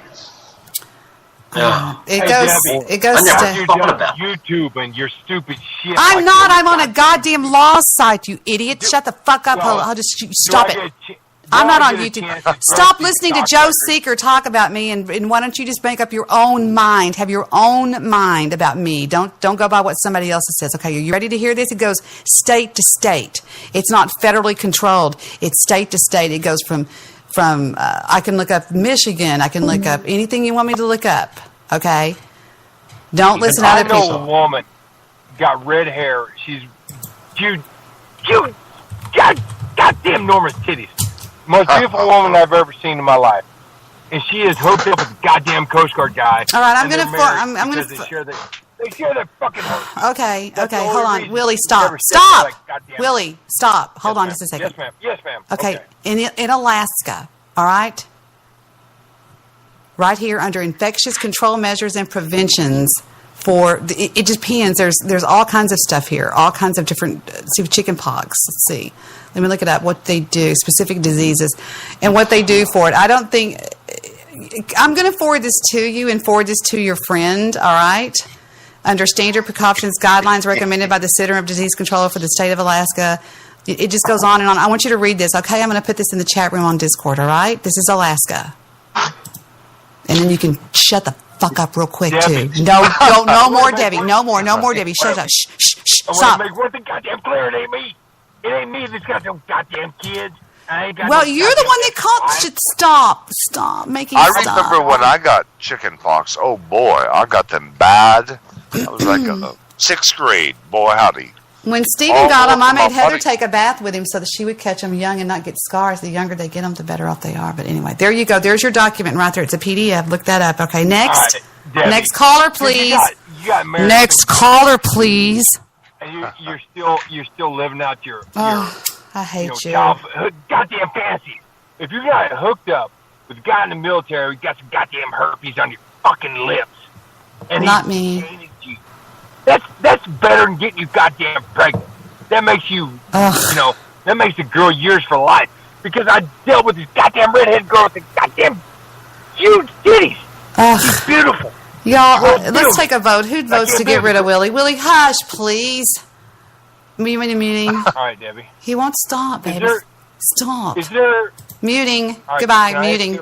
It goes to YouTube and your stupid shit. I'm not. I'm on a goddamn law site, you idiot. Shut the fuck up. I'll just stop it. I'm not on YouTube. Stop listening to Joe Seeker talk about me, and why don't you just make up your own mind? Have your own mind about me. Don't go by what somebody else says. Okay, are you ready to hear this? It goes state to state. It's not federally controlled. It's state to state. It goes from I can look up Michigan. I can look up anything you want me to look up. Okay? Don't listen to other people. I know a woman got red hair. She's goddamn enormous titties. Most beautiful woman I've ever seen in my life, and she is hooked up with a goddamn Coast Guard guy. All right, I'm gonna. They share their fucking. Okay, hold on, Willie, stop, Willie, stop. Hold on just a second. Yes, ma'am. Okay, in Alaska, all right, right here under infectious control measures and preventions. It depends. There's all kinds of stuff here, all kinds of different. See, chicken pox. Let's see. Let me look it up. What they do, specific diseases, and what they do for it. I don't think I'm going to forward this to you and forward this to your friend. All right. Under standard precautions guidelines recommended by the Center of Disease Control for the state of Alaska. It just goes on and on. I want you to read this. Okay, I'm going to put this in the chat room on Discord. All right. This is Alaska, and then you can shut the fuck up real quick Debbie. too. No more Debbie. No more Debbie. Shut up. Shh. Stop. Make one thing goddamn clear. It ain't me. It ain't me that's got some goddamn kids. Well, you're the one that called. Stop making. I remember when I got chicken pox. Oh boy, I got them bad. I was like 6th grade. Boy, howdy. When Stephen got them, I made Heather take a bath with him so that she would catch them young and not get scars. The younger they get them, the better off they are. But anyway, there you go. There's your document right there. It's a PDF. Look that up. Okay, next. Right, next caller, please. You got married. Next caller, please. And you're still living out your I hate you. Goddamn fantasy. If you got hooked up with a guy in the military who got some goddamn herpes on your fucking lips, and not me. That's better than getting you goddamn pregnant. That makes you, that makes the girl yours for life. Because I dealt with this goddamn redhead girl with the goddamn huge titties. She's beautiful. Y'all, let's take a vote. Who votes to get rid of Willie? Willie, hush, please. Muting. All right, Debbie. He won't stop, baby. Stop. Is there... Muting. Right, goodbye. Muting.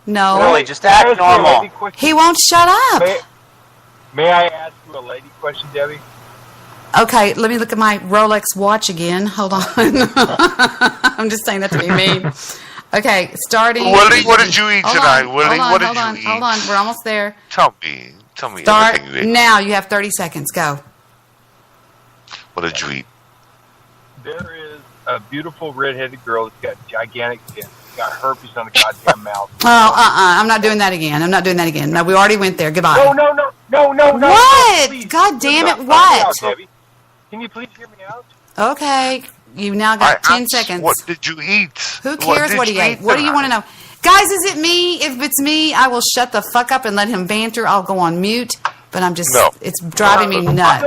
No. Willie, just act normal. He won't shut up. May I ask you a lady question, Debbie? Okay, let me look at my Rolex watch again. Hold on. I'm just saying that to be mean. Okay, starting. Willie, what did you eat tonight? Willie, what did you eat? Hold on, we're almost there. Tell me. Start everything you ate. now. You have 30 seconds. Go. What did you eat? There is a beautiful redheaded girl that's got gigantic tits. Got herpes on the goddamn mouth. Oh, I'm not doing that again. No, we already went there. Goodbye. No. No. What? Please. God damn it, Hear me what? out, Debbie. Can you please hear me out? Okay, you now got 10 seconds. What did you eat? Who cares what he ate? What do you want to know? Guys, is it me? If it's me, I will shut the fuck up and let him banter. I'll go on mute. But I'm just, it's driving me nuts.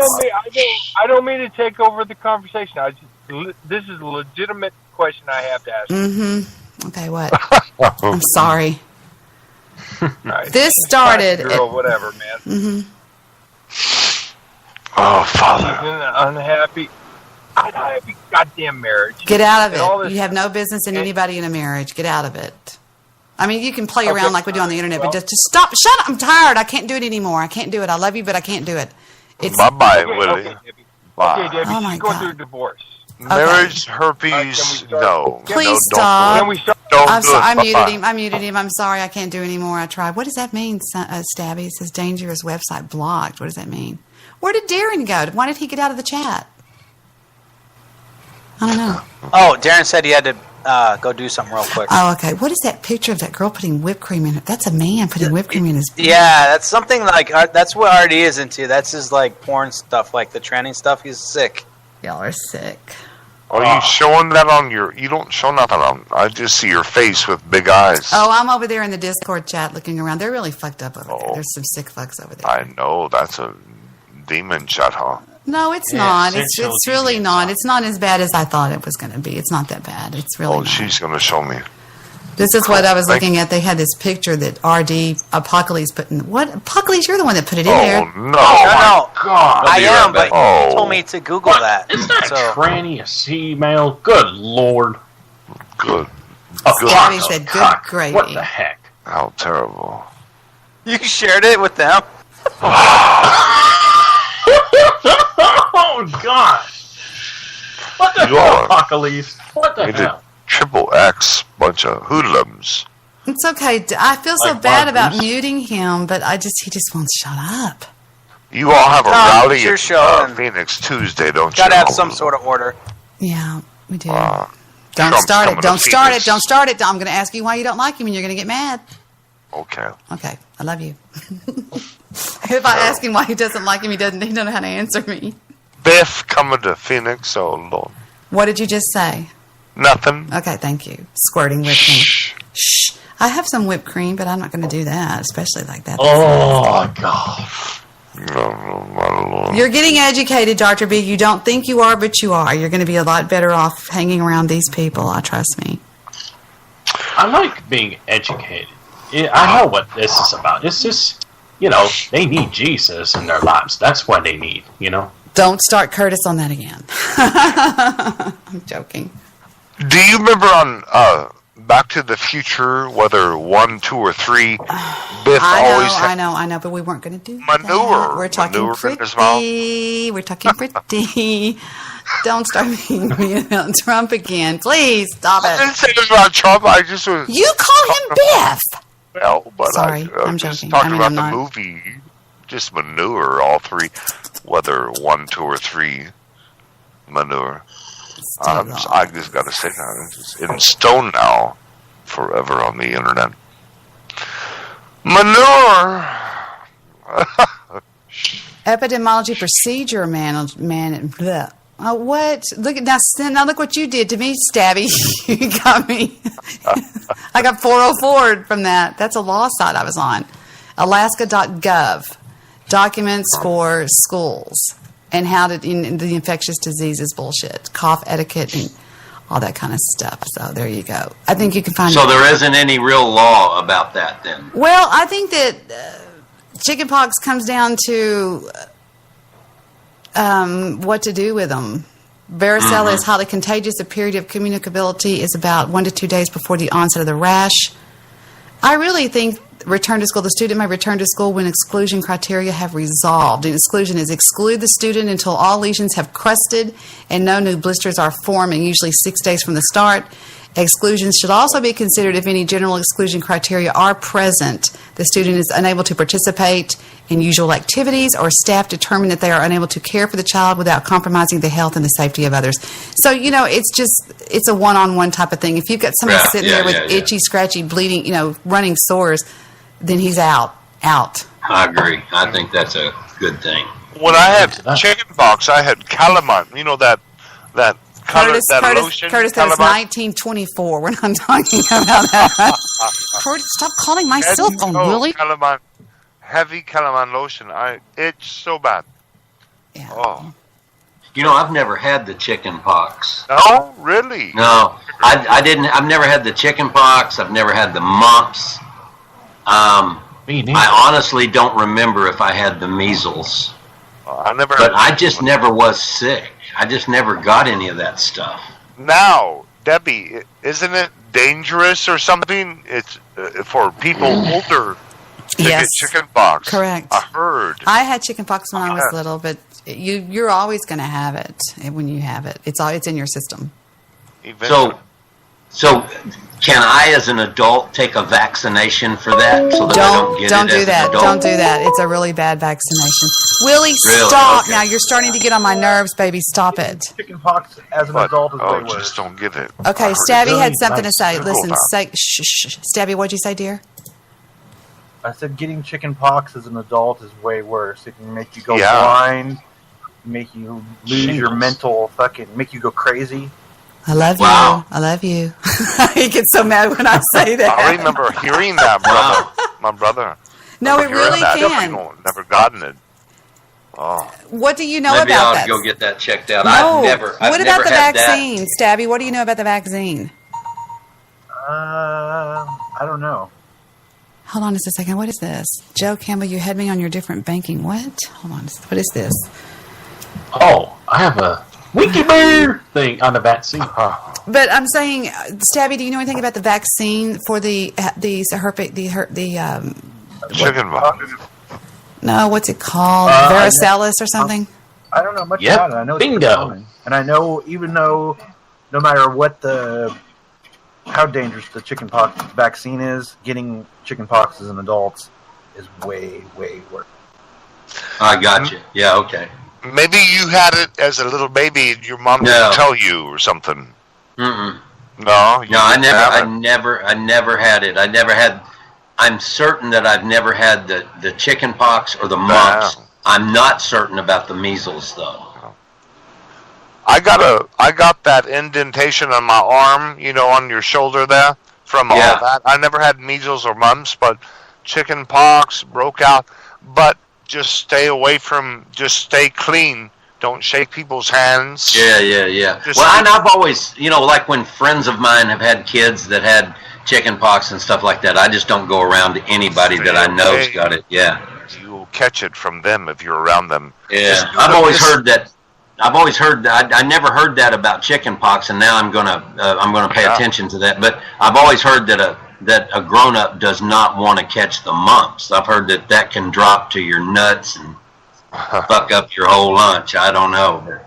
I don't mean to take over the conversation. This is a legitimate question I have to ask. Mm-hmm. Okay, what? I'm sorry. Right. This started... Girl, whatever, man. Mm-hmm. Oh, Father. She's in an unhappy goddamn marriage. Get out of And all it. this- You have no business in anybody in a marriage. Get out of it. I mean, you can play around like we do on the internet, but just stop. Shut up. I'm tired. I can't do it anymore. I can't do it. I love you, but I can't do it. Bye-bye, Willie. Bye. Okay, Debbie, Oh, my she's going God. through a divorce. Marriage, herpes, no. Please No, stop. Don't do it. Don't I'm do sorry. it. I muted Bye-bye. him. I muted him. I'm sorry. I can't do anymore. I tried. What does that mean, Stabby? It says dangerous website blocked. What does that mean? Where did Darren go? Why did he get out of the chat? I don't know. Oh, Darren said he had to go do something real quick. Oh, okay. What is that picture of that girl putting whipped cream in it? That's a man putting whipped cream in his... Yeah, that's something like that's what RD is into. That's his like porn stuff, like the tranny stuff. He's sick. Y'all are sick. Are you showing that on your... You don't show nothing on... I just see your face with big eyes. Oh, I'm over there in the Discord chat looking around. They're really fucked up over there. There's some sick fucks over there. I know. That's a demon chat, huh? No, it's not. It's really not. It's not as bad as I thought it was going to be. It's not that bad. It's really not. She's going to show me. This is what I was looking at. They had this picture that RD Apocalypse put in. What? Apocalypse, you're the one that put it in there. No, God. I be am, right but back. he told me to Google that. Is that a tranny, a female? Good Lord. Good. Stabby said, good gravy. What the heck? How terrible. You shared it with them? Oh, God. What the You hell, are- Apocalypse? What the You did hell? triple X, bunch of hoodlums. It's okay. I feel so Like bad about buggers. muting him, but he just won't shut up. You all have a No, rowdy it's your at show, and- Phoenix Tuesday, don't you? Gotta have some sort of order. Yeah, we do. Trump's Don't start coming it. to Don't start it. Phoenix. Don't start it. I'm going to ask you why you don't like him, and you're going to get mad. Okay. Okay, I love you. If I ask him why he doesn't like him, he doesn't know how to answer me. Biff coming to Phoenix, oh Lord. What did you just say? Nothing. Okay, thank you. Squirting whipped cream. Shh. I have some whipped cream, but I'm not going to do that, especially like that. Oh, God. No, You're getting educated, Dr. B. You don't think you are, but you are. You're going to be a lot better off hanging around these people. I trust me. I like being educated. I know what this is about. It's just, they need Jesus in their lives. That's what they need, Don't start Curtis on that again. I'm joking. Do you remember on Back to the Future, whether 1, 2, or 3, Biff always had I know, but we weren't going to do manure. that. We're talking Manure in his mouth. pretty. We're talking pretty. Don't start being me about Trump again. Please, stop I it. didn't say this about Trump. I just was. You call him Biff. Well, but Sorry, I'm joking. just talking I mean, about I'm the not. movie. Just manure, all three, whether 1, 2, or 3, manure. I just got to say that it's in stone now, forever on the internet. Manure. Epidemiology procedure man. Bleh. Oh, what? Look at now! Look what you did to me, Stabby. You got me. I got 404 from that. That's a law site I was on. Alaska.gov. Documents for schools and how to in the infectious diseases bullshit, cough etiquette, and all that kind of stuff. So there you go. I think you can find. So there isn't any real law about that then. Well, I think that chickenpox comes down to what to do with them. Varicella is highly contagious. The period of communicability is about 1 to 2 days before the onset of the rash. I really think return to school. The student may return to school when exclusion criteria have resolved. And exclusion is exclude the student until all lesions have crusted and no new blisters are forming, usually 6 days from the start. Exclusions should also be considered if any general exclusion criteria are present. The student is unable to participate in usual activities, or staff determine that they are unable to care for the child without compromising the health and the safety of others. So, it's a one-on-one type of thing. If you've got somebody sitting there with itchy, scratchy, bleeding, running sores, then he's out. I agree. I think that's a good thing. When I had chicken pox, I had calamine. You know that Curtis, lotion. Curtis, that was 1924. We're not talking about that. Curtis, stop calling my cell phone, Willie. Calamine, heavy calamine lotion. I itch so bad. Yeah. Oh. You know, I've never had the chicken pox. No, really? No, I didn't. I've never had the chicken pox. I've never had the mumps. I honestly don't remember if I had the measles. I never. But I just never was sick. I just never got any of that stuff. Now, Debbie, isn't it dangerous or something? It's for people older to get chicken pox. Correct. I heard. I had chicken pox when I was little, but you're always going to have it when you have it. It's in your system. So can I, as an adult, take a vaccination for that so that I don't get don't it do as that. an adult? Don't do that. It's a really bad vaccination. Willie, Really? stop. Okay. Now you're starting to get on my nerves, baby. Stop it. Chicken pox as an adult is way worse. Just don't get it. Okay, Stabby had something to say. Google Listen, that. say, shh. Stabby, what'd you say, dear? I said getting chicken pox as an adult is way worse. It can make you go Yeah. blind, make you lose your mental make you go crazy. I love you. I love you. He gets so mad when I say that. I remember hearing that, brother. My brother. No, it Remember hearing really that. can. People never gotten it. Oh. What do you know Maybe I about ought that? to go get that checked out. No. I've never What about the had vaccine, Stabby? What do you know about the vaccine? I don't know. Hold on just a second. What is this? Joe Campbell, you had me on your different banking. What? Hold on. What is this? Oh, I have a Wiki Bear thing on the vaccine. But I'm saying, Stabby, do you know anything about the vaccine for the chicken pox? No, what's it called? Varicella or something? I don't know much Yep. about it. I know it's Bingo. common. And I know even though no matter what how dangerous the chicken pox vaccine is, getting chicken pox as an adult is way, way worse. I got you. Yeah, okay. Maybe you had it as a little baby and your mom No. didn't tell you or something. Mm-mm. No, No, I never had it. I'm certain that I've never had the chicken pox or the mumps. I'm not certain about the measles though. I got that indentation on my arm, on your shoulder there from all that. I never had measles or mumps, but chicken pox broke out. But just stay clean. Don't shake people's hands. Yeah. Well, and I've always, like when friends of mine have had kids that had chicken pox and stuff like that, I just don't go around to anybody that I know's got it. Yeah. You'll catch it from them if you're around them. Yeah. I've always heard that. I never heard that about chicken pox, and now I'm gonna pay attention to that. But I've always heard that a grown-up does not want to catch the mumps. I've heard that can drop to your nuts and fuck up your whole lunch. I don't know.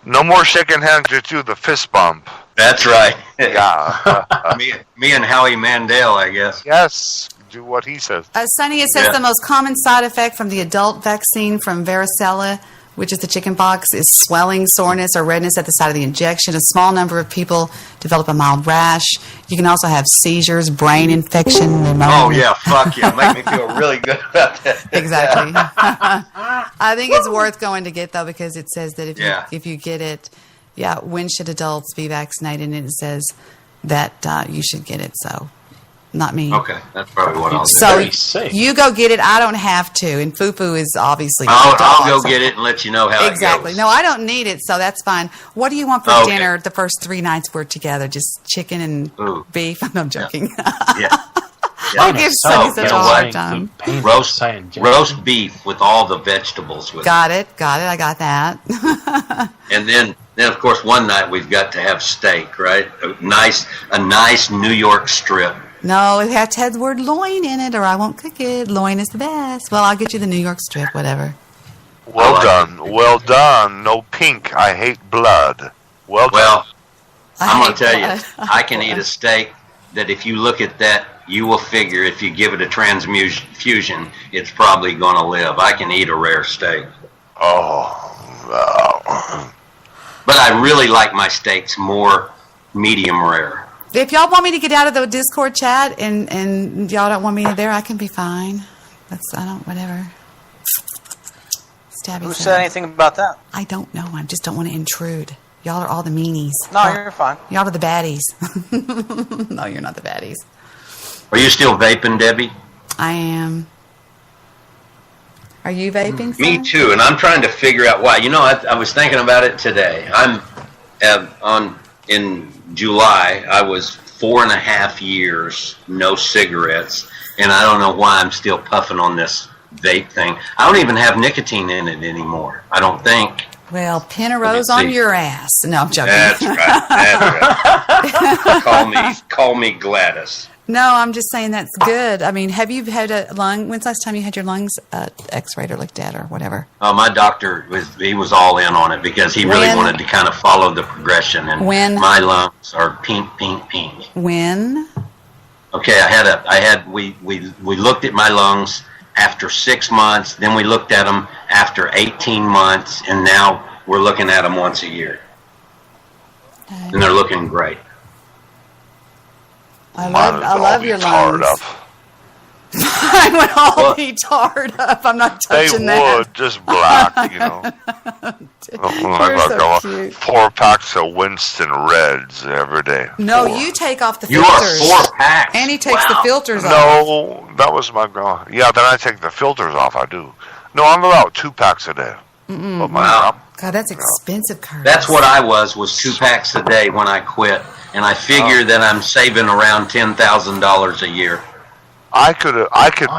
No more shaking hands, just do the fist bump. That's right. Yeah. me and Howie Mandel, I guess. Yes. Do what he says. Sonny, it says the most common side effect from the adult vaccine from varicella, which is the chicken pox, is swelling, soreness, or redness at the site of the injection. A small number of people develop a mild rash. You can also have seizures, brain infection, pneumonia. Oh, yeah, fuck yeah. Make me feel really good about that. Exactly. I think it's worth going to get, though, because it says that if you get it, when should adults be vaccinated? And it says that you should get it, so not me. Okay, that's probably what I'll do. So you go get it. I don't have to. And Fufu is obviously I'll go get it and let you know how exactly. it goes. No, I don't need it, so that's fine. What do you want for dinner the first 3 nights we're together? Just chicken and beef? I'm joking. I'll give Sonny such a hard time. Roast beef with all the vegetables with Got it. I got that. And then of course one night we've got to have steak, right? A nice New York strip. No, it has to have the word loin in it, or I won't cook it. Loin is the best. Well, I'll get you the New York strip, whatever. Well done. No pink. I hate blood. Well, I'm going to tell you, I can eat a steak that if you look at that, you will figure if you give it a transfusion, it's probably going to live. I can eat a rare steak. But I really like my steaks more medium rare. If y'all want me to get out of the Discord chat and y'all don't want me there, I can be fine. I don't, whatever. Stabby Who said anything about that? I don't know. I just don't want to intrude. Y'all are all the meanies. No, you're fine. Y'all are the baddies. No, you're not the baddies. Are you still vaping, Debbie? I am. Are you vaping? Me too, and I'm trying to figure out why. You know, I was thinking about it today. I'm in July. I was 4.5 years no cigarettes, and I don't know why I'm still puffing on this vape thing. I don't even have nicotine in it anymore. I don't think. Well, pin a rose on your ass. No, I'm joking. That's right. That's right. Call me Gladys. No, I'm just saying that's good. I mean, have you had a lung? When's the last time you had your lungs x-rayed or looked at or whatever? My doctor was all in on it because he really wanted to kind of follow the progression. And my lungs are pink. When? Okay, we looked at my lungs after 6 months, then we looked at them after 18 months, and now we're looking at them once a year. And they're looking great. I love your lungs. I would all be tarred up. I'm not touching that. They would, just black, you know. You're so cute. 4 packs of Winston Reds every day. No, you take off the filters. You are 4 packs. And he takes the filters off. No, that was my girl. Yeah, then I take the filters off, I do. No, I'm about 2 packs a day. Wow. God, that's expensive, Curtis. That's what I was 2 packs a day when I quit. And I figure that I'm saving around $10,000 a year. I could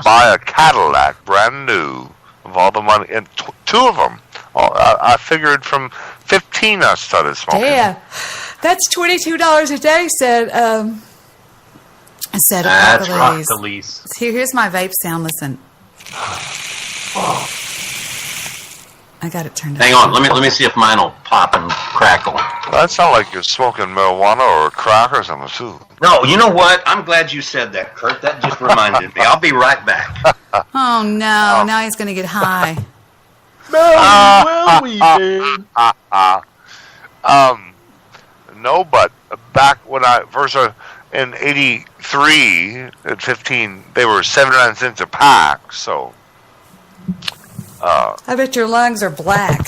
buy a Cadillac brand new of all the money, and 2 of them. I figured from 15 I started smoking. Yeah, that's $22 a day. Said That's Hercules. Here's my vape sound. Listen. I got it turned up. Hang on, let me see if mine will pop and crackle. That sounds like you're smoking marijuana or crack or something too. No, you know what? I'm glad you said that, Kurt. That just reminded me. I'll be right back. Oh no! Now he's going to get high. No, but back when I first in '83 at 15, they were 79 cents a pack. So. I bet your lungs are black.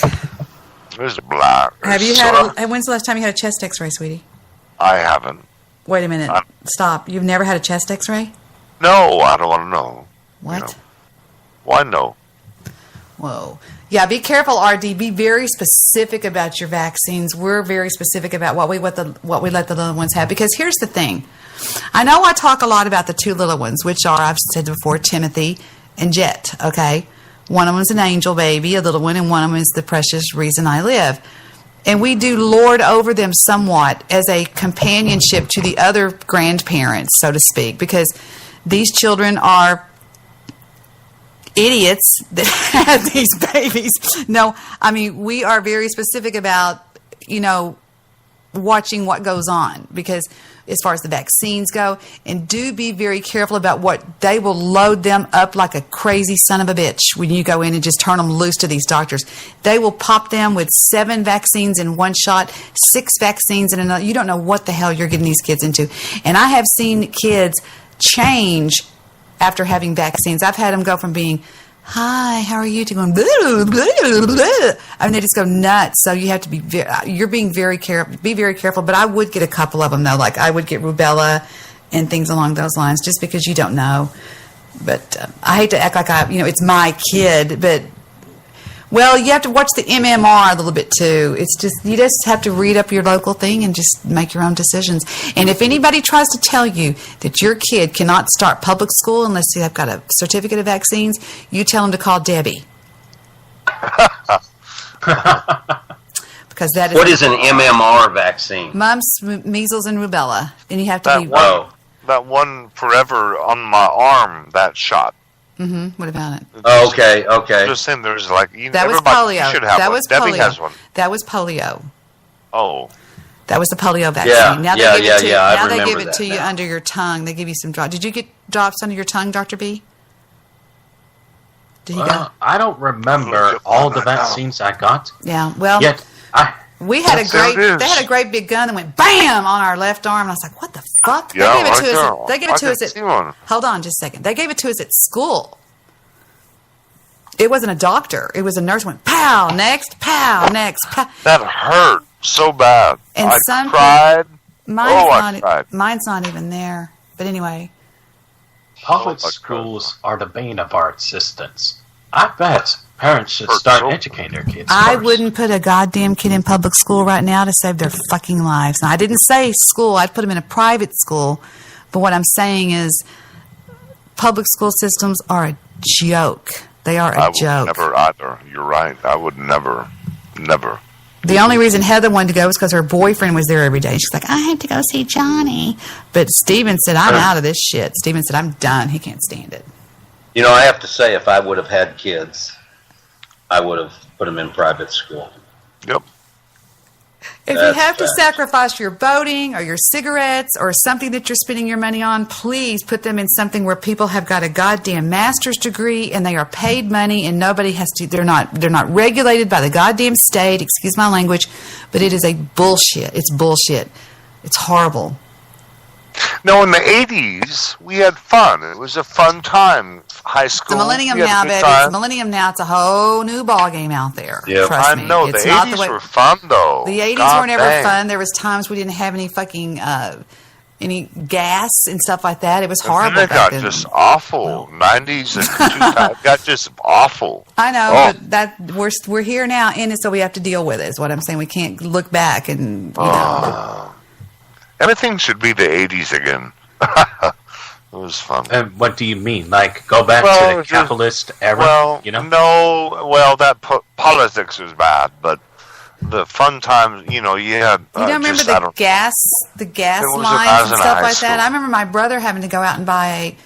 It's black. Have you had? When's the last time you had a chest X-ray, sweetie? I haven't. Wait a minute. Stop. You've never had a chest X-ray? No, I don't want to know. What? You know. Why no? Whoa. Yeah, be careful, RD. Be very specific about your vaccines. We're very specific about what we let the little ones have. Because here's the thing. I know I talk a lot about the 2 little ones, which are, I've said before, Timothy and Jet. Okay. One of them is an angel baby, a little one, and one of them is the precious reason I live. And we do lord over them somewhat as a companionship to the other grandparents, so to speak, because these children are idiots that have these babies. No, I mean, we are very specific about, watching what goes on, because as far as the vaccines go, and do be very careful about what they will load them up like a crazy son of a bitch when you go in and just turn them loose to these doctors. They will pop them with 7 vaccines in one shot, 6 vaccines in another. You don't know what the hell you're getting these kids into. And I have seen kids change after having vaccines. I've had them go from being, hi, how are you? To going, blah, blah, blah, blah. I mean, they just go nuts. So you have to be, you're being very careful, be very careful. But I would get a couple of them though. Like I would get rubella and things along those lines, just because you don't know. But I hate to act like it's my kid, but well, you have to watch the MMR a little bit too. It's just, you just have to read up your local thing and just make your own decisions. And if anybody tries to tell you that your kid cannot start public school unless they've got a certificate of vaccines, you tell them to call Debbie. Because that is. What is an MMR vaccine? Mumps, measles, and rubella. And you have to be. That one forever on my arm, that shot. Mm-hmm. What about it? Oh, okay. Just saying, there's like that was polio. Should have that one. was Debbie polio. has one. That was polio. Oh. That was the polio vaccine. Now they give it to you under your tongue. They give you some drops. Did you get drops under your tongue, Dr. B? Did you go? I don't remember all the vaccines I got. Yeah. Well. Yet we had they had a great big gun that went bam on our left arm, and I was like, what the fuck? Yeah, they gave it to us. Hold on just a second. They gave it to us at school. It wasn't a doctor. It was a nurse. Went pow, next, pow, next, pow. That hurt so bad. And I some cried. Mine's cried. Mine's not even there. But anyway. Public schools are the bane of our existence. I bet parents should start educating their kids. I wouldn't put a goddamn kid in public school right now to save their fucking lives. Now, I didn't say school. I'd put them in a private school. But what I'm saying is public school systems are a joke. They are a joke. Never either. You're right. I would never. The only reason Heather wanted to go was because her boyfriend was there every day. She's like, I have to go see Johnny. But Steven said, I'm out of this shit. Steven said, I'm done. He can't stand it. You know, I have to say, if I would have had kids, I would have put them in private school. Yep. If you have to sacrifice your boating or your cigarettes or something that you're spending your money on, please put them in something where people have got a goddamn master's degree and they are paid money and nobody has to. They're not regulated by the goddamn state. Excuse my language, but it is a bullshit. It's bullshit. It's horrible. No, in the 80s, we had fun. It was a fun time. High school. It's the millennium we had now, a good baby. time. It's the millennium now. It's a whole new ball game out there. Yeah, Trust me. I know. It's The not 80s the way. were fun, though. The 80s were never fun. There was times we didn't have any fucking any gas and stuff like that. It was horrible. And it back got then. just awful. 90s and 2000s got just awful. I know, Oh. but that we're here now in it, so we have to deal with it. Is what I'm saying. We can't look back and you know. Everything should be the 80s again. It was fun. And what do you mean? Like, go back Well, to the just- capitalist era? Well, you know? no. Well, that politics was bad, but the fun times, you know, you had. You don't remember just, I the don't- gas It was when I lines was and in stuff high like that? school. I remember my brother having to go out and buy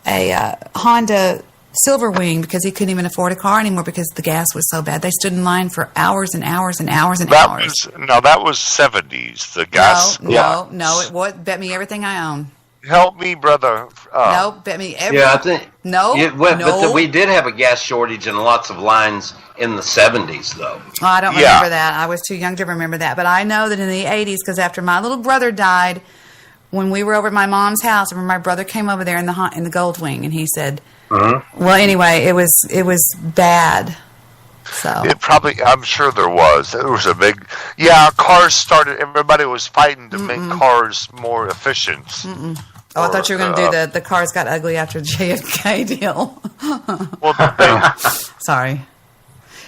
a Honda Silverwing because he couldn't even afford a car anymore because the gas was so bad. They stood in line for hours and hours and hours and That hours. that was 70s. The gas. No, it was. Bet me everything I own. Help me, brother. No, bet me everything. Yeah, I think. No, But we did have a gas shortage and lots of lines in the 70s, though. Oh, I don't remember that. I was too young to remember that. But I know that in the 80s, because after my little brother died, when we were over at my mom's house, I remember my brother came over there in the Goldwing, and he said, well, anyway, it was bad. So It probably, I'm sure there was. There was a big, cars started, everybody was fighting to make cars more efficient. Oh, I thought you were going to do the cars got ugly after the JFK deal. Sorry.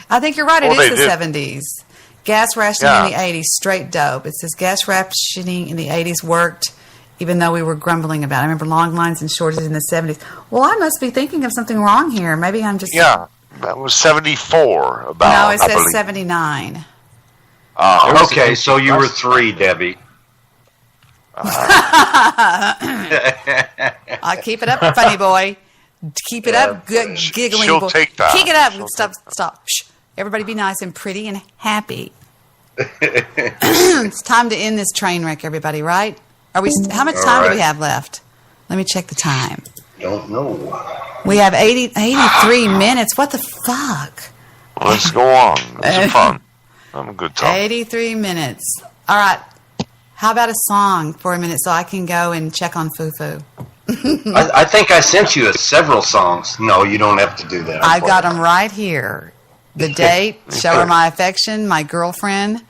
I think you're right. It is the 70s. Gas rationing in the 80s, straight dope. It says gas rationing in the 80s worked, even though we were grumbling about it. I remember long lines and shortages in the 70s. Well, I must be thinking of something wrong here. Maybe I'm just... Yeah, that was 74 about, No, it I says believe. 79. Okay, so you were 3, Debbie. Keep it up, funny boy. Keep it up, good giggling she'll boy. take that. Keep it up. Stop. Shh. Everybody be nice and pretty and happy. It's time to end this train wreck, everybody, right? Are we? How much time do we have left? Let me check the time. Don't know. We have 83 minutes. What the fuck? Let's go on. This is fun. I'm a good time. 83 minutes. All right. How about a song for a minute so I can go and check on Fufu? I think I sent you several songs. No, you don't have to do that. I've got them right here. The date, show her my affection, my girlfriend.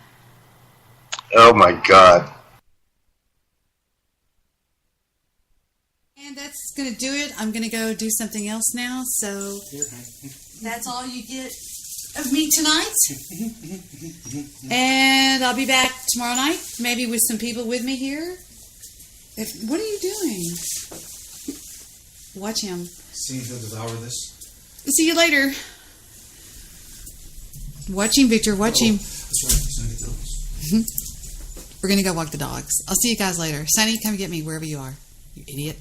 Oh my God. And that's going to do it. I'm going to go do something else now. So that's all you get of me tonight. And I'll be back tomorrow night, maybe with some people with me here. What are you doing? Watch him. Seeing he'll devour this. See you later. Watch him, Victor. Watch him. That's right. He's gonna get those. We're going to go walk the dogs. I'll see you guys later. Sonny, come get me wherever you are. You idiot.